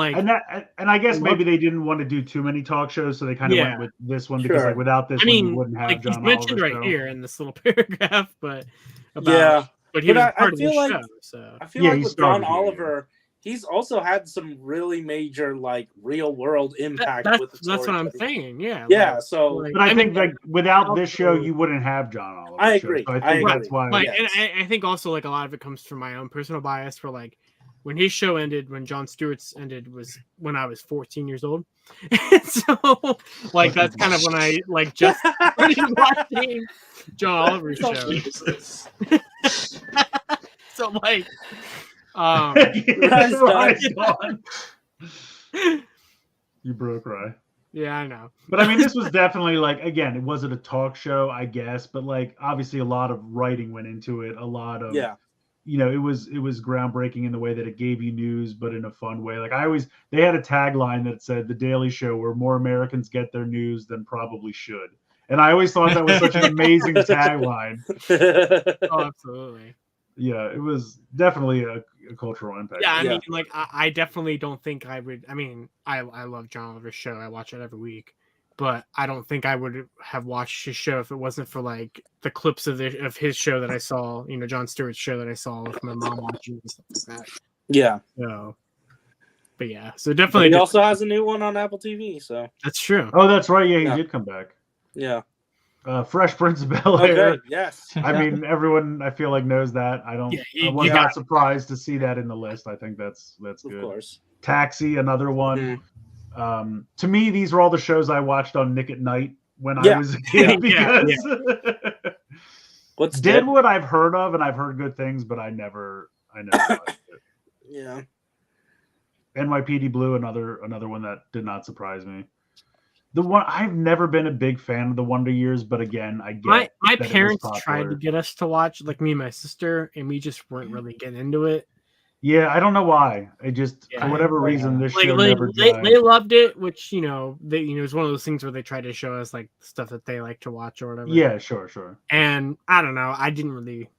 I guess maybe they didn't want to do too many talk shows, so they kind of went with this one because without this one, you wouldn't have John Oliver. Mentioned right here in this little paragraph, but he was part of the show. So I feel like with John Oliver, he's also had some really major real world impact with the story. That's what I'm saying. Yeah. Yeah. So, but I think without this show, you wouldn't have John Oliver. I agree. So I think that's why. And I think also a lot of it comes from my own personal bias for when his show ended, when Jon Stewart's ended was when I was 14 years old. So that's kind of when I just started watching John Oliver's show. So you broke Rye. Yeah, I know. But I mean, this was definitely again, it wasn't a talk show, I guess, but obviously a lot of writing went into it. A lot of you know, it was groundbreaking in the way that it gave you news, but in a fun way. Like they had a tagline that said, "The Daily Show, where more Americans get their news than probably should." And I always thought that was such an amazing tagline. Oh, absolutely. Yeah, it was definitely a cultural impact. Yeah, I mean, like, I definitely don't think I would. I mean, I love John Oliver's show. I watch it every week. But I don't think I would have watched his show if it wasn't for like the clips of his show that I saw, you know, Jon Stewart's show that I saw with my mom watching and stuff like that. Yeah. So, but yeah, so definitely. He also has a new one on Apple TV, so that's true. Oh, that's right. Yeah, he did come back. Yeah. Fresh Prince of Bel-Air. Okay, yes. I mean, everyone I feel like knows that. I was not surprised to see that in the list. I think that's good. Of course. Taxi, another one. To me, these were all the shows I watched on Nick at Night when I was a kid. Because What's Deadwood I've heard of and I've heard good things, but I never watched it. Yeah. NYPD Blue, another one that did not surprise me. The one I've never been a big fan of the Wonder Years, but again, I get my parents tried to get us to watch, like me and my sister, and we just weren't really getting into it. Yeah, I don't know why. I just for whatever reason this show never died. They loved it, which it was one of those things where they tried to show us like stuff that they like to watch or whatever. Yeah, sure. And I don't know, I didn't really,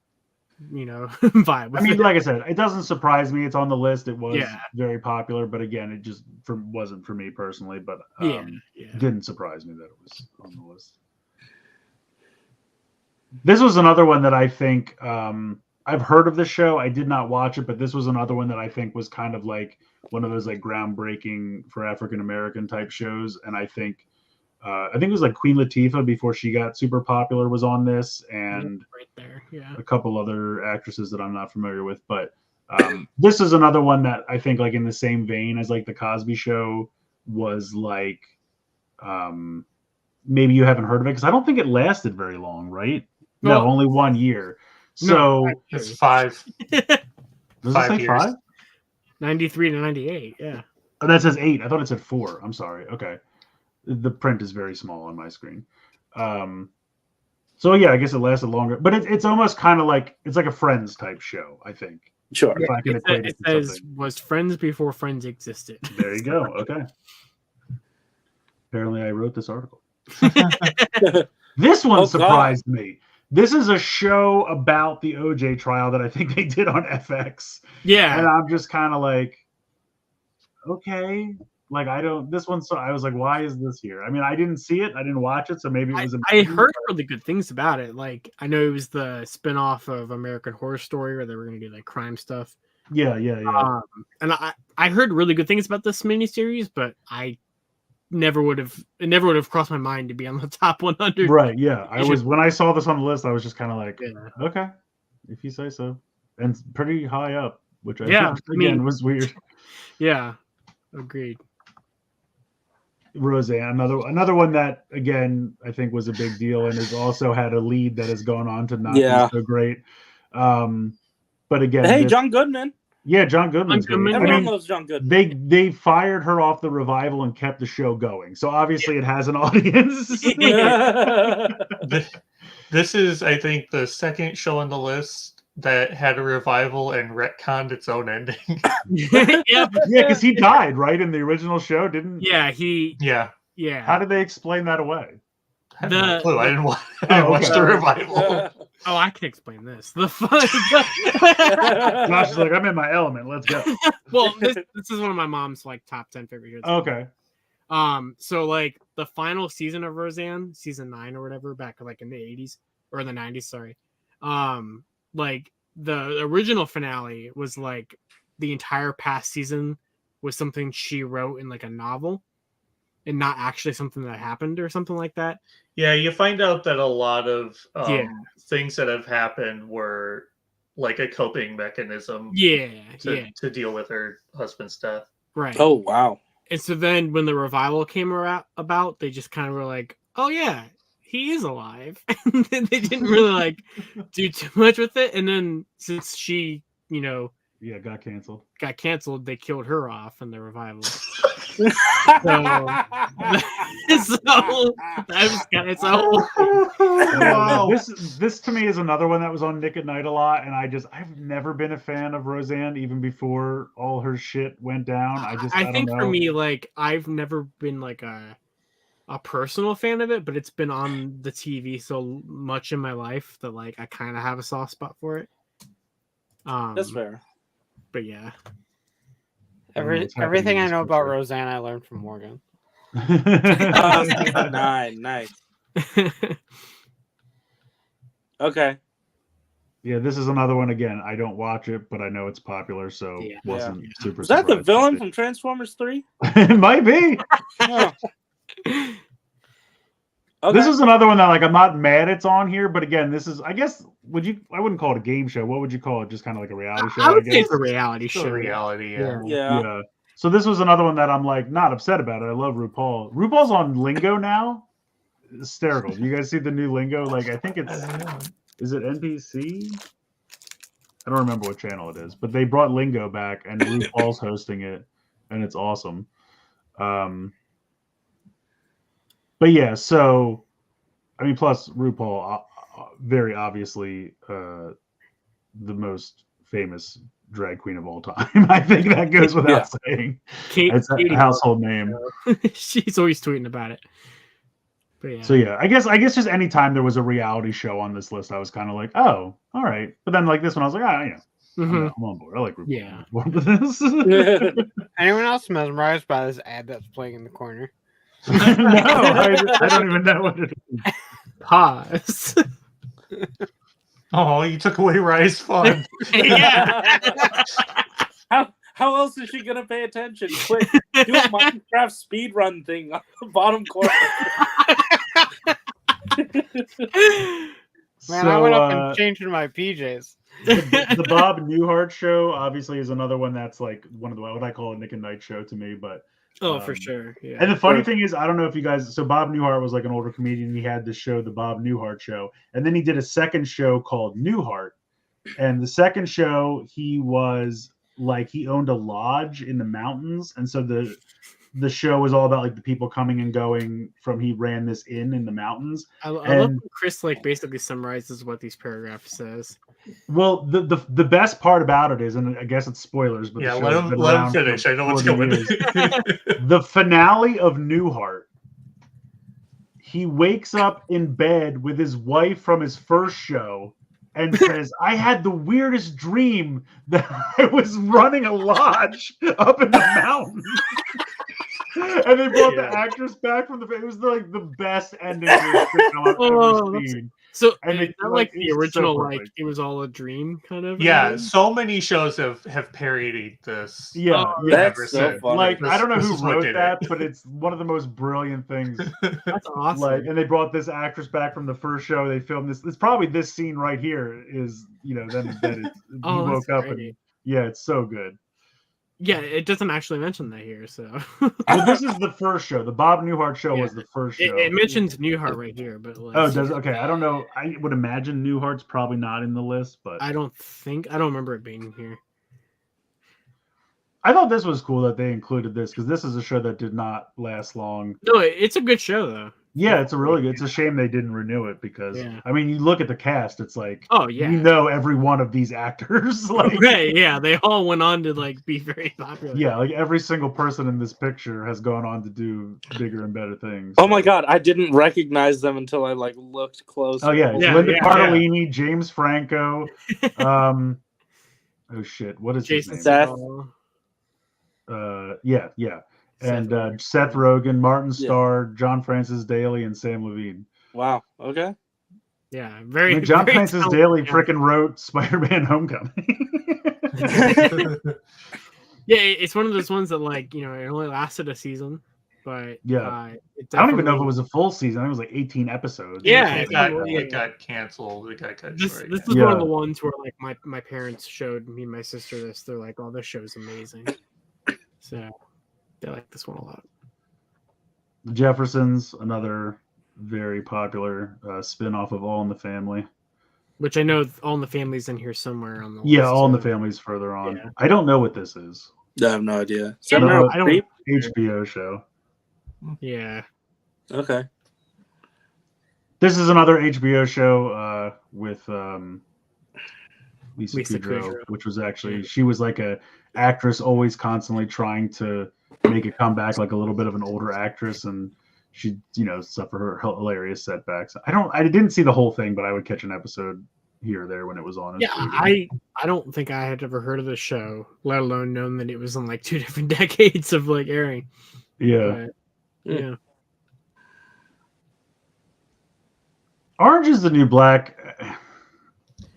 vibe with I mean, it. like I said, it doesn't surprise me. It's on the list. It was very popular, but again, it just wasn't for me personally. But it didn't surprise me that it was on the list. This was another one that I think I've heard of this show. I did not watch it, but this was another one that I think was kind of like one of those like groundbreaking for African American type shows. And I think it was like Queen Latifah before she got super popular was on this, and right there, a couple other actresses that I'm not familiar with. But this is another one that I think like in the same vein as like the Cosby Show was like maybe you haven't heard of it because I don't think it lasted very long, right? No, only 1 year. So it's 5. Does 5 it say years. 5? 93 to 98. Yeah. Oh, that says 8. I thought it said 4. I'm sorry. Okay. The print is very small on my screen. So yeah, I guess it lasted longer, but it's almost kind of like it's like a Friends type show, I think. Sure. If I can equate it says was Friends before Friends existed. There you go. Okay. Apparently, I wrote this article. This one surprised me. This is a show about the OJ trial that I think they did on FX. Yeah. And I'm just kind of like, okay. Like, I was like, why is this here? I mean, I didn't see it. I didn't watch it. So maybe it was I heard really good things about it. Like, I know it was the spinoff of American Horror Story where they were going to do like crime stuff. Yeah. And I heard really good things about this miniseries, but it never would have crossed my mind to be on the top 100. Right. Yeah. When I saw this on the list, I was just kind of like, okay, if you say so. And it's pretty high up, which I think was weird. Yeah. Agreed. Roseanne, another one that again I think was a big deal and has also had a lead that has gone on to not be so great. But again, John Goodman. Yeah, John Goodman. Everyone loves John Goodman. They fired her off the revival and kept the show going. So obviously it has an audience. This is, I think, the second show on the list that had a revival and retconned its own ending. Yeah, because he died, right, in the original show, didn't? Yeah, Yeah. How did they explain that away? I have no clue. I didn't watch the revival. Oh, I can explain this. Josh is like, I'm in my element. Let's go. Well, this is one of my mom's like top 10 favorite shows. Okay. So like the final season of Roseanne, season 9 or whatever, back like in the 80s or the 90s, sorry. Like the original finale was like the entire past season was something she wrote in like a novel and not actually something that happened or something like that. Yeah, you find out that a lot of things that have happened were like a coping mechanism to deal with her husband's death. Right. Oh, wow. And so then when the revival came about, they just kind of were like, oh yeah, he is alive. And then they didn't really like do too much with it. And then since she, got canceled, they killed her off in the revival. Wow. This to me is another one that was on Nick at Night a lot, and I've never been a fan of Roseanne even before all her shit went down. I think don't for know. me, like I've never been like a personal fan of it, but it's been on the TV so much in my life that like I kind of have a soft spot for it. That's fair. But yeah, everything I know about Roseanne, I learned from Morgan. Nice. Okay. Yeah, this is another one. Again, I don't watch it, but I know it's popular, so wasn't super. Is that the surprised villain from Transformers 3? It might be. Yeah. Okay. This is another one that like I'm not mad it's on here, but again, this is I guess I wouldn't call it a game show. What would you call it? Just kind of like a reality show. I would guess. say it's a reality Still show. reality, yeah. Yeah. So this was another one that I'm like not upset about it. I love RuPaul. RuPaul's on Lingo now. Hysterical. You guys see the new Lingo? Like I think is it NBC? I don't remember what channel it is, but they brought Lingo back and RuPaul's hosting it, and it's awesome. But yeah, so I mean, plus RuPaul, very obviously the most famous drag queen of all time. I think that goes without saying. It's a household name. She's always tweeting about it. But yeah. So yeah, I guess just any time there was a reality show on this list, I was kind of like, oh, all right. But then like this one, I was like, I'm on board. I like RuPaul. Yeah. I'm on board with this. Anyone else mesmerized by this ad that's playing in the corner? No, I don't even know what it is. Pause. Oh, you took away Rye's fun. Yeah. How else is she gonna pay attention? Quick, do a Minecraft speedrun thing on the bottom corner. Man, I went up and changed into my PJs. The Bob Newhart show obviously is another one that's like one of the what I call a Nick and Night show to me, but for sure. Yeah. And the funny thing is, I don't know if you guys. So Bob Newhart was like an older comedian. He had this show, the Bob Newhart Show, and then he did a second show called Newhart. And the second show, he was like he owned a lodge in the mountains, and so the show was all about like the people coming and going from he ran this inn in the mountains. I love when Chris like basically summarizes what these paragraphs says. Well, the best part about it is, and I guess it's spoilers, but yeah, let him finish. I know what's coming. The finale of Newhart, he wakes up in bed with his wife from his first show and says, I had the weirdest dream that I was running a lodge up in the mountains. And they brought the actress back from it was like the best ending to a sitcom I've ever seen. So and is that like the original, so like it was all a dream kind of? Yeah, so many shows have parodied this. Yeah, that's so funny. Like I don't know who wrote that, but it's one of the most brilliant things. That's awesome. Like, and they brought this actress back from the first show. They filmed this. It's probably this scene right here. Is them embedded. He woke up and it's so good. Yeah, it doesn't actually mention that here. So well, this is the first show. The Bob Newhart show was the first show. It mentions Newhart right here, but like, does okay? I don't know. I would imagine Newhart's probably not in the list, but I don't remember it being here. I thought this was cool that they included this because this is a show that did not last long. No, it's a good show though. Yeah, it's a really good. It's a shame they didn't renew it because I mean, you look at the cast, it's like every one of these actors. Like, right? Yeah, they all went on to like be very popular. Yeah, like every single person in this picture has gone on to do bigger and better things. Oh my god, I didn't recognize them until I like looked close. Oh yeah, Linda Cardellini, James Franco. Oh shit, what is Jason his name? Seth. Yeah. And Seth Rogen, Martin Starr, John Francis Daly, and Sam Levine. Wow. Okay. Yeah, very. John very Francis Daly freaking wrote Spider-Man: Homecoming. Yeah, it's one of those ones that like it only lasted a season, but I don't even know if it was a full season. I think it was like 18 episodes. Yeah, it got canceled. It got cut this short. This is one of the ones where like my parents showed me and my sister this. They're like, "Oh, this show's amazing." So. They like this one a lot. The Jeffersons, another very popular spin-off of All in the Family. Which I know All in the Family's in here somewhere on the list. Yeah, All in the Family's further on. Yeah. I don't know what this is. I have no idea. No, I don't. HBO show. Yeah. Okay. This is another HBO show with Lisa Kudrow, which was actually she was like a actress, always constantly trying to make a comeback, like a little bit of an older actress, and she suffered her hilarious setbacks. I didn't see the whole thing, but I would catch an episode here or there when it was on. Yeah, I don't think I had ever heard of the show, let alone known that it was in like 2 different decades of like airing. Yeah. But, yeah. Orange is the New Black.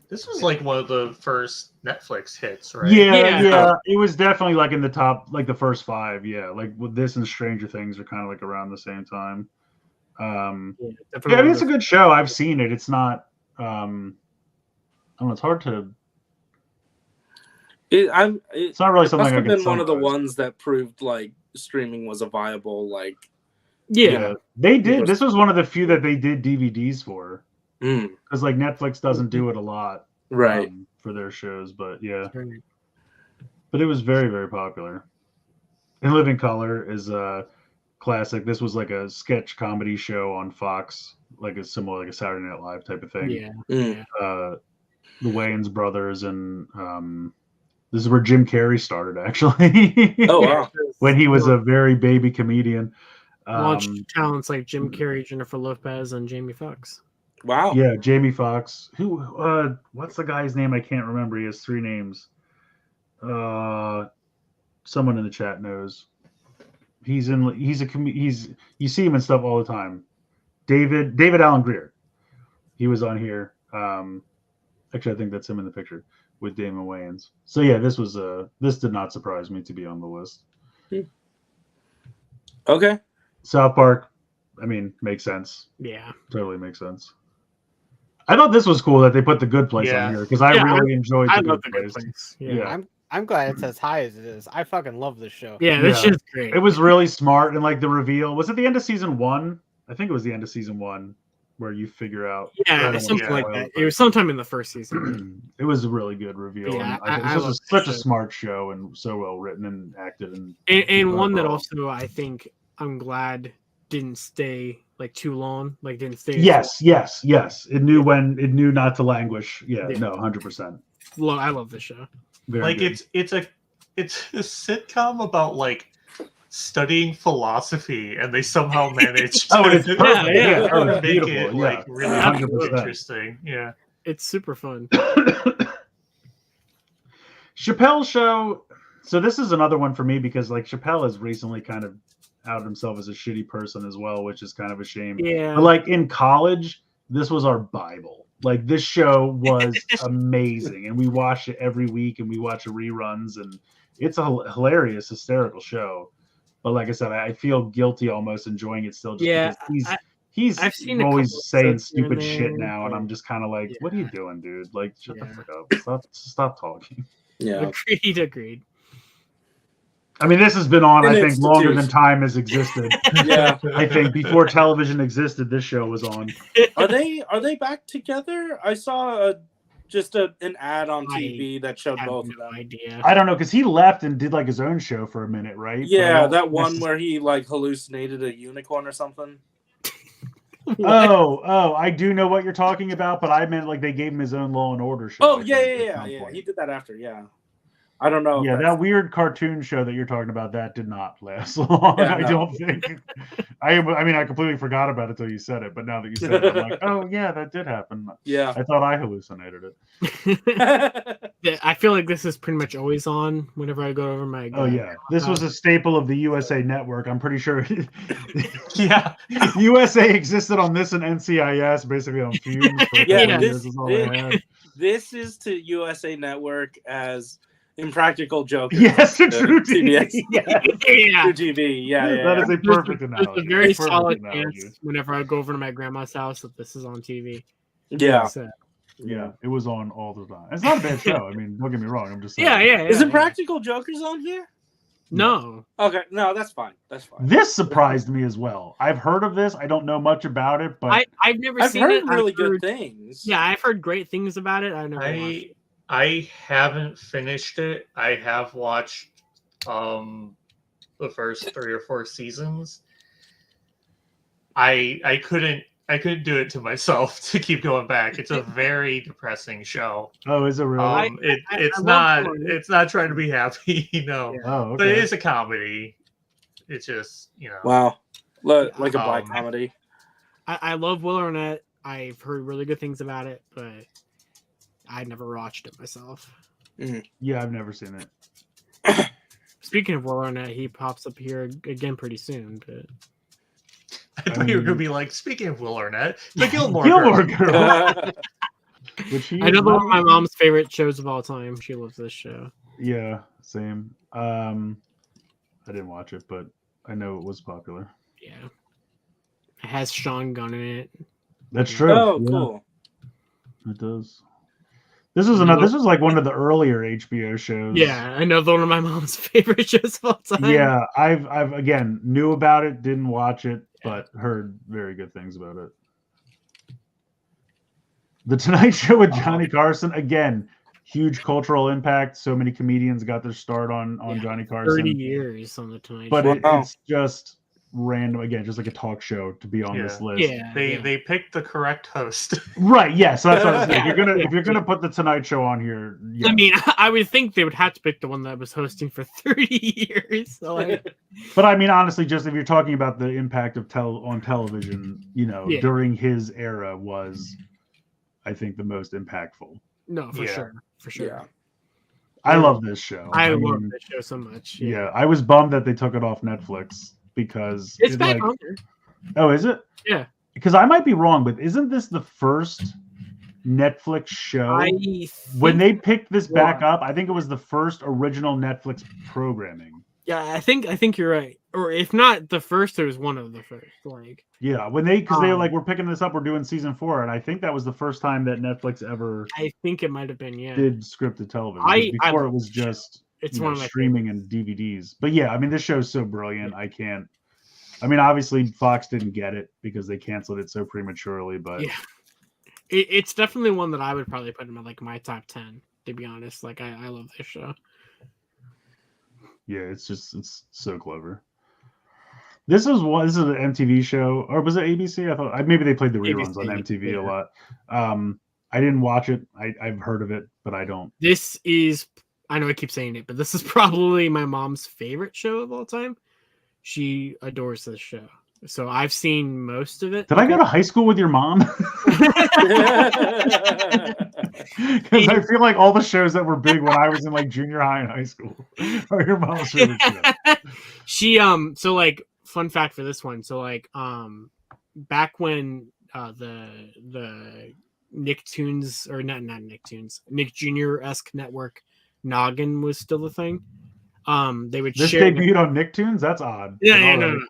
This was like one of the first Netflix hits, right? Yeah. It was definitely like in the top, like the first 5. Yeah, like with this and Stranger Things are kind of like around the same time. I mean, it's a good show. I've seen it. It's not. I don't know. It's hard to. It's not really something. Must have I can been one of the summarize. ones that proved like streaming was a viable like. Yeah, they did. This was one of the few that they did DVDs for. Because like Netflix doesn't do it a lot, right, for their shows. But yeah, but it was very, very popular. In Living Color is a classic. This was like a sketch comedy show on Fox, like a similar, like a Saturday Night Live type of thing. Yeah. The Wayans brothers, and this is where Jim Carrey started, actually. Oh wow! When he was a very baby comedian. Launched talents like Jim Carrey, Jennifer Lopez, and Jamie Foxx. Wow. Yeah, Jamie Foxx. Who? What's the guy's name? I can't remember. He has 3 names. Someone in the chat knows. You see him and stuff all the time. David Allen Greer. He was on here. Actually, I think that's him in the picture with Damon Wayans. So yeah, this did not surprise me to be on the list. Okay. South Park, I mean, makes sense. Yeah, totally makes sense. I thought this was cool that they put The Good Place on here because I really enjoyed The Good Place. Yeah. I'm glad it's as high as it is. I fucking love this show. Yeah, this shit's great. It was really smart, and like the reveal was at the end of season 1. I think it was the end of season 1 where you figure out. Yeah, something like that. It was sometime in the first season. It was a really good reveal. Yeah, and I think this was such a smart show and so well written and acted, and one that also I think I'm glad didn't stay like too long. Like didn't stay. Yes. It knew when it knew not to languish. Yeah. No, 100%. I love this show. Very like good. It's a sitcom about like studying philosophy, and they somehow managed to it's perfect. make it like really 100%. Interesting. Yeah, it's super fun. Chappelle's show. So this is another one for me because like Chappelle has recently kind of outed himself as a shitty person as well, which is kind of a shame. Yeah. But like in college, this was our Bible. Like this show was amazing, and we watched it every week, and we watch the reruns, and it's a hilarious, hysterical show. But like I said, I feel guilty almost enjoying it still. Just because he's always saying stupid shit now, and I'm just kind of like, what are you doing, dude? Like, shut the fuck up. Stop talking. Yeah. Agreed. I mean, this has been on, I think, longer than time has existed. Yeah. I think before television existed, this show was on. Are they back together? I saw just an ad on TV that showed both of them. I don't know, because he left and did like his own show for a minute, right? Yeah, that one where he like hallucinated a unicorn or something. Oh, I do know what you're talking about, but I meant like they gave him his own Law and Order show. Oh, yeah. He did that after, yeah. I don't know. Yeah, that weird cartoon show that you're talking about, that did not last long. Yeah, I don't think. I mean, I completely forgot about it until you said it, but now that you said it, I'm like, oh yeah, that did happen. Yeah, I thought I hallucinated it. I feel like this is pretty much always on whenever I go over my. Oh yeah, this was a staple of the USA Network. I'm pretty sure. Yeah, USA existed on this and NCIS, basically on Fumes. This is to USA Network as Impractical Jokers. Yes, to True TBS. True TV. That is a perfect analogy. It's a very solid chance whenever I go over to my grandma's house that this is on TV. Yeah. Yeah, it was on all the time. It's not a bad show. I mean, don't get me wrong. I'm just saying. Yeah. Is Impractical Jokers on here? No. Okay, no, that's fine. This surprised me as well. I've heard of this. I don't know much about it, but I've never seen heard it. Really good things. Yeah, I've heard great things about it. I've never watched it. I haven't finished it. I have watched the first 3 or 4 seasons. I couldn't do it to myself to keep going back. It's a very depressing show. Oh, is it really? It's not trying to be happy, Yeah. Oh, okay. but it is a comedy. It's just, Wow. Like a black comedy. I love Will Arnett. I've heard really good things about it, but I never watched it myself. Yeah, I've never seen it. Speaking of Will Arnett, he pops up here again pretty soon. But I thought you were going to be like, speaking of Will Arnett, the Gilmore Girl. I know one of my mom's favorite shows of all time. She loves this show. Yeah, same. I didn't watch it, but I know it was popular. Yeah. It has Sean Gunn in it. That's true. Oh, cool. It does. This was like one of the earlier HBO shows. Yeah, I know one of my mom's favorite shows of all time. Yeah, I've again knew about it, didn't watch it, but heard very good things about it. The Tonight Show with Johnny Carson, again, huge cultural impact. So many comedians got their start on Johnny Carson. 30 years on the Tonight But Show. it's just random, again, just like a talk show to be on this list. Yeah, they picked the correct host. Right, yeah. So that's what I'm saying. If you're gonna put the Tonight Show on here, yeah. I mean, I would think they would have to pick the one that was hosting for 30 years. So But I mean, honestly, just if you're talking about the impact of on television, during his era was, I think, the most impactful. No, for sure. Yeah. I love this show. I love this show so much. Yeah, I was bummed that they took it off Netflix because it's back on there. Oh, is it? Yeah. Because I might be wrong, but isn't this the first Netflix show? When they picked this back up, I think it was the first original Netflix programming. Yeah, I think you're right. Or if not the first, it was one of the first. Yeah, because they were like, we're picking this up, we're doing season 4, and I think that was the first time that Netflix ever. I think it might have been, did scripted television. Before it was just one of my streaming and DVDs. But yeah, I mean, this show's so brilliant. I mean, obviously Fox didn't get it because they canceled it so prematurely. But yeah, it's definitely one that I would probably put in my top 10. To be honest, I love this show. Yeah, it's so clever. This is an MTV show, or was it ABC? I thought maybe they played the reruns on MTV a lot. I didn't watch it. I've heard of it, but I don't. This is, I know I keep saying it, but this is probably my mom's favorite show of all time. She adores this show. So I've seen most of it. Did I go to high school with your mom? Because I feel like all the shows that were big when I was in like junior high and high school are your mom's favorite show. She fun fact for this one. So back when the Nicktoons, or not Nicktoons, Nick Jr.-esque network Noggin was still a thing. They would debuted on Nicktoons? That's odd. Yeah, no.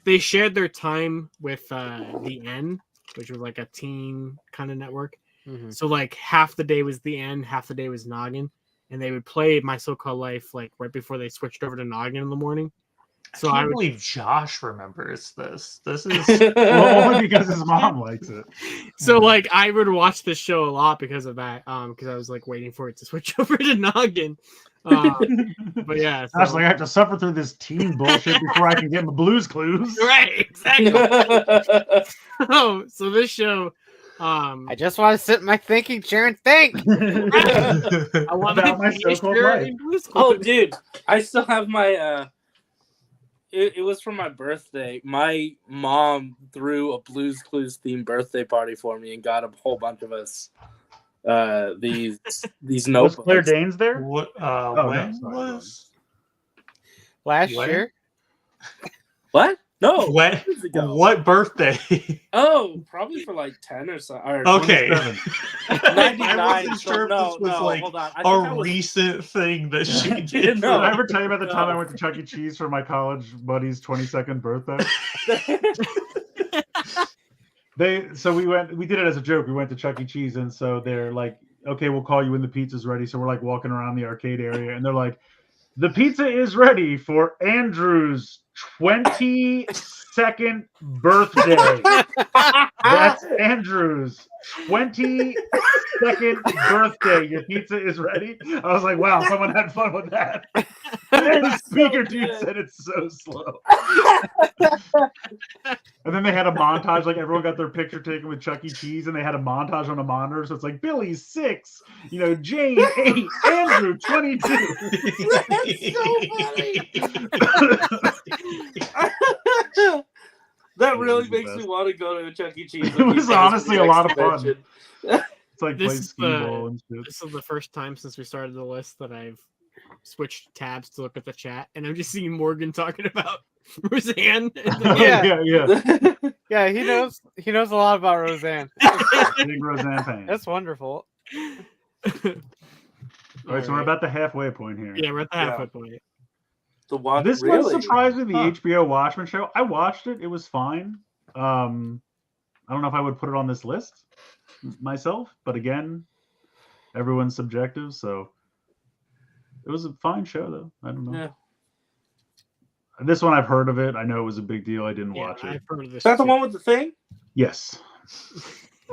They shared their time with the N, which was like a teen kind of network. Mm-hmm. So half the day was the N, half the day was Noggin, and they would play My So-Called Life right before they switched over to Noggin in the morning. So I can't believe Josh remembers this. This is only because his mom likes it. So I would watch this show a lot because of that. Because I was waiting for it to switch over to Noggin. But yeah, I was I have to suffer through this teen bullshit before I can get my Blue's Clues. Right, exactly. So this show. I just want to sit in my thinking chair and think. I want about my so-called life. Oh, dude, I still have my. It was for my birthday. My mom threw a Blue's Clues themed birthday party for me and got a whole bunch of us these notebooks. Was Claire Danes there? What? When was last year? What? No. What birthday? Oh, probably for 10 or so. Or okay. 99. I wasn't sure if this was hold on. a recent thing that she did. Did I ever tell you about the time I went to Chuck E. Cheese for my college buddy's 22nd birthday? We did it as a joke. We went to Chuck E. Cheese, and so they're like, okay, we'll call you when the pizza's ready. So we're walking around the arcade area, and they're like, the pizza is ready for Andrew's 22nd birthday. That's Andrew's 22nd birthday. Your pizza is ready. I was like, wow, someone had fun with that. The speaker dude said it's so slow. And then they had a montage, like everyone got their picture taken with Chuck E. Cheese, and they had a montage on a monitor. So it's like Billy's 6, Jane 8, Andrew 22. That's so funny. That really makes me want to go to a Chuck E. Cheese. It was honestly a lot of fun. It's like play This is skee ball and shit. This is the first time since we started the list that I've switched tabs to look at the chat, and I'm just seeing Morgan talking about Roseanne. Yeah. yeah. Yeah, he knows a lot about Roseanne. Big Roseanne fan. That's wonderful. All right, so we're about the halfway point here. Yeah, we're at the halfway point. This one surprised me, the HBO Watchmen show. I watched it. It was fine. I don't know if I would put it on this list myself, but again, everyone's subjective, so it was a fine show, though. I don't know. Yeah. This one, I've heard of it. I know it was a big deal. I didn't watch it. I've heard of this. Is that the one with the thing? Yes.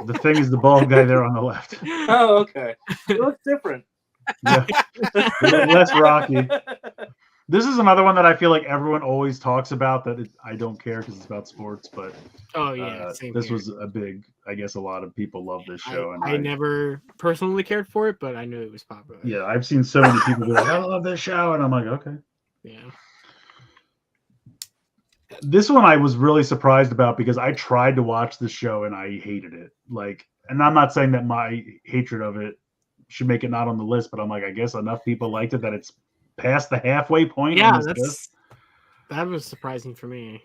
The Thing is the bald guy there on the left. Oh, okay. It looks different. Yeah. Less rocky. This is another one that I feel like everyone always talks about that I don't care because it's about sports, but oh yeah, this was a big, I guess a lot of people love this show. And I never personally cared for it, but I knew it was popular. Yeah, I've seen so many people be like, I love this show, and I'm like, okay. Yeah. This one I was really surprised about because I tried to watch the show and I hated it. Like, and I'm not saying that my hatred of it should make it not on the list, but I'm like, I guess enough people liked it that it's past the halfway point. Yeah, that was surprising for me.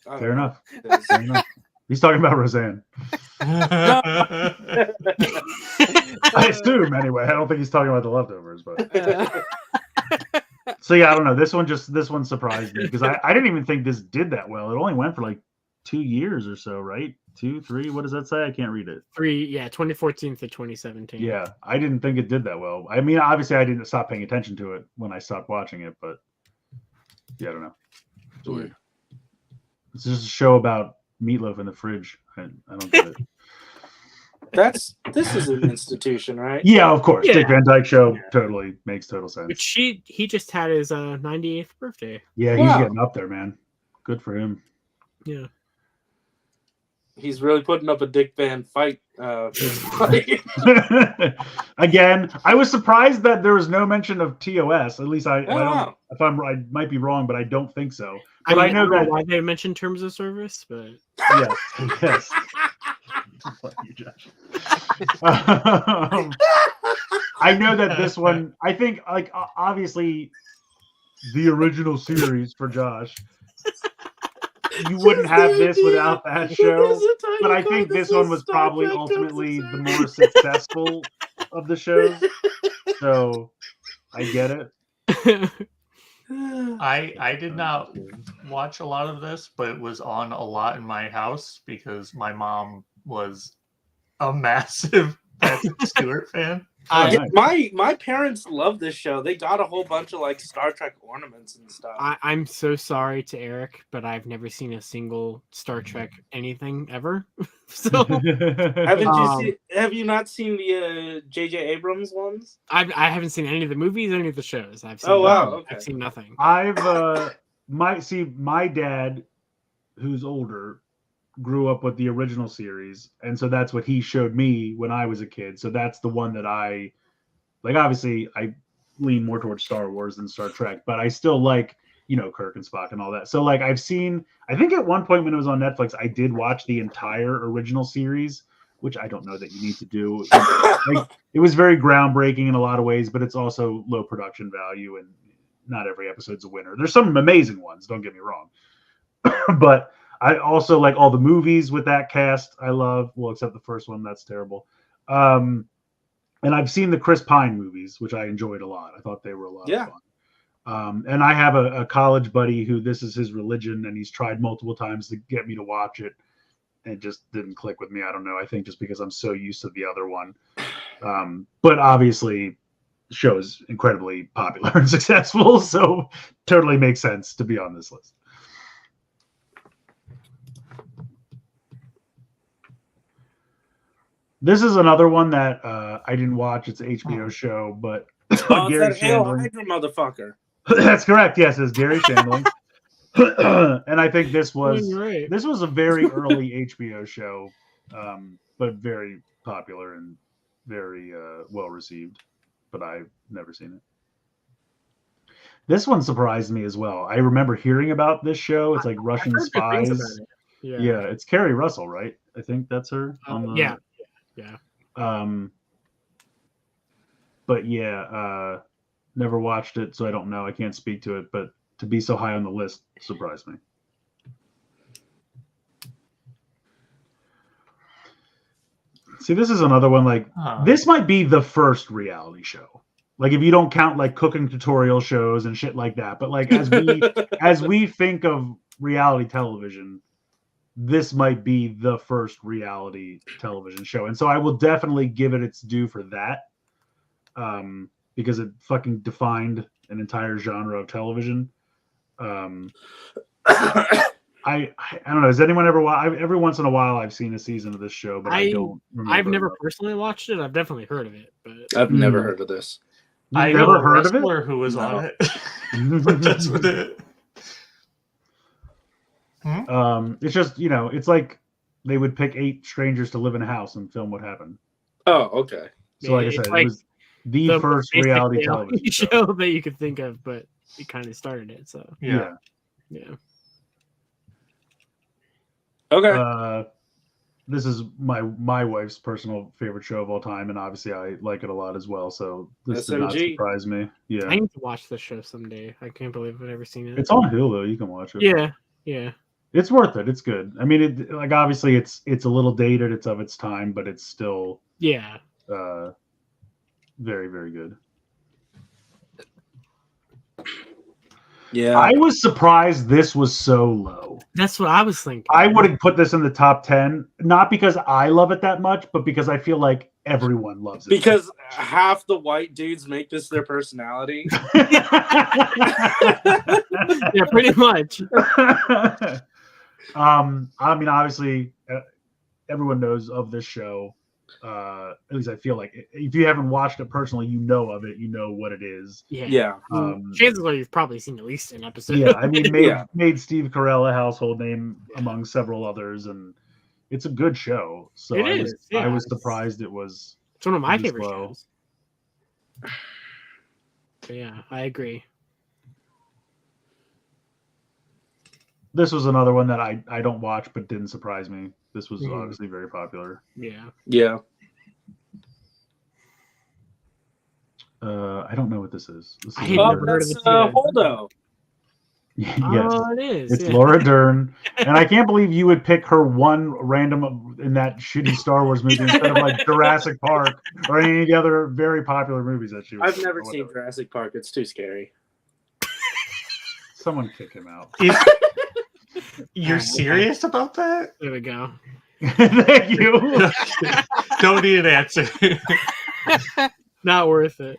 Fair enough. Fair enough. He's talking about Roseanne. I assume anyway. I don't think he's talking about The Leftovers, but so yeah, I don't know. This one surprised me because I didn't even think this did that well. It only went for like 2 years or so, right? 2, 3. What does that say? I can't read it. 3, yeah, 2014 to 2017. Yeah, I didn't think it did that well. I mean, obviously, I didn't stop paying attention to it when I stopped watching it, but yeah, I don't know. It's weird. It's just a show about meatloaf in the fridge. I don't get it. This is an institution, right? Yeah, of course. Yeah. Dick Van Dyke Show totally makes total sense. Which he just had his 98th birthday. Yeah, he's getting up there, man. Good for him. Yeah. He's really putting up a Dick Van fight. Again, I was surprised that there was no mention of TOS. At least I don't. If I might be wrong, but I don't think so. But I know that why they mentioned terms of service, but yes. Fuck you, Josh. I know that this one. I think, like, obviously, the original series for Josh. You wouldn't have this without that show, but I think this one was probably ultimately the more successful of the shows. So I get it. I did not watch a lot of this, but it was on a lot in my house because my mom was a massive Patrick Stewart fan. My parents love this show. They got a whole bunch of like Star Trek ornaments and stuff. I'm so sorry to Eric, but I've never seen a single Star Trek anything ever. So have you not seen the J.J. Abrams ones? I haven't seen any of the movies, any of the shows. I've seen I've seen nothing. My dad, who's older, grew up with the original series, and so that's what he showed me when I was a kid. So that's the one that I like. Obviously, I lean more towards Star Wars than Star Trek, but I still like, Kirk and Spock and all that. So like I've seen, I think at one point when it was on Netflix, I did watch the entire original series, which I don't know that you need to do. Like, it was very groundbreaking in a lot of ways, but it's also low production value, and not every episode's a winner. There's some amazing ones, don't get me wrong, but I also like all the movies with that cast. I love, well, except the first one, that's terrible. And I've seen the Chris Pine movies, which I enjoyed a lot. I thought they were a lot of fun. And I have a college buddy who this is his religion, and he's tried multiple times to get me to watch it, and it just didn't click with me. I don't know. I think just because I'm so used to the other one. But obviously, the show is incredibly popular and successful, so totally makes sense to be on this list. This is another one that I didn't watch. It's an HBO show, but Oh, it's Gary that Hail Shandling. Hydra motherfucker. That's correct. Yes, it's Gary Shandling. And I think this was Right. this was a very early HBO show, but very popular and very well received. But I've never seen it. This one surprised me as well. I remember hearing about this show. It's like Russian I've heard good things spies. about it. Yeah, it's Carrie Russell, right? I think that's her. Yeah. But yeah, never watched it, so I don't know. I can't speak to it, but to be so high on the list surprised me. See, this is another one. Like, this might be the first reality show. Like, if you don't count like cooking tutorial shows and shit like that, but like as we think of reality television, this might be the first reality television show, and so I will definitely give it its due for that, because it fucking defined an entire genre of television. I don't know. Has anyone ever watched? Every once in a while, I've seen a season of this show, but I don't remember. I've never personally watched it. I've definitely heard of it, but I've never heard of this. I never know a heard of it? wrestler who was on it. But that's what it. It's just, it's like they would pick 8 strangers to live in a house and film what happened. Oh, okay. So, like I said, it was the first reality television show that you could think of, but it kind of started it. So yeah. Okay. This is my wife's personal favorite show of all time, and obviously I like it a lot as well. So this did not surprise me. Yeah, I need to watch this show someday. I can't believe I've never seen it. It's on Hulu. You can watch it. Yeah. It's worth it. It's good. I mean, obviously it's a little dated. It's of its time, but it's still very, very good. Yeah, I was surprised this was so low. That's what I was thinking. I would have put this in the top 10, not because I love it that much, but because I feel like everyone loves it. Because half the white dudes make this their personality. Yeah, pretty much. I mean, obviously, everyone knows of this show. At least I feel like if you haven't watched it personally, you know of it. You know what it is. Yeah. Chances are you've probably seen at least an episode. Yeah, I mean, made Steve Carell a household name among several others, and it's a good show. So I was surprised it was. It's one of my favorite shows. But yeah, I agree. This was another one that I don't watch, but didn't surprise me. This was obviously very popular. Yeah. I don't know what this is. That's Holdo. Yes, it is. It's Laura Dern, and I can't believe you would pick her one random in that shitty Star Wars movie instead of like Jurassic Park or any of the other very popular movies that she was. I've never seen Jurassic Park. It's too scary. Someone kick him out. You're serious about that? There we go. Thank you. Don't need an answer. Not worth it.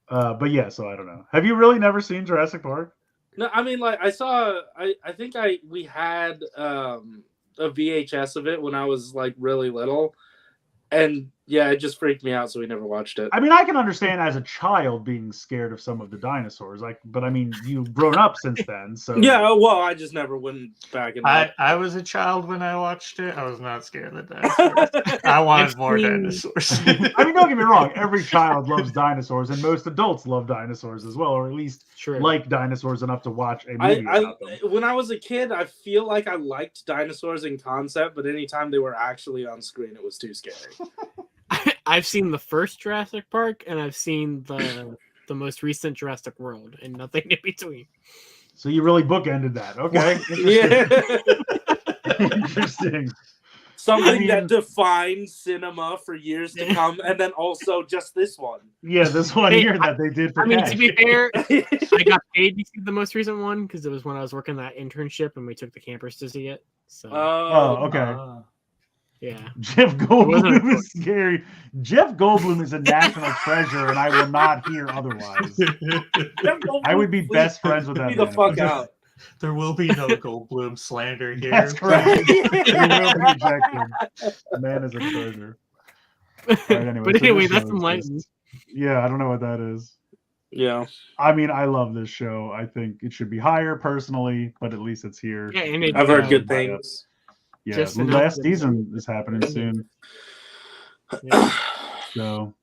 But yeah, so I don't know. Have you really never seen Jurassic Park? No, I mean, like I saw. I think we had a VHS of it when I was like really little, and yeah, it just freaked me out, so we never watched it. I mean, I can understand as a child being scared of some of the dinosaurs, but I mean, you've grown up since then, so yeah. Well, I just never went back. I was a child when I watched it. I was not scared of the dinosaurs. I wanted more dinosaurs. I mean, don't get me wrong. Every child loves dinosaurs, and most adults love dinosaurs as well, or at least like dinosaurs enough to watch a movie about them. When I was a kid, I feel like I liked dinosaurs in concept, but anytime they were actually on screen, it was too scary. I've seen the first Jurassic Park, and I've seen the most recent Jurassic World, and nothing in between. So you really bookended that. Okay. Yeah. Interesting. Something that defined cinema for years to come, and then also just this one. Yeah, this one here that they did for cash. To be fair, I got paid to see the most recent one because it was when I was working that internship, and we took the campers to see it. So. Okay. Yeah. Jeff Goldblum is scary. Jeff Goldblum is a national treasure, and I will not hear otherwise. I would be best friends with that man. The fuck out. There will be no Goldblum slander here. That's correct. He will be ejected. The man is a treasure. Right, But anyway, that's enlightened. Yeah, I don't know what that is. Yeah. I mean, I love this show. I think it should be higher personally, but at least it's here. Yeah, and I've heard good things. Yeah, Just the announced last it. season is happening soon. Yeah. So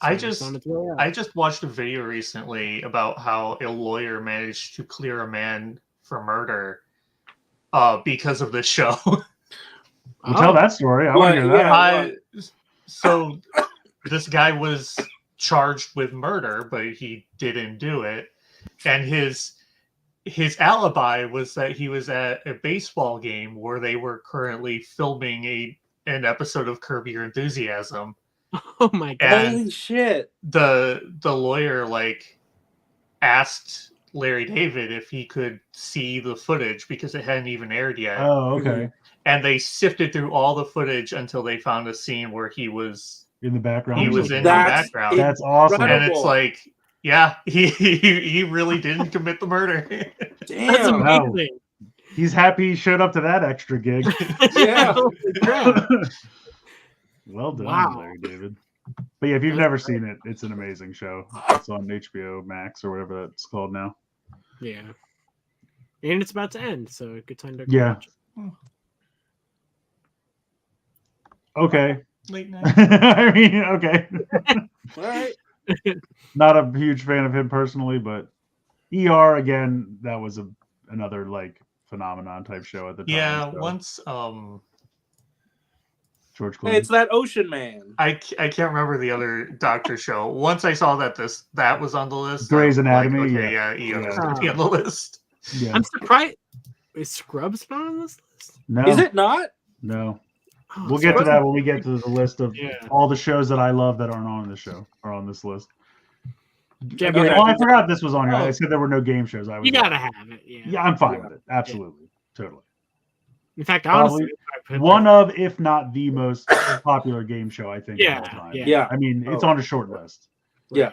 I So it's on its way out. I just watched a video recently about how a lawyer managed to clear a man for murder because of this show. we'll tell that story. I want to hear that. Yeah. So this guy was charged with murder, but he didn't do it. And his alibi was that he was at a baseball game where they were currently filming an episode of Curb Your Enthusiasm. Oh my god! And Holy shit! The lawyer asked Larry David if he could see the footage because it hadn't even aired yet. Oh, okay. And they sifted through all the footage until they found a scene where he was in the background. He was in the background. That's awesome. And it's like, yeah, he really didn't commit the murder. Damn. That's amazing. Wow. He's happy he showed up to that extra gig. Yeah. Well done, Wow. Larry David. But yeah, if you've never seen it, it's an amazing show. It's on HBO Max or whatever that's called now. Yeah. And it's about to end, so good time to Yeah. watch it. Okay. Late night. I mean, okay. All right. Not a huge fan of him personally, but ER again, that was another phenomenon type show at the time. Yeah, so. once George Hey, Clooney. it's that Ocean Man. I can't remember the other doctor show. Once I saw that was on the list. Grey's I'm Anatomy, okay, yeah. ER's gonna be on the list. Yeah. I'm surprised. Is Scrubs not on this list? No, Is it not? No. Oh, We'll get to Scrubs- that when we get to the list of Yeah. all the shows that I love that aren't on the show or on this list. Yeah, Okay. but Oh, I forgot this was on here. Oh. I said there were no game shows. I was you gotta have it. Yeah. Yeah, I'm fine with it. Absolutely. Totally. In fact, honestly, One of, if not the most popular game show, I think. Yeah, of all time. Yeah. I mean, it's Oh. on a short list. Yeah.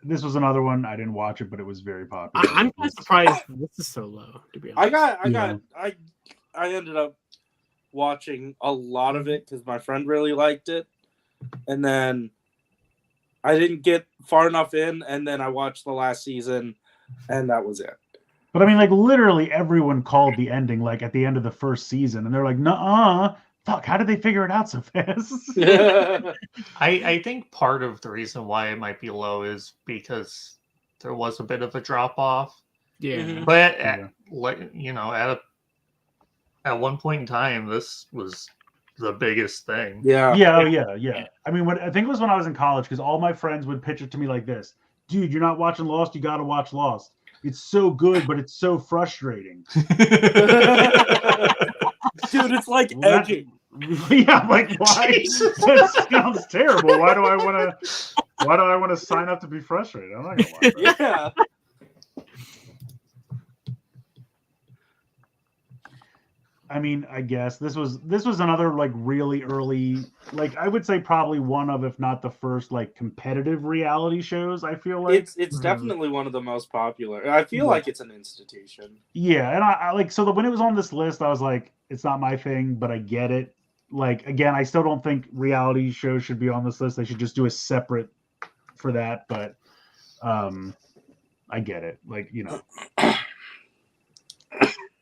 This was another one. I didn't watch it, but it was very popular. I'm kind of surprised this is so low. To be honest, I ended up watching a lot of it because my friend really liked it, and then I didn't get far enough in, and then I watched the last season, and that was it. But I mean, literally everyone called the ending at the end of the first season, and they're like, "Nuh-uh, fuck! How did they figure it out so fast?" I think part of the reason why it might be low is because there was a bit of a drop off. yeah. Mhm. But Yeah. at one point in time, this was the biggest thing. Yeah. Yeah. I mean, I think it was when I was in college because all my friends would pitch it to me like this: "Dude, you're not watching Lost. You got to watch Lost. It's so good, but it's so frustrating." Dude, it's like Well, that's- edging. Yeah, I'm like, why? That sounds terrible. Why do I want to sign up to be frustrated? I'm not gonna watch that. Yeah. I mean, I guess this was another really early, I would say probably one of, if not the first, competitive reality shows. I feel like It's definitely one of the most popular. I feel like it's an institution. Yeah, and I when it was on this list, I was like, it's not my thing, but I get it. Again, I still don't think reality shows should be on this list. They should just do a separate for that, but I get it.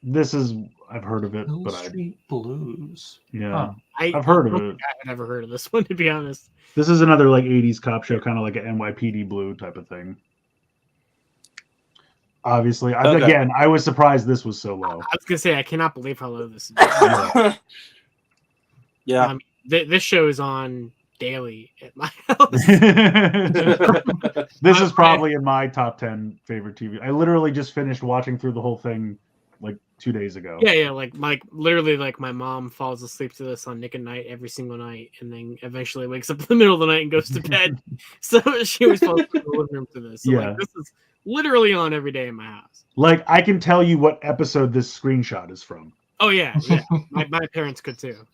This is, I've heard of it, Hill but Street Blues. yeah, Huh. I've heard of don't it. think I had never heard of this one, to be honest. This is another 80s cop show, kind of like an NYPD Blue type of thing. Obviously, Okay. again, I was surprised this was so low. I was gonna say I cannot believe how low this is. Yeah. This show is on daily at my house. This is probably in my top 10 favorite TV. I literally just finished watching through the whole thing 2 days ago. Yeah, literally, my mom falls asleep to this on Nick at Night every single night, and then eventually wakes up in the middle of the night and goes to bed. So she was falls asleep in the living room to this. So Yeah. this is literally on every day in my house. I can tell you what episode this screenshot is from. Oh yeah. my parents could too.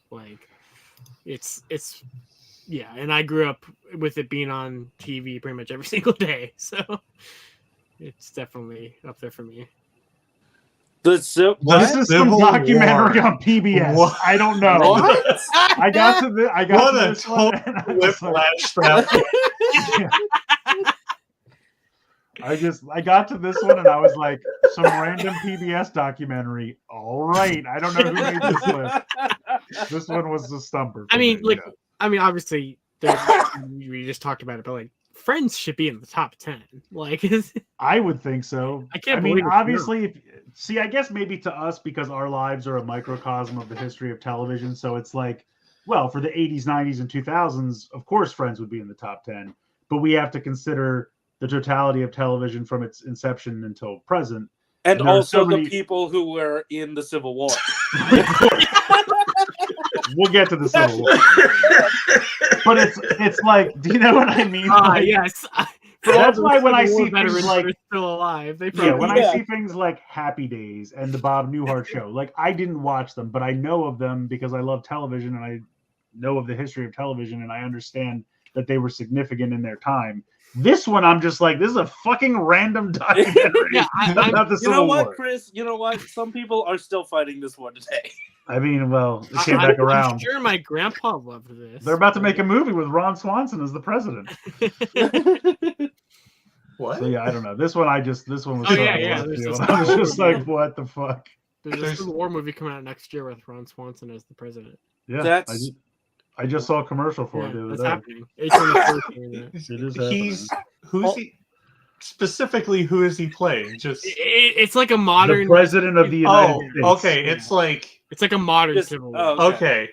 It's yeah, and I grew up with it being on TV pretty much every single day, so it's definitely up there for me. This is some documentary on PBS. What? I don't know. What? I got to this. What a total whiplash that. I got to this one and I was like, some random PBS documentary. All right, I don't know who made this list. This one was the stumper. I mean, obviously, we just talked about it, but like, Friends should be in the top 10. Like, I would think so. I mean, obviously, I guess maybe to us because our lives are a microcosm of the history of television. So it's like, well, for the 80s, 90s, and 2000s, of course, Friends would be in the top 10. But we have to consider the totality of television from its inception until present. And also the people who were in the Civil War. We'll get to the Civil War. But it's like, do you know what I mean? Yes. That's why when I see things like still alive, I see things like Happy Days and the Bob Newhart Show, like I didn't watch them, but I know of them because I love television and I know of the history of television and I understand that they were significant in their time. This one, I'm just like, this is a fucking random documentary. About the Civil War. Chris? You know what? Some people are still fighting this one today. I mean, well, it came back around. I'm sure my grandpa loved this. They're about to make a movie with Ron Swanson as the president. What? So yeah, I don't know. This one was. I was just like, what the fuck? There's a Civil War movie coming out next year with Ron Swanson as the president. Yeah, I just saw a commercial for it the other day. Happening. It is happening. Who's he? Specifically, who is he playing? It's like a modern the president of the United States. Okay, it's like a modern Civil War. Okay.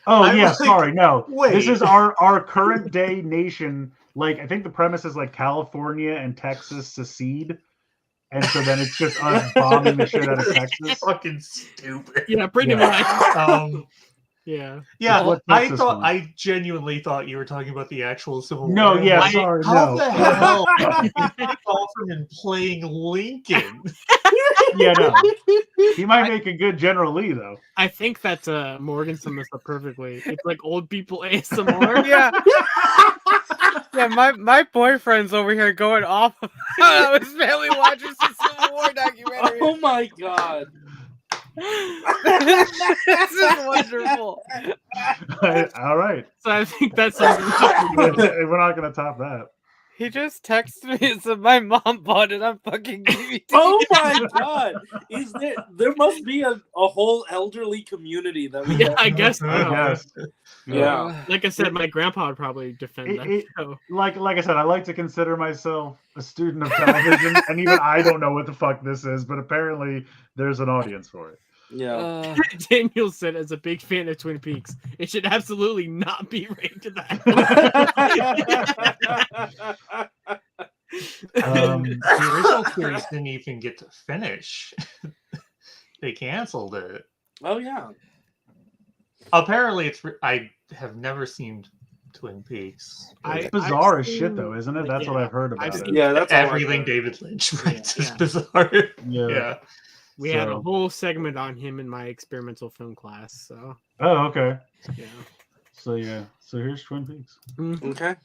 Oh yeah, sorry, no. Wait. This is our current day nation. Like I think the premise is like California and Texas secede. And so then it's just us bombing the shit out of Texas. Fucking stupid. Yeah, pretty much. Yeah. I genuinely thought you were talking about the actual Civil War. No, yeah, sorry. How the hell did Offerman playing Lincoln? Yeah, no. He might make a good General Lee, though. I think that Morgan summed this up perfectly. It's like old people ASMR. Yeah. Yeah, my boyfriend's over here going off of how his family watches the Civil War documentary. Oh my god. This is wonderful. All right. So I think that's we're not gonna top that. He just texted me and said my mom bought it on fucking DVD. Oh my god! Is there must be a whole elderly community that we I guess so. Yeah. Like I said, my grandpa would probably defend that show. Like I said, I like to consider myself a student of television, and even I don't know what the fuck this is, but apparently there's an audience for it. Yeah. Daniel said, as a big fan of Twin Peaks, it should absolutely not be rated that. The original series didn't even get to finish. They canceled it. Oh yeah. Apparently, I have never seen Twin Peaks. It's bizarre as shit, though, isn't it? That's what I've heard about it. Yeah, that's everything David Lynch writes is bizarre. Yeah. We had a whole segment on him in my experimental film class. So. Oh, okay. Yeah. So here's Twin Peaks. Okay.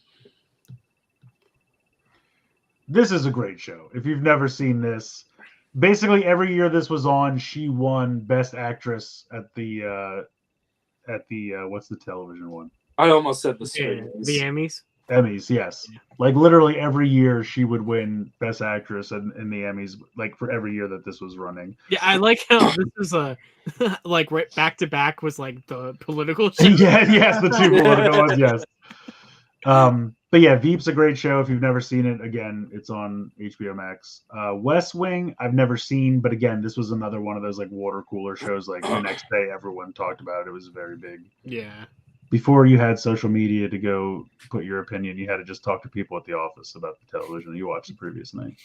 This is a great show. If you've never seen this, basically every year this was on, she won Best Actress at the what's the television one? I almost said the The Emmys. Emmys, yes. Yeah. Like literally every year she would win Best Actress in the Emmys, like for every year that this was running. Yeah, I like how this is like right back to back was like the political show. Yes, the two political ones, yes. But yeah, Veep's a great show. If you've never seen it, again, it's on HBO Max. West Wing, I've never seen, but again, this was another one of those like water cooler shows. Like the next day, everyone talked about it. It was very big. Yeah. Before you had social media to go put your opinion, you had to just talk to people at the office about the television you watched the previous night.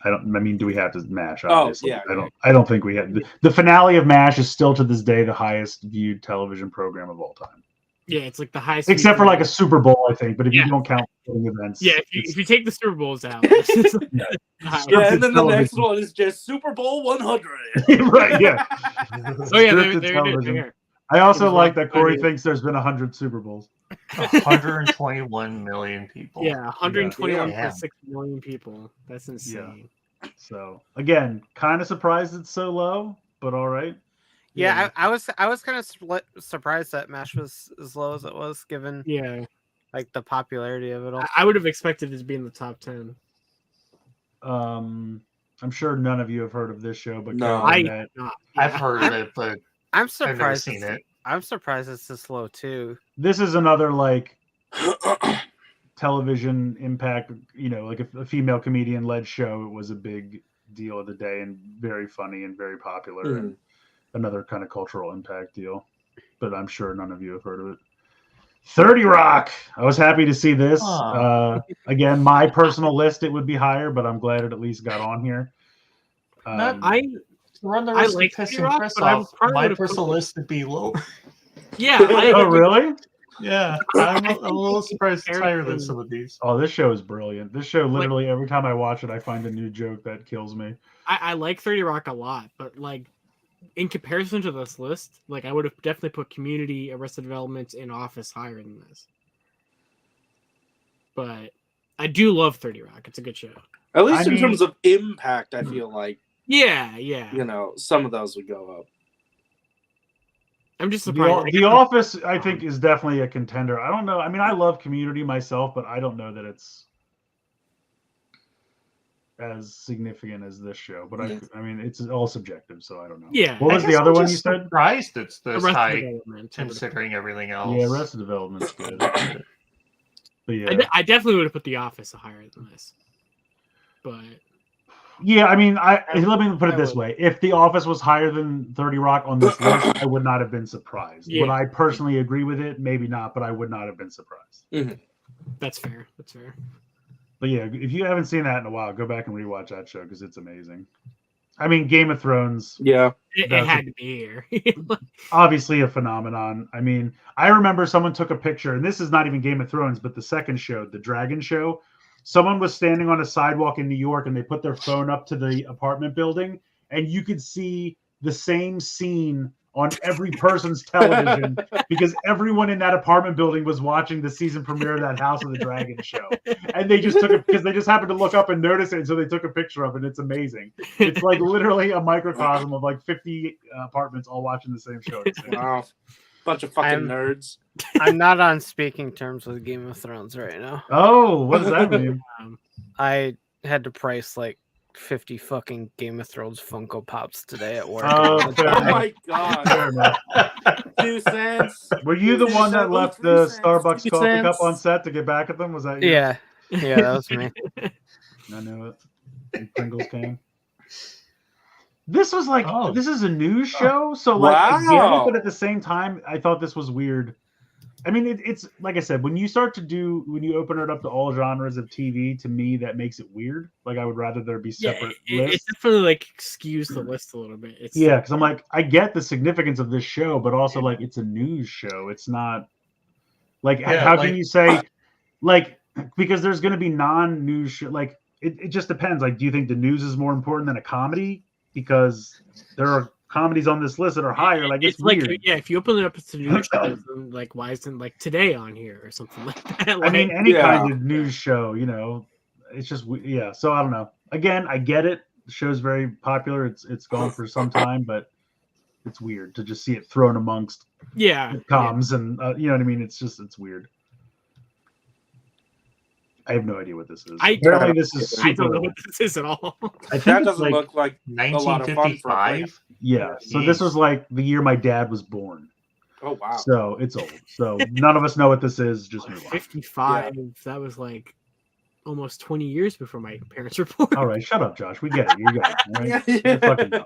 Do we have to MASH? Obviously. Oh, yeah. I don't think we had. The finale of MASH is still to this day the highest viewed television program of all time. Yeah, it's like the highest. Except for like a Super Bowl, I think. But if you don't count events. Yeah, if you take the Super Bowls out. And then the next one is just Super Bowl 100. Right, yeah. Oh, yeah, there. I also like that Corey thinks there's been 100 Super Bowls. 121 million people. Yeah, 121.6 million people. That's insane. So again, kind of surprised it's so low, but all right. Yeah, I was kind of surprised that MASH was as low as it was, given like the popularity of it all. I would have expected it to be in the top 10. I'm sure none of you have heard of this show, but No, I've heard of it, but I'm I've never surprised seen it. I'm surprised it's this low too. This is another like television impact, like a female comedian led show. It was a big deal of the day and very funny and very popular and another kind of cultural impact deal. But I'm sure none of you have heard of it. 30 Rock. I was happy to see this. Again, my personal list, it would be higher, but I'm glad it at least got on here. To run the risk of pissing Chris off, my personal list would be low. Yeah. Oh, really? Yeah. I'm a little surprised it's higher than some of these. Oh, this show is brilliant. This show, literally, every time I watch it, I find a new joke that kills me. I like 30 Rock a lot, but like in comparison to this list, like I would have definitely put Community, Arrested Development, and Office higher than this. But I do love 30 Rock. It's a good show. At least in terms of impact, I feel like. Yeah. Some of those would go up. I'm just surprised. The Office, I think, is definitely a contender. I don't know. I mean, I love Community myself, but I don't know that it's as significant as this show. But I mean, it's all subjective, so I don't know. Yeah. What was the other one you said? Surprised it's this Arrested high, Development, considering everything else. Yeah, Arrested Development's good. But yeah, I definitely would have put The Office higher than this. But yeah, I mean, let me put it this way: if The Office was higher than 30 Rock on this list, I would not have been surprised. Yeah. Would I personally agree with it? Maybe not, but I would not have been surprised. Mm-hmm. That's fair. But yeah, if you haven't seen that in a while, go back and rewatch that show because it's amazing. I mean, Game of Thrones. Yeah, it had to be here. Obviously a phenomenon. I mean, I remember someone took a picture, and this is not even Game of Thrones, but the second show, the Dragon Show. Someone was standing on a sidewalk in New York, and they put their phone up to the apartment building, and you could see the same scene on every person's television because everyone in that apartment building was watching the season premiere of that House of the Dragon show. And they just took it because they just happened to look up and notice it. And so they took a picture of it. It's amazing. It's like literally a microcosm of like 50 apartments all watching the same show. Wow. Bunch of fucking nerds. I'm not on speaking terms with Game of Thrones right now. Oh, what does that mean? I had to price like 50 fucking Game of Thrones Funko Pops today at work. Oh, my god. 2 cents. Were you the one that left the Starbucks coffee cup on set to get back at them? Was that you? Yeah, that was me. I knew it. And Pringles came. This was like, this is a news show, so like, I get it, but at the same time, I thought this was weird. I mean, it's like I said, when you open it up to all genres of TV, to me, that makes it weird. Like, I would rather there be separate lists. It definitely like skews the list a little bit. Because I'm like, I get the significance of this show, but also like, it's a news show. It's not like, how can you say, like, because there's going to be non-news show. Like, it just depends. Like, do you think the news is more important than a comedy? Because there are comedies on this list that are higher. Like it's weird. Like, if you open it up to news shows, like why isn't like Today on here or something like that? Like, I mean, any kind of news show, it's just So I don't know. Again, I get it. The show's very popular. It's gone for some time, but it's weird to just see it thrown amongst comms and you know what I mean. It's weird. I have no idea what this is. Apparently, this is. I don't know what this is at all. That doesn't look like 1955. Yeah. So this was like the year my dad was born. Oh wow. So it's old. So none of us know what this is. Just move on. 55. Yeah. That was like almost 20 years before my parents were born. All right, shut up, Josh. We get it. You got it. Right? You're fucking dumb.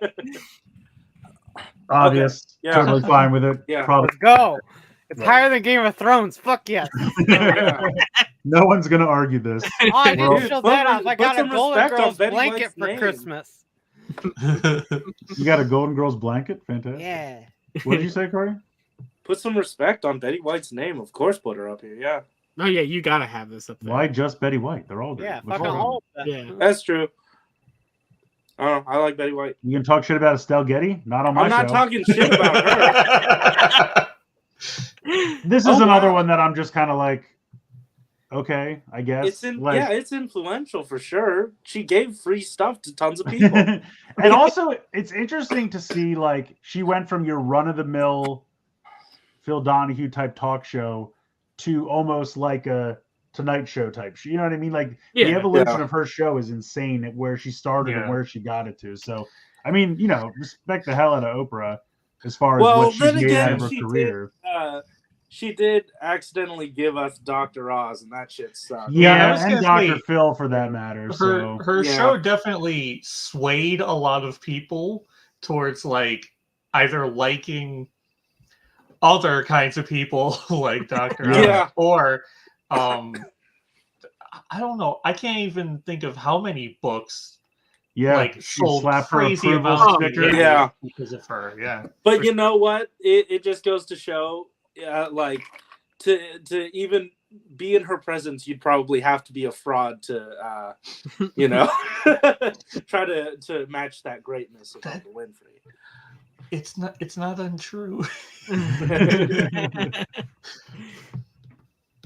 Obvious. Okay. Yeah. Totally fine with it. Yeah. Probably. Let's go. It's higher than Game of Thrones. Fuck yes. No one's gonna argue this. Oh, I didn't show that off. I got a Golden Girls blanket for Christmas. You got a Golden Girls blanket? Fantastic. Yeah. What did you say, Corey? Put some respect on Betty White's name. Of course, put her up here. Yeah. Oh yeah, you gotta have this up there. Why just Betty White? They're all good. Yeah, fucking all. Yeah, that's true. I like Betty White. You can talk shit about Estelle Getty? Not on my show. I'm not talking shit about her. This is another one that I'm just kind of like, okay, I guess. It's it's influential for sure. She gave free stuff to tons of people. And also, it's interesting to see, like, she went from your run-of-the-mill Phil Donahue type talk show to almost like a Tonight Show type. You know what I mean? Like, the evolution of her show is insane at where she started and where she got it to. So, I mean, you know, respect the hell out of Oprah as far as what she's made out of her career. She did accidentally give us Dr. Oz, and that shit sucked. Yeah, and Dr. Phil for that matter. Her show definitely swayed a lot of people towards like either liking other kinds of people like Dr. Oz or I don't know. I can't even think of how many books like sold crazy amounts because of her. Yeah. But you know what? It just goes to show like to even be in her presence, you'd probably have to be a fraud to you know try to match that greatness of Oprah Winfrey. It's not untrue.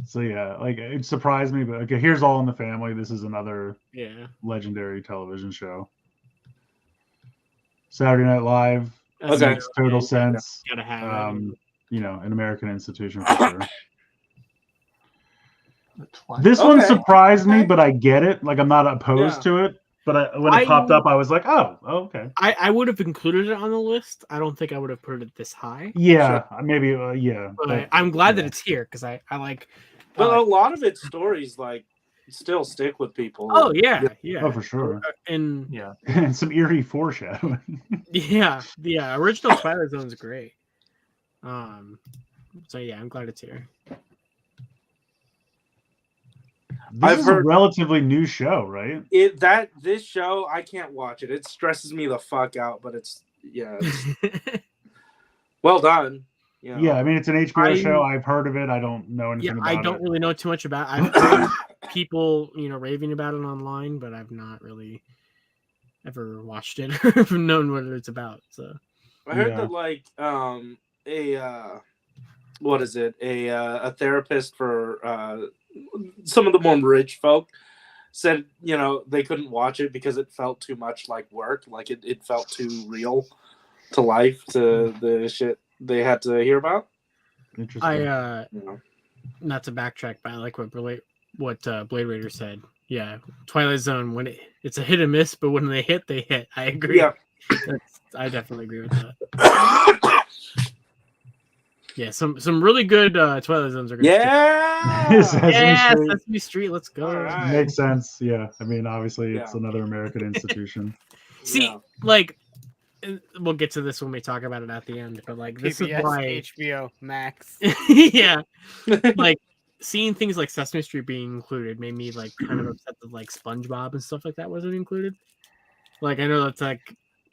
So yeah, like it surprised me, but okay, here's All in the Family. This is another legendary television show. Saturday Night Live makes total sense. Gotta have it. You know, an American institution for sure. This one surprised me, but I get it. Like, I'm not opposed to it. But when it popped up, I was like, oh, okay. I would have included it on the list. I don't think I would have put it this high. Yeah, maybe, But I'm glad that it's here because I like. But a lot of its stories, like, still stick with people. Oh, yeah. Oh, for sure. And and some eerie foreshadowing. The original Twilight Zone's great. So yeah, I'm glad it's here. This is a relatively new show, right? This show, I can't watch it. It stresses me the fuck out, but it's well done. You know. Yeah, I mean, it's an HBO show. I've heard of it. I don't know anything about it. I don't really know too much about it. I've heard people, raving about it online, but I've not really ever watched it or known what it's about. So I heard that like a therapist for some of the more rich folk said, they couldn't watch it because it felt too much like work. Like it felt too real to life, to the shit they had to hear about. Interesting. Not to backtrack, but I like what Blade Raider said. Yeah, Twilight Zone, when it's a hit and miss, but when they hit. I agree. Yeah. I definitely agree with that. Yeah, some really good Twilight Zones are good. Sesame Street, let's go. Right. Makes sense. Yeah, I mean, obviously, it's another American institution. See, like, we'll get to this when we talk about it at the end, but like, this PBS, is why HBO Max. yeah, like seeing things like Sesame Street being included made me like kind of upset that like SpongeBob and stuff like that wasn't included. Like, I know that's like.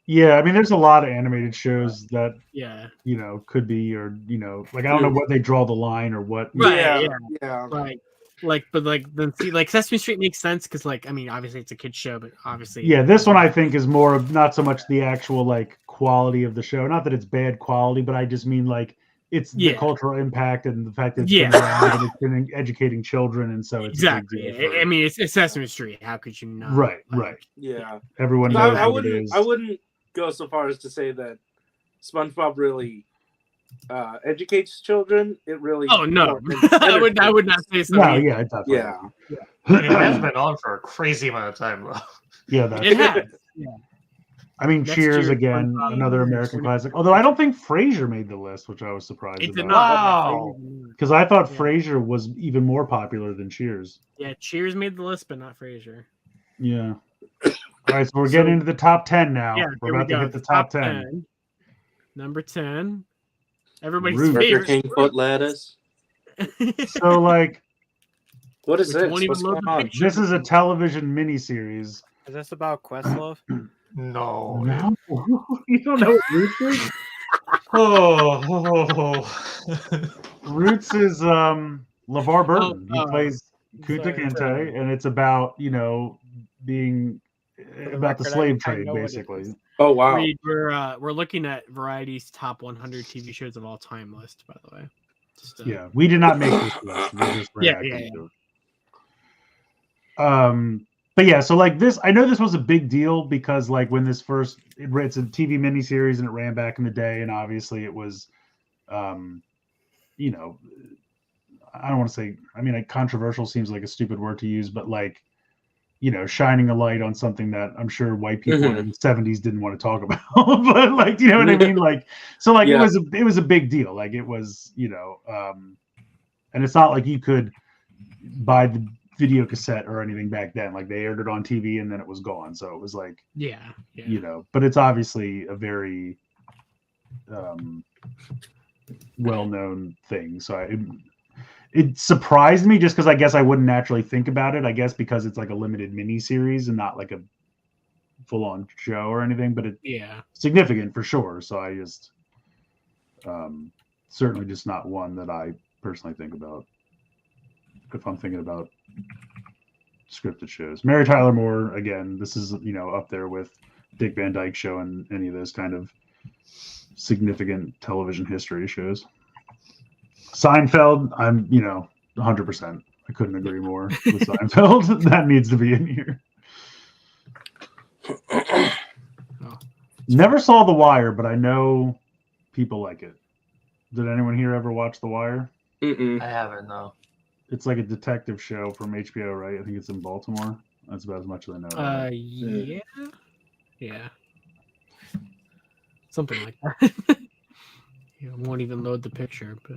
Yeah, I mean, there's a lot of animated shows that, could be, or, like, I don't know what they draw the line or what. Right, yeah. But Sesame Street makes sense because, like, I mean, obviously it's a kid's show, but obviously. Yeah, this one I think is more of not so much the actual, like, quality of the show. Not that it's bad quality, but I just mean, like, it's the cultural impact and the fact that it's been around and it's been educating children, and so it's exactly. I mean, it's Sesame Street. How could you not? Right. Yeah. Everyone knows what it is. I wouldn't go so far as to say that SpongeBob really educates children. It really. Oh no, I would not say so. No, yeah, definitely. It has been on for a crazy amount of time. Yeah, that's it has. Yeah. I mean, Cheers again, another American classic. Although I don't think Frasier made the list, which I was surprised about. It did not. Wow. Because I thought Frasier was even more popular than Cheers. Yeah, Cheers made the list, but not Frasier. Yeah. All right, so we're getting into the top 10 now. Yeah, we're about to hit the top 10. Number 10. Everybody's Roots. favorite. King foot lettuce. So, like, what is this? What's going on? This is a television miniseries. Is this about Questlove? No. You don't know what Roots is? Roots is LeVar Burton. He plays Kunta Kinte, and it's about, being about the slave trade, basically. Oh wow! We're looking at Variety's top 100 TV shows of all time list, by the way. Yeah, we did not make this list. We just But yeah, so like this, I know this was a big deal because like when this first, it's a TV miniseries and it ran back in the day, and obviously it was, you know, I don't want to say, I mean, like controversial seems like a stupid word to use, but like, you know, shining a light on something that I'm sure white people in the 70s didn't want to talk about, but like, you know what I mean? Like, so like it was a big deal. Like it was, you know, and it's not like you could buy the video cassette or anything back then. Like they aired it on TV and then it was gone. So it was like, you know, but it's obviously a very well-known thing. So it surprised me just because I guess I wouldn't naturally think about it. I guess because it's like a limited mini series and not like a full-on show or anything, but it's significant for sure. So I just certainly just not one that I personally think about if I'm thinking about scripted shows. Mary Tyler Moore, again, this is, you know, up there with Dick Van Dyke Show and any of those kind of significant television history shows. Seinfeld, I'm, you know, 100%. I couldn't agree more with Seinfeld. That needs to be in here. Never saw The Wire, but I know people like it. Did anyone here ever watch The Wire? Mm-mm. I haven't, no. It's like a detective show from HBO, right? I think it's in Baltimore. That's about as much as I know. Yeah. Something like that. I won't even load the picture, but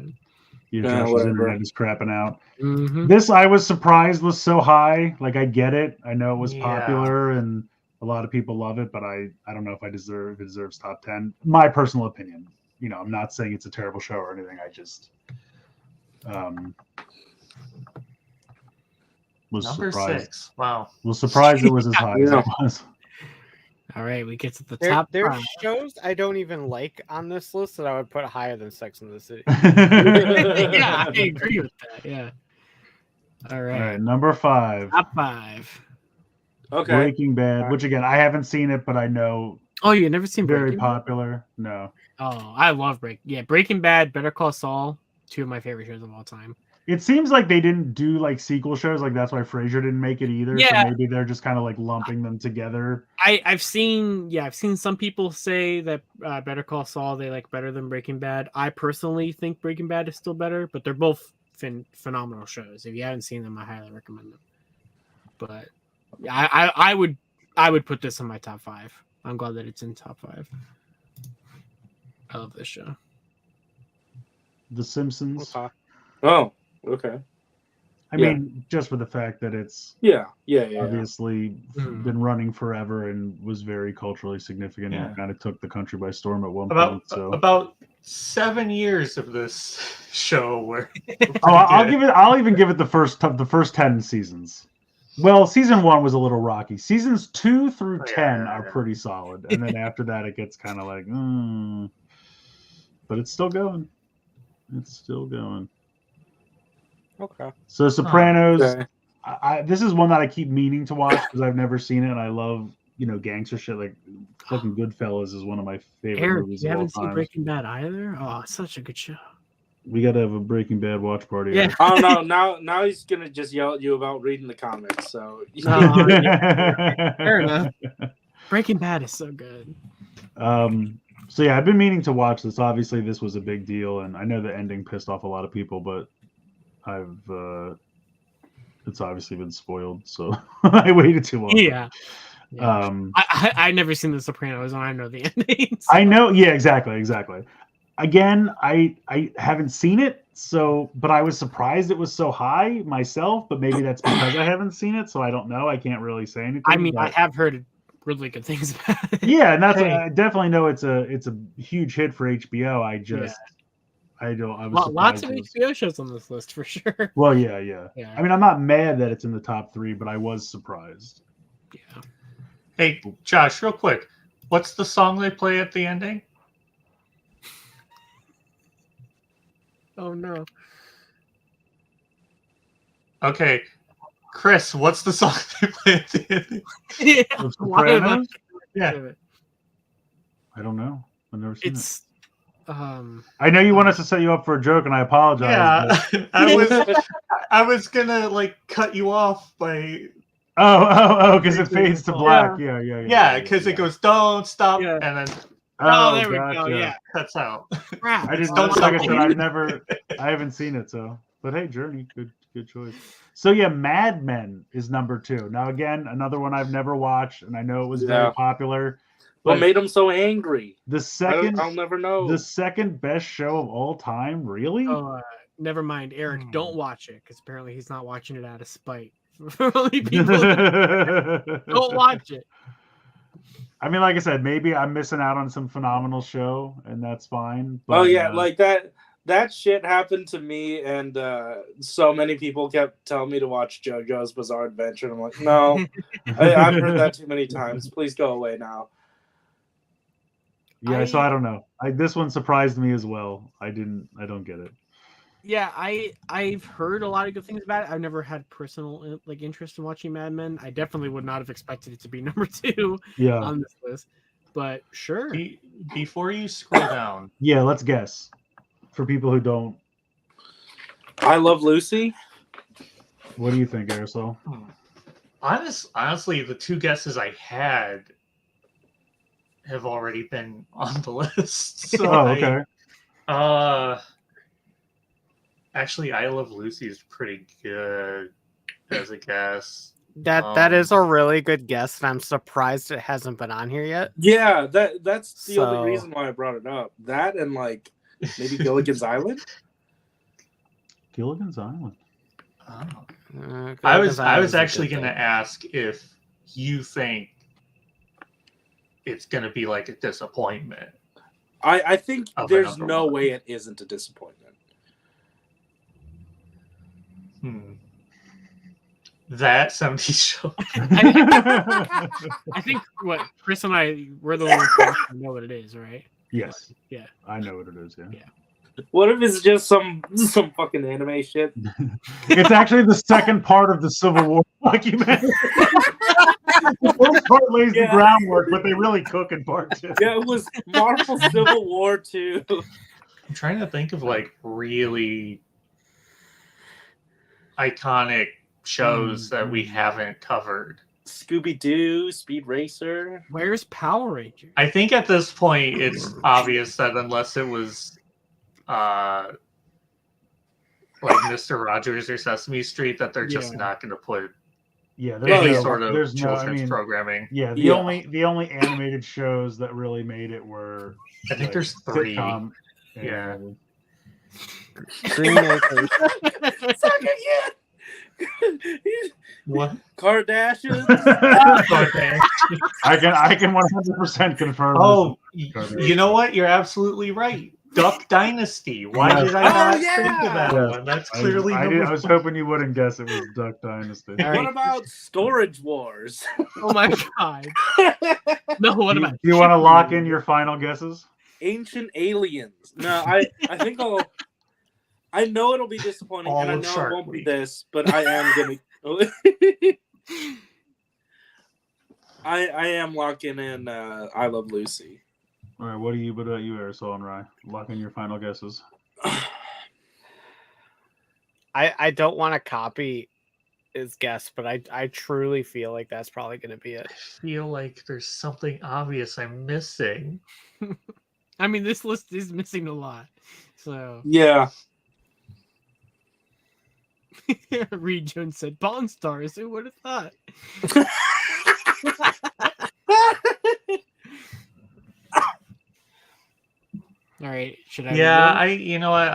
Josh's internet is crapping out. Mm-hmm. This, I was surprised, was so high. Like, I get it. I know it was popular and a lot of people love it, but I don't know if it deserves top 10. My personal opinion. You know, I'm not saying it's a terrible show or anything. I just was Number surprised. 6. Wow. Was surprised it was as high as it was. All right, we get to the top. There's shows I don't even like on this list that I would put higher than Sex and the City. Yeah, I agree with that. Yeah. All right, number 5. Top 5. Okay. Breaking Bad, which again I haven't seen it, but I know. Oh, you've never seen very Breaking popular? No. Oh, I love Breaking Bad, Better Call Saul, 2 of my favorite shows of all time. It seems like they didn't do like sequel shows, like that's why Frasier didn't make it either. Yeah. So maybe they're just kind of like lumping them together. I've seen some people say that Better Call Saul they like better than Breaking Bad. I personally think Breaking Bad is still better, but they're both phenomenal shows. If you haven't seen them, I highly recommend them. But I would put this in my top 5. I'm glad that it's in top 5. I love this show. The Simpsons. Okay. Oh, okay. I mean, just for the fact that it's obviously been running forever and was very culturally significant and kind of took the country by storm at one point. So about 7 years of this show were. I'll even give it the first 10 seasons. Well, season 1 was a little rocky. Seasons 2 through 10 are pretty solid, and then after that, it gets kind of like, but it's still going. It's still going. Okay. So Sopranos. Okay. This is one that I keep meaning to watch because I've never seen it, and I love gangster shit. Like fucking Goodfellas is one of my favorite movies. You of all haven't seen time. Breaking Bad either? Oh, it's such a good show. We got to have a Breaking Bad watch party. Yeah. Oh no! Now he's gonna just yell at you about reading the comics. So fair enough. Breaking Bad is so good. So yeah, I've been meaning to watch this. Obviously, this was a big deal, and I know the ending pissed off a lot of people, but it's obviously been spoiled, so I waited too long. Yeah. I never seen The Sopranos, and I know the endings. I know. Yeah, exactly. Again, I haven't seen it, but I was surprised it was so high myself. But maybe that's because I haven't seen it, so I don't know. I can't really say anything. I mean, I have heard really good things about it. Yeah, and that's I definitely know it's a huge hit for HBO. I was lots of HBO shows on this list for sure. Well, yeah. I mean, I'm not mad that it's in the top 3, but I was surprised. Yeah. Hey, Josh, real quick, what's the song they play at the ending? Oh no. Okay, Chris, what's the song they play at the ending? Yeah. I don't know. I've never seen it. I know you want us to set you up for a joke, and I apologize. Yeah, I was gonna cut you off by because it fades to black. Yeah. Yeah, because it goes don't stop and then Oh, there we gotcha. go. Yeah, cuts out. crap. I didn't Don't know. stop Like I said, I haven't seen it. So, but hey, Journey, good choice. So yeah, Mad Men is number 2. Now again, another one I've never watched, and I know it was very popular. What made him so angry? The second, I'll never know. The second best show of all time, really? Oh, never mind, Eric. Don't watch it because apparently he's not watching it out of spite. For only people, don't watch it. I mean, like I said, maybe I'm missing out on some phenomenal show, and that's fine. But, like that shit happened to me, and so many people kept telling me to watch JoJo's Bizarre Adventure. And I'm like, no, I've heard that too many times. Please go away now. Yeah, so I don't know. This one surprised me as well. I don't get it. Yeah, I've heard a lot of good things about it. I've never had personal interest in watching Mad Men. I definitely would not have expected it to be number 2 on this list. But sure. Before you scroll down. Yeah, let's guess. For people who don't. I Love Lucy. What do you think, Aresol? Honestly, the 2 guesses I had have already been on the list. So okay. Actually, I Love Lucy is pretty good as a guess. That is a really good guess, and I'm surprised it hasn't been on here yet. Yeah, that's the only reason why I brought it up. That and maybe Gilligan's Island. Gilligan's Island. Oh. I was actually going to ask if you think it's going to be like a disappointment. I think there's no way it isn't a disappointment. That 70s show. I think what Chris and we're the ones who know what it is, right? Yes. Yeah. I know what it is. Yeah. What if it's just some fucking anime shit? It's actually the second part of the Civil War documentary. The first part lays the groundwork, but they really cook in part 2. Yeah, it was Marvel Civil War 2. I'm trying to think of really iconic shows that we haven't covered. Scooby-Doo, Speed Racer. Where's Power Rangers? I think at this point it's obvious that unless it was like Mr. Rogers or Sesame Street, that they're just not going to put any sort of children's programming. Yeah, the only animated shows that really made it were I think there's 3. Yeah. Green Acres. What? Kardashians. I can 100% confirm. Oh, you know what? You're absolutely right. Duck Dynasty. Why did I not think of that one? That's clearly. I was hoping you wouldn't guess it was Duck Dynasty. What about Storage Wars? Oh my god! No, what about? Do you want to lock in your final guesses? Ancient Aliens. No, I think I know it'll be disappointing, and I know it won't be this, but I am gonna. I am locking in. I Love Lucy. All right, what about you, Aresol and Rye? Lock in your final guesses. I don't want to copy his guess, but I truly feel like that's probably going to be it. I feel like there's something obvious I'm missing. I mean, this list is missing a lot. So yeah. Reed Jones said, "Pawn Stars." Who would have thought? All right, should I? Yeah, you know what?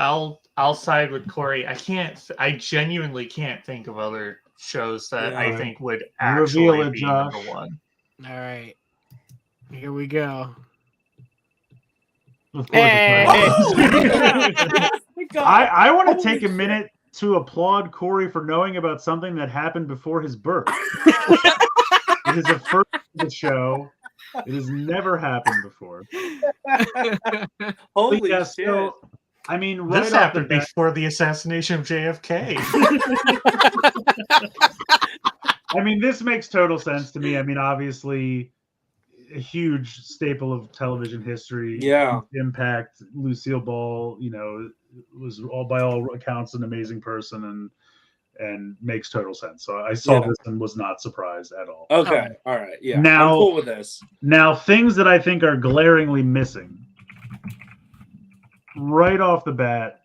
I'll side with Corey. I genuinely can't think of other shows that I think would actually be number 1. All right, here we go. Hey. I want to take a minute to applaud Corey for knowing about something that happened before his birth. It is a first for the show. It has never happened before. Holy shit. So, I mean, this happened before the assassination of JFK. I mean, this makes total sense to me. I mean, obviously, a huge staple of television history. Yeah. Impact. Lucille Ball, was by all accounts an amazing person, and makes total sense. So I saw Yeah. this and was not surprised at all. Okay, all right, yeah. Now- I'm cool with this. Now, things that I think are glaringly missing right off the bat,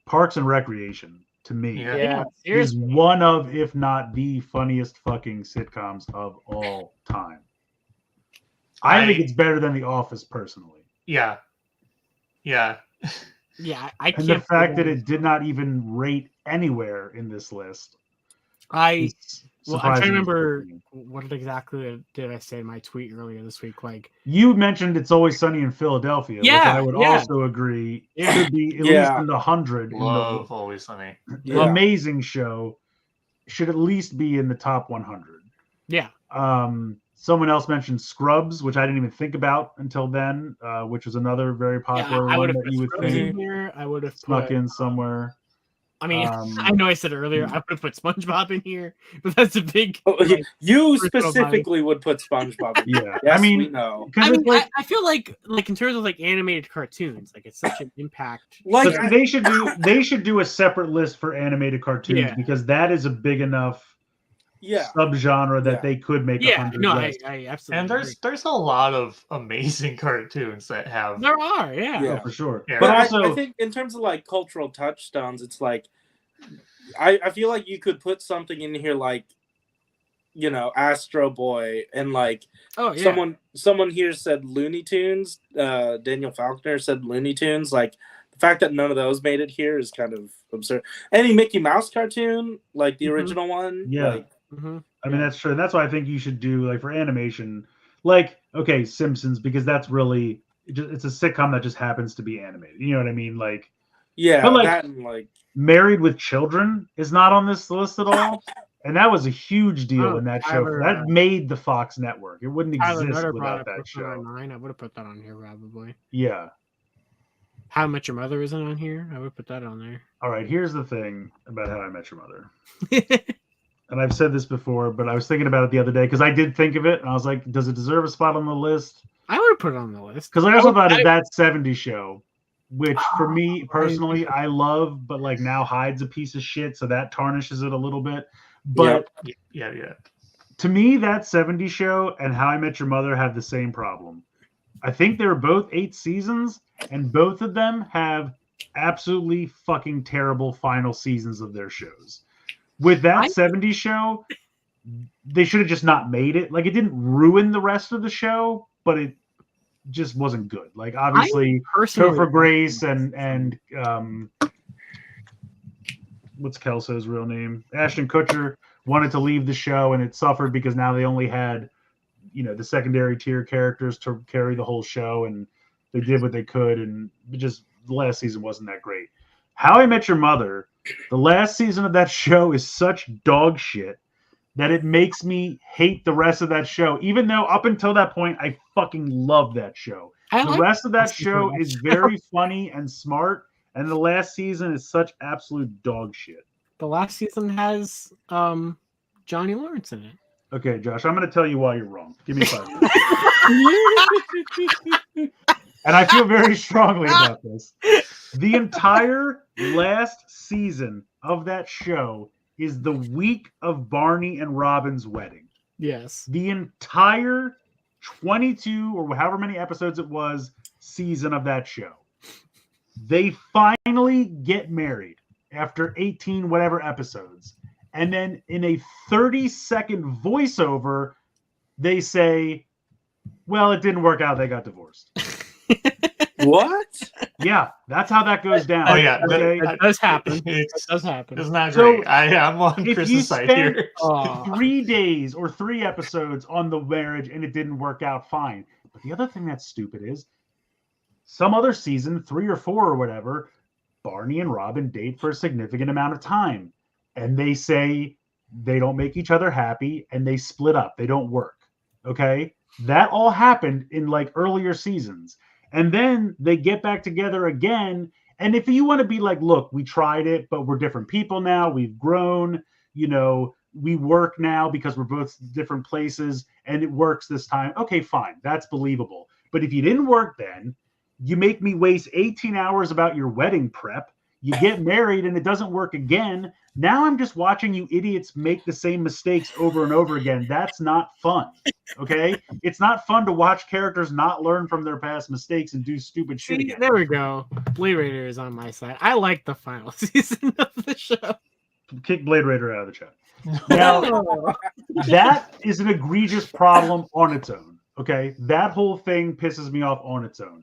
Parks and Recreation to me Yeah. Yeah. is Seriously. one of, if not the funniest fucking sitcoms of all time. I think it's better than The Office personally. Yeah. Yeah, I And can't. the fact that it did not even rate anywhere in this list. I'm trying to surprising remember to me. what exactly did I say in my tweet earlier this week. Like, You mentioned It's Always Sunny in Philadelphia, which Yeah, I would yeah. also agree Yeah. should be at least Yeah. in the 100. Love Always Sunny. Yeah. Amazing show. Should at least be in the top 100. yeah, Someone else mentioned Scrubs, which I didn't even think about until then, which was another very popular I one would have that put you would Scrubs think in here. I would have snuck put. in somewhere. I mean, Um, I know I said earlier I would have put SpongeBob in here, but that's a big. Oh, like, you personal specifically would put SpongeBob. In. Yeah, Yes, I mean, we know. because I mean, it's like, I feel like in terms of like animated cartoons, like it's such an impact. Like, but they should do a separate list for animated cartoons Yeah. because that is a big enough yeah, subgenre that Yeah. they could make Yeah, 100 no, lists. I absolutely. And agree. there's a lot of amazing cartoons that have There are, yeah. Yeah. Oh, for sure. Yeah. But but also, I think in terms of like cultural touchstones, it's like I feel like you could put something in here like, you know, Astro Boy, and like Oh yeah. someone here said Looney Tunes. Daniel Faulkner said Looney Tunes. Like the fact that none of those made it here is kind of absurd. Any Mickey Mouse cartoon, like the Mhm. original one, Yeah. like, Mhm. I mean, that's true. And that's why I think you should do, like, for animation, like, okay, Simpsons, because that's really, it's a sitcom that just happens to be animated. You know what I mean? Like, yeah, But, like, that and like Married with Children is not on this list at all. And that was a huge deal Oh, when that Tyler, show, that made the Fox network. It wouldn't Tyler exist Nutter brought without up that Brooklyn show. Nine-Nine. I would have put that on here probably. Yeah. How I Met Your Mother isn't on here. I would put that on there. All right. Here's the thing about How I Met Your Mother. And I've said this before, but I was thinking about it the other day because I did think of it. And I was like, does it deserve a spot on the list? I would have put it on the list. Because I also thought of I- That 70s Show, which for me personally, I love, but like now Hyde's a piece of shit. So that tarnishes it a little bit. But yeah. to me, That 70s Show and How I Met Your Mother have the same problem. I think they were both 8 seasons, and both of them have absolutely fucking terrible final seasons of their shows. With That 70s Show, they should have just not made it. Like, it didn't ruin the rest of the show, but it just wasn't good. Like, obviously, personally, Topher Grace and what's Kelso's real name? Ashton Kutcher wanted to leave the show, and it suffered because now they only had, you know, the secondary tier characters to carry the whole show, and they did what they could, and just the last season wasn't that great. How I Met Your Mother, the last season of that show is such dog shit that it makes me hate the rest of that show, even though up until that point I fucking love that show. The rest of that show is very funny and smart, and the last season is such absolute dog shit. The last season has Johnny Lawrence in it. Okay, Josh, I'm going to tell you why you're wrong. Give me 5 minutes. And I feel very strongly about this. The entire last season of that show is the week of Barney and Robin's wedding. Yes. The entire 22 or however many episodes it was season of that show. They finally get married after 18 whatever episodes. And then in a 30-second voiceover, they say, well, it didn't work out. They got divorced. what? Yeah, that's how that goes down. Oh yeah, Okay? That does happen. It's, That does happen. it's not So, great. I'm on if you Chris's side spend here. Oh. 3 days or 3 episodes on the marriage and it didn't work out, fine. But the other thing that's stupid is some other season, 3 or 4 or whatever, Barney and Robin date for a significant amount of time. And they say they don't make each other happy and they split up. They don't work. Okay? That all happened in like earlier seasons. And then they get back together again. And if you want to be like, look, we tried it, but we're different people now. We've grown, you know, we work now because we're both different places and it works this time. Okay, fine. That's believable. But if you didn't work then, you make me waste 18 hours about your wedding prep. You get married and it doesn't work again. Now I'm just watching you idiots make the same mistakes over and over again. That's not fun. Okay? It's not fun to watch characters not learn from their past mistakes and do stupid shit again. There we go. Blade Raider is on my side. I like the final season of the show. Kick Blade Raider out of the chat. Now, that is an egregious problem on its own. Okay? That whole thing pisses me off on its own.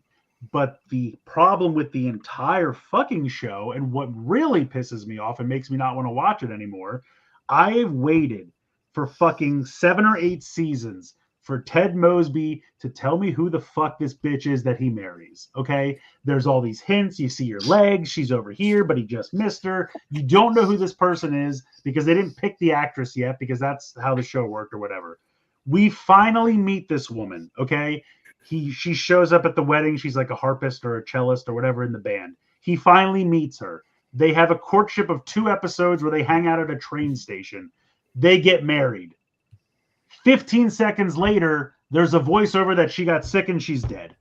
But the problem with the entire fucking show, and what really pisses me off and makes me not want to watch it anymore, I have waited for fucking 7 or 8 seasons for Ted Mosby to tell me who the fuck this bitch is that he marries. Okay? There's all these hints. You see her legs. She's over here, but he just missed her. You don't know who this person is because they didn't pick the actress yet because that's how the show worked or whatever. We finally meet this woman, okay? She shows up at the wedding. She's like a harpist or a cellist or whatever in the band. He finally meets her. They have a courtship of 2 episodes where they hang out at a train station. They get married. 15 seconds later, there's a voiceover that she got sick and she's dead.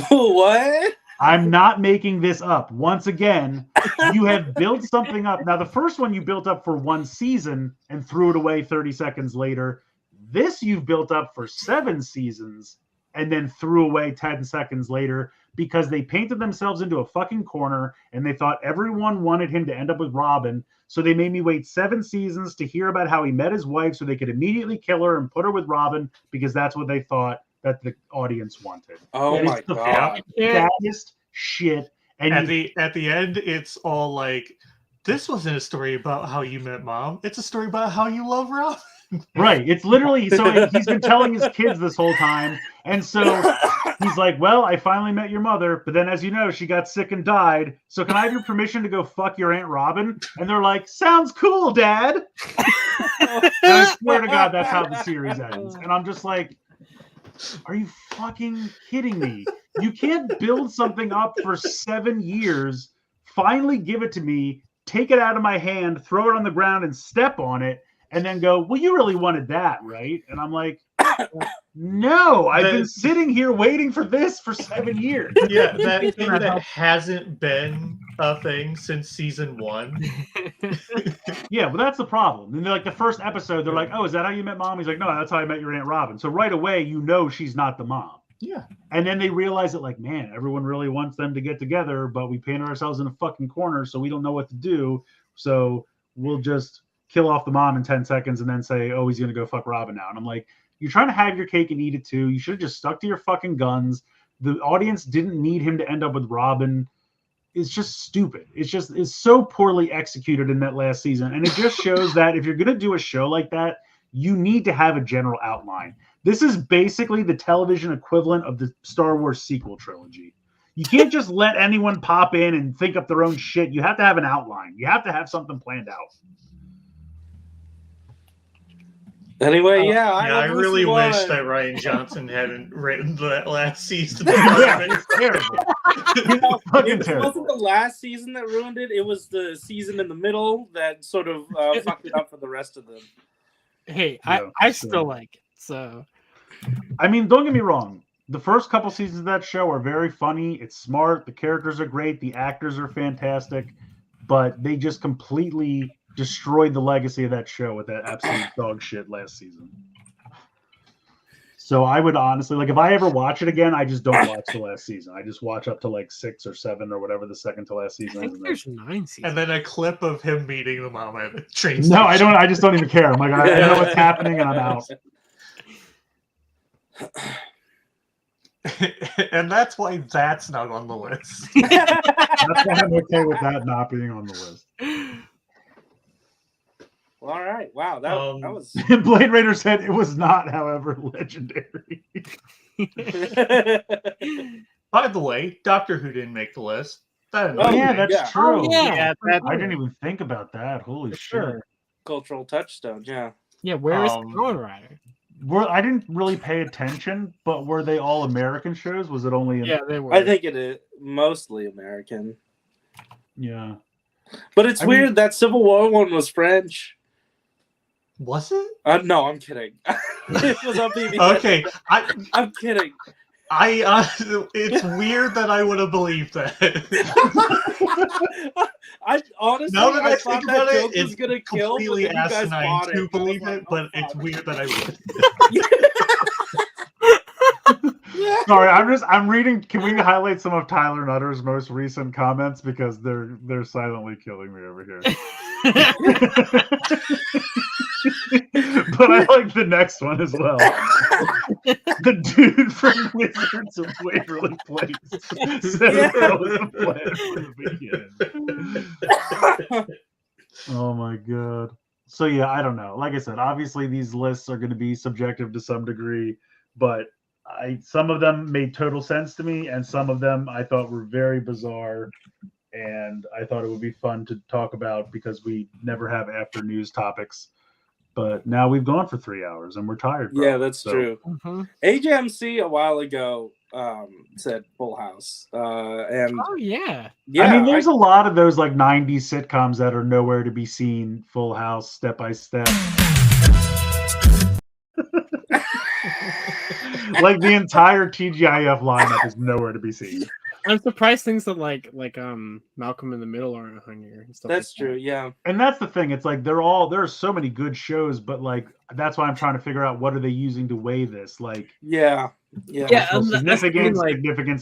What? I'm not making this up. Once again, you have built something up. Now, the first one you built up for 1 season and threw it away 30 seconds later. This you've built up for 7 seasons and then threw away 10 seconds later because they painted themselves into a fucking corner and they thought everyone wanted him to end up with Robin. So they made me wait 7 seasons to hear about how he met his wife so they could immediately kill her and put her with Robin because that's what they thought that the audience wanted. Oh my God. Saddest shit. And at the end, it's all like, this wasn't a story about how you met Mom. It's a story about how you love Robin. Right. It's literally, so he's been telling his kids this whole time. And so he's like, well, I finally met your mother. But then, as you know, she got sick and died. So can I have your permission to go fuck your Aunt Robin? And they're like, sounds cool, Dad. And I swear to God, that's how the series ends. And I'm just like, are you fucking kidding me? You can't build something up for 7 years, finally give it to me, take it out of my hand, throw it on the ground and step on it, and then go, well, you really wanted that, right? And I'm like, no, I've been sitting here waiting for this for 7 years. Yeah, that thing that hasn't been a thing since season 1. Yeah, well, that's the problem. And they're like, the first episode, they're like, oh, is that how you met Mom? He's like, no, that's how I met your Aunt Robin. So right away, you know she's not the mom. Yeah. And then they realize that, like, man, everyone really wants them to get together, but we painted ourselves in a fucking corner, so we don't know what to do. So we'll just kill off the mom in 10 seconds and then say, oh, he's going to go fuck Robin now. And I'm like, you're trying to have your cake and eat it too. You should have just stuck to your fucking guns. The audience didn't need him to end up with Robin. It's just stupid. It's so poorly executed in that last season. And it just shows that if you're going to do a show like that, you need to have a general outline. This is basically the television equivalent of the Star Wars sequel trilogy. You can't just let anyone pop in and think up their own shit. You have to have an outline. You have to have something planned out. Anyway, I really wish that Ryan Johnson hadn't written that last season. Yeah, it's terrible. It wasn't the last season that ruined it. It was the season in the middle that sort of fucked it up for the rest of them. Hey, I still like it. So, I mean, don't get me wrong. The first couple seasons of that show are very funny. It's smart. The characters are great. The actors are fantastic. But they just completely destroyed the legacy of that show with that absolute dog shit last season. So I would honestly, like, if I ever watch it again, I just don't watch the last season. I just watch up to like 6 or 7 or whatever the second to last season I think is. there's 9 seasons. And then a clip of him meeting the mom at the train station. No, I don't. I just don't even care. I'm like, I know what's happening and I'm out. And that's why that's not on the list. That's why I'm okay with that not being on the list. Well, all right. Wow, that was. Blade Raider said it was not, however, legendary. By the way, Doctor Who didn't make the list. That's true. Oh, yeah, I didn't even think about that. Holy shit. Cultural touchstone, yeah. Yeah, where is Kamen Rider? I didn't really pay attention, but were they all American shows? Was it only? Yeah, they were. I think it is mostly American. Yeah. But it's weird that Civil War one was French. Was it? No, I'm kidding. It was on BBC. Okay, I'm kidding. It's weird that I would have believed that. I honestly, Now that I thought think that about it, joke was it's gonna kill, but completely then you guys asinine bought to it. I was believe like, it, oh, but it's fuck. weird that I would. Sorry, I'm reading. Can we highlight some of Tyler Nutter's most recent comments because they're silently killing me over here. But I like the next one as well. The dude from Wizards of Waverly Place said that was the plan from the beginning. Oh my god. So yeah, I don't know. Like I said, obviously these lists are going to be subjective to some degree, but some of them made total sense to me, and some of them I thought were very bizarre, and I thought it would be fun to talk about because we never have after news topics. But now we've gone for 3 hours and we're tired. Yeah, that's true. Mm-hmm. AJMC a while ago said Full House, and Oh yeah. I mean, there's a lot of those like 90s sitcoms that are nowhere to be seen. Full House, Step by Step. Like the entire TGIF lineup is nowhere to be seen. I'm surprised things that like Malcolm in the Middle aren't on here and stuff. That's like true, that. yeah. And that's the thing. It's like there are so many good shows, but like that's why I'm trying to figure out what are they using to weigh this. Like significance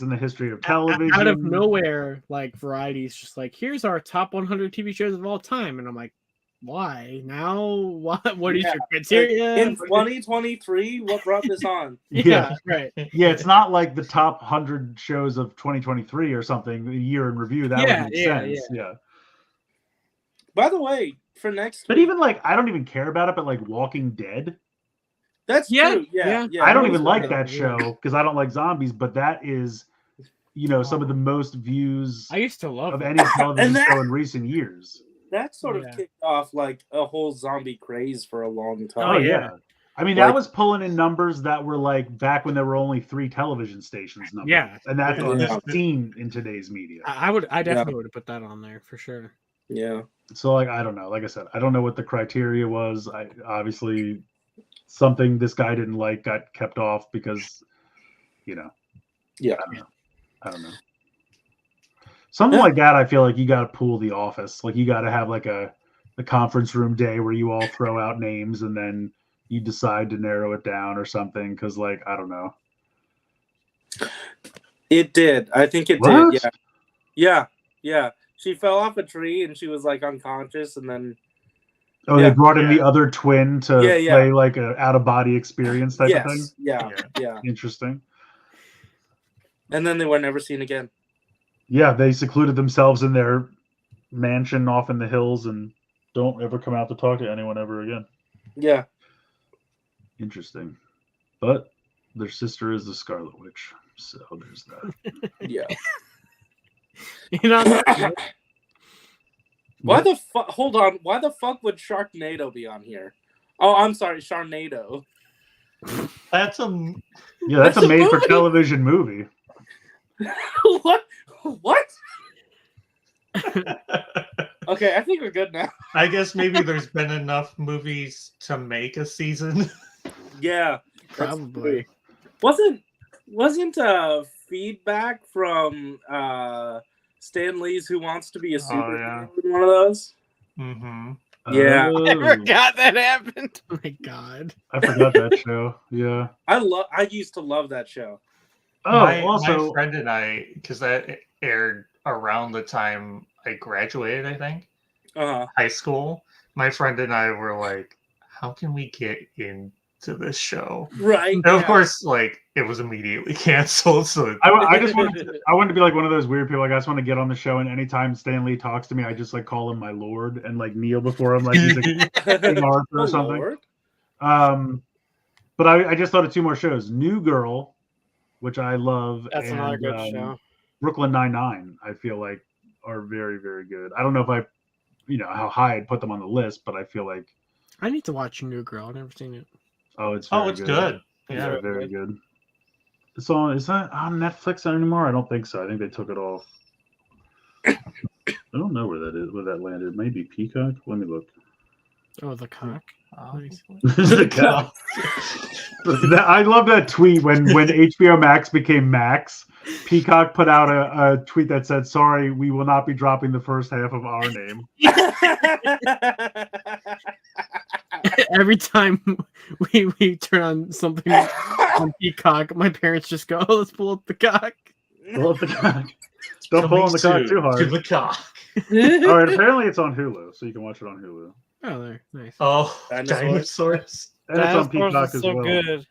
in the history of television. Out of nowhere, like Variety's just like, here's our top 100 TV shows of all time, and I'm like, why now? What is your criteria? In 2023, what brought this on? Right. Yeah, it's not like the top 100 shows of 2023 or something, a year in review. That would make sense. Yeah. By the way, for next But even like, I don't even care about it, but like Walking Dead. That's true. Yeah. I don't even like that show because I don't like zombies, but that is, some of the most views I used to love of any television show in recent years. That sort of kicked off like a whole zombie craze for a long time. Oh yeah. I mean, that was pulling in numbers that were like back when there were only 3 television stations numbers. Yeah. And that's unseen in today's media. I definitely would have put that on there for sure. Yeah. So like, I don't know. Like I said, I don't know what the criteria was. I obviously something this guy didn't like got kept off because, Yeah. I don't know. Something like that, I feel like you got to pool the office. Like you got to have like a conference room day where you all throw out names and then you decide to narrow it down or something. Because like, I don't know. It did. I think it did. Yeah. Yeah. She fell off a tree and she was like unconscious and then. Oh, they brought in the other twin to play like a out of body experience type of thing. Yeah. Interesting. And then they were never seen again. Yeah, they secluded themselves in their mansion off in the hills and don't ever come out to talk to anyone ever again. Yeah. Interesting. But their sister is the Scarlet Witch, so there's that. Yeah. Why the fuck? Hold on. Why the fuck would Sharknado be on here? Oh, I'm sorry, Sharknado. That's a made-for-television movie. What? Okay, I think we're good now. I guess maybe there's been enough movies to make a season. Yeah, probably. Wasn't feedback from Stan Lee's Who Wants to Be a Superhero one of those? Mm-hmm. Yeah, I forgot that happened. Oh my god, I forgot that show. Yeah, I used to love that show. Oh, my friend and I, because that aired around the time I graduated, I think, high school. My friend and I were like, "How can we get into this show?" Right. And of course, like it was immediately canceled. So I just wanted to be like one of those weird people. Like I just want to get on the show, and anytime Stan Lee talks to me, I just like call him my lord and like kneel before him, like he's a King Arthur or something. But I just thought of 2 more shows: New Girl, which I love. That's another good show. Brooklyn Nine-Nine, I feel like, are very, very good. I don't know if how high I'd put them on the list, but I feel like I need to watch New Girl. I've never seen it. Oh, it's good. Yeah, very, very good. Is that on Netflix anymore? I don't think so. I think they took it off. I don't know where that landed. Maybe Peacock. Let me look. Oh, the cock. Nice. The cock. I love that tweet when HBO Max became Max. Peacock put out a tweet that said, "Sorry, we will not be dropping the first half of our name." Every time we turn on something on Peacock, my parents just go, "Oh, let's pull up the cock." Pull up the cock. Don't pull on the cock too hard. To the cock. All right, apparently it's on Hulu, so you can watch it on Hulu. Oh, there, nice. Oh, Dinosaurs. And it's on Dinosaurs Peacock is as so well. good.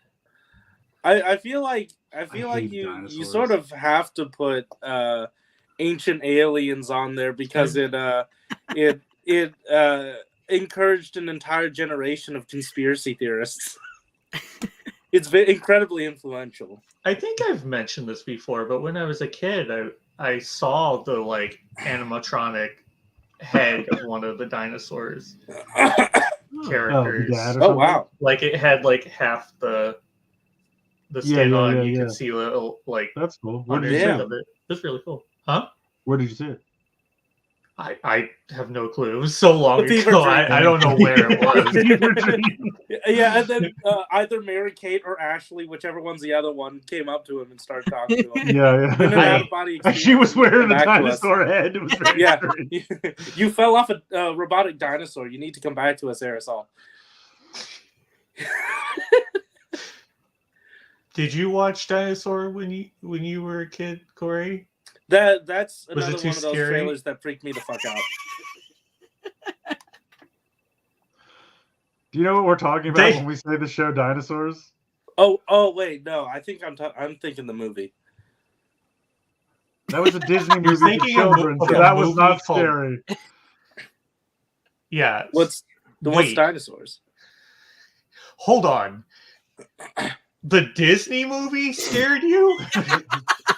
I feel like hate you dinosaurs. sort of have to put Ancient Aliens on there because it encouraged an entire generation of conspiracy theorists. It's incredibly influential. I think I've mentioned this before, but when I was a kid, I saw the like animatronic head of one of the dinosaurs characters. Oh wow! Like it had like half the skin on. You could see little like that's cool. Where did underneath you see of it. It's really cool, huh? Where did you see it? I have no clue. It was so long The Fever ago. Dream. I don't know where it was. Yeah, and then either Mary Kate or Ashley, whichever one's the other one, came up to him and started talking to him. Yeah. In an out-of-body She was wearing the back to us. dinosaur head. It was very strange. You fell off a robotic dinosaur. You need to come back to us, Aresol. Did you watch Dinosaur when you were a kid, Corey? That's Was another it too one of those scary? trailers that freaked me the fuck out. Do you know what we're talking about when we say the show Dinosaurs? Oh wait, no. I think I'm thinking the movie. That was a Disney movie for thinking of children, a so that was movie not called- scary. Yeah. What's dinosaurs? Hold on. The Disney movie scared you?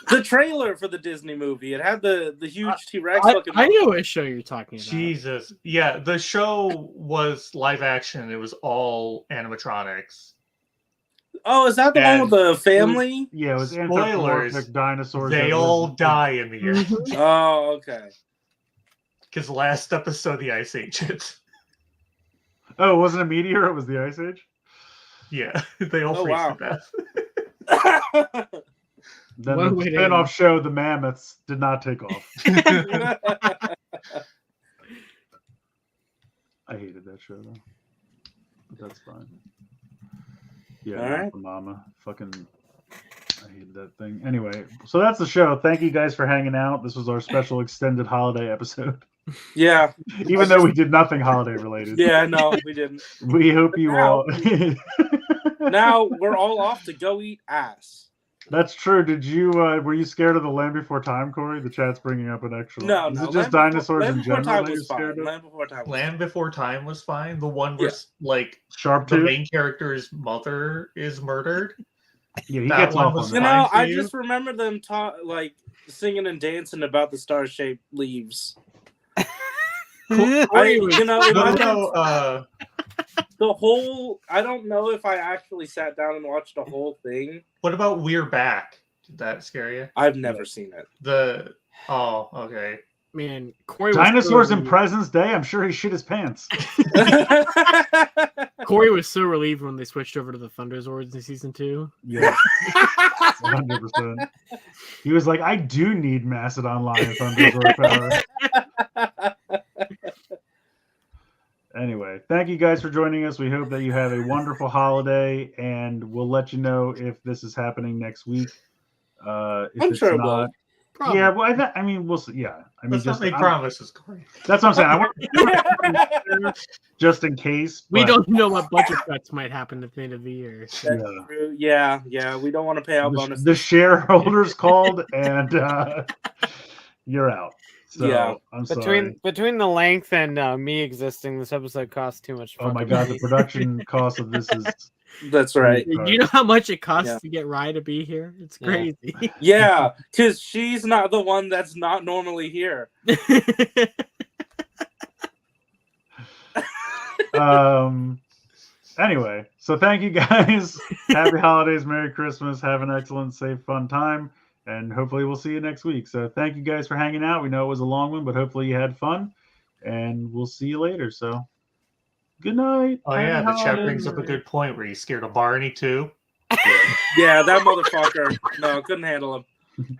The trailer for the Disney movie. It had the huge T-Rex looking. I know what show you're talking about. Jesus. Yeah, the show was live action. It was all animatronics. Oh, is that the one with the family? Yeah, it was Spoilers. anthropomorphic dinosaurs. They all die in the end. Oh, okay. Because last episode, the Ice Age hit. Oh, it wasn't a meteor, it was the Ice Age? Yeah, they all freeze wow. to death. Then What a the way to spin-off end. show, The Mammoths, did not take off. I hated that show, though. But that's fine. Yeah, All right. the mama. Fucking, I hated that thing. Anyway, so that's the show. Thank you guys for hanging out. This was our special extended holiday episode. Yeah. Even though we did nothing holiday related. Yeah, no, we didn't. We hope you all... Now we're all off to go eat ass. That's true. Did you were you scared of the Land Before Time, Corey? The chat's bringing up an extra. No, Is no. it just dinosaurs in general? Time that you're was fine. scared of? Land Before Time. Land Before Time was fine. The one where like Sharp the Tooth. main character's mother is murdered. Yeah, he that gets one off was on You that. fine know, for I you? just remember them like singing and dancing about the star-shaped leaves. Corey was- The whole. I don't know if I actually sat down and watched the whole thing. What about We're Back? Did that scare you? I've never seen it. Oh, okay. Man, Corey was Dinosaurs so in President's Day. I'm sure he shit his pants. Corey was so relieved when they switched over to the Thunderzords in season 2. Yeah, 100%. He was like, I do need Mastodon Lion Thunderzord power. Anyway, thank you guys for joining us. We hope that you have a wonderful holiday, and we'll let you know if this is happening next week. If I'm it's sure it not, will. Probably. yeah. Well, I mean, we'll see. Yeah, I mean, Let's not make promises, Corey. that's what I'm saying. I want just in case. We but don't know what budget cuts might happen at the end of the year. So. That's true. Yeah. We don't want to pay out bonuses. The shareholders called, and you're out. So, Yeah. I'm sorry. Between the length and me existing, this episode costs too much. Oh my fucking god, the money. production cost of this is. That's right. You know how much it costs Yeah. to get Rye to be here? It's Yeah. crazy. Yeah, because she's not the one that's not normally here. Anyway, so thank you guys. Happy holidays, Merry Christmas. Have an excellent, safe, fun time, and hopefully we'll see you next week. So thank you guys for hanging out. We know it was a long one, but hopefully you had fun, and we'll see you later. So Good night. Oh yeah, the chat Happy brings up a good point. Where you scared of Barney too? Yeah, that motherfucker. No, couldn't handle him.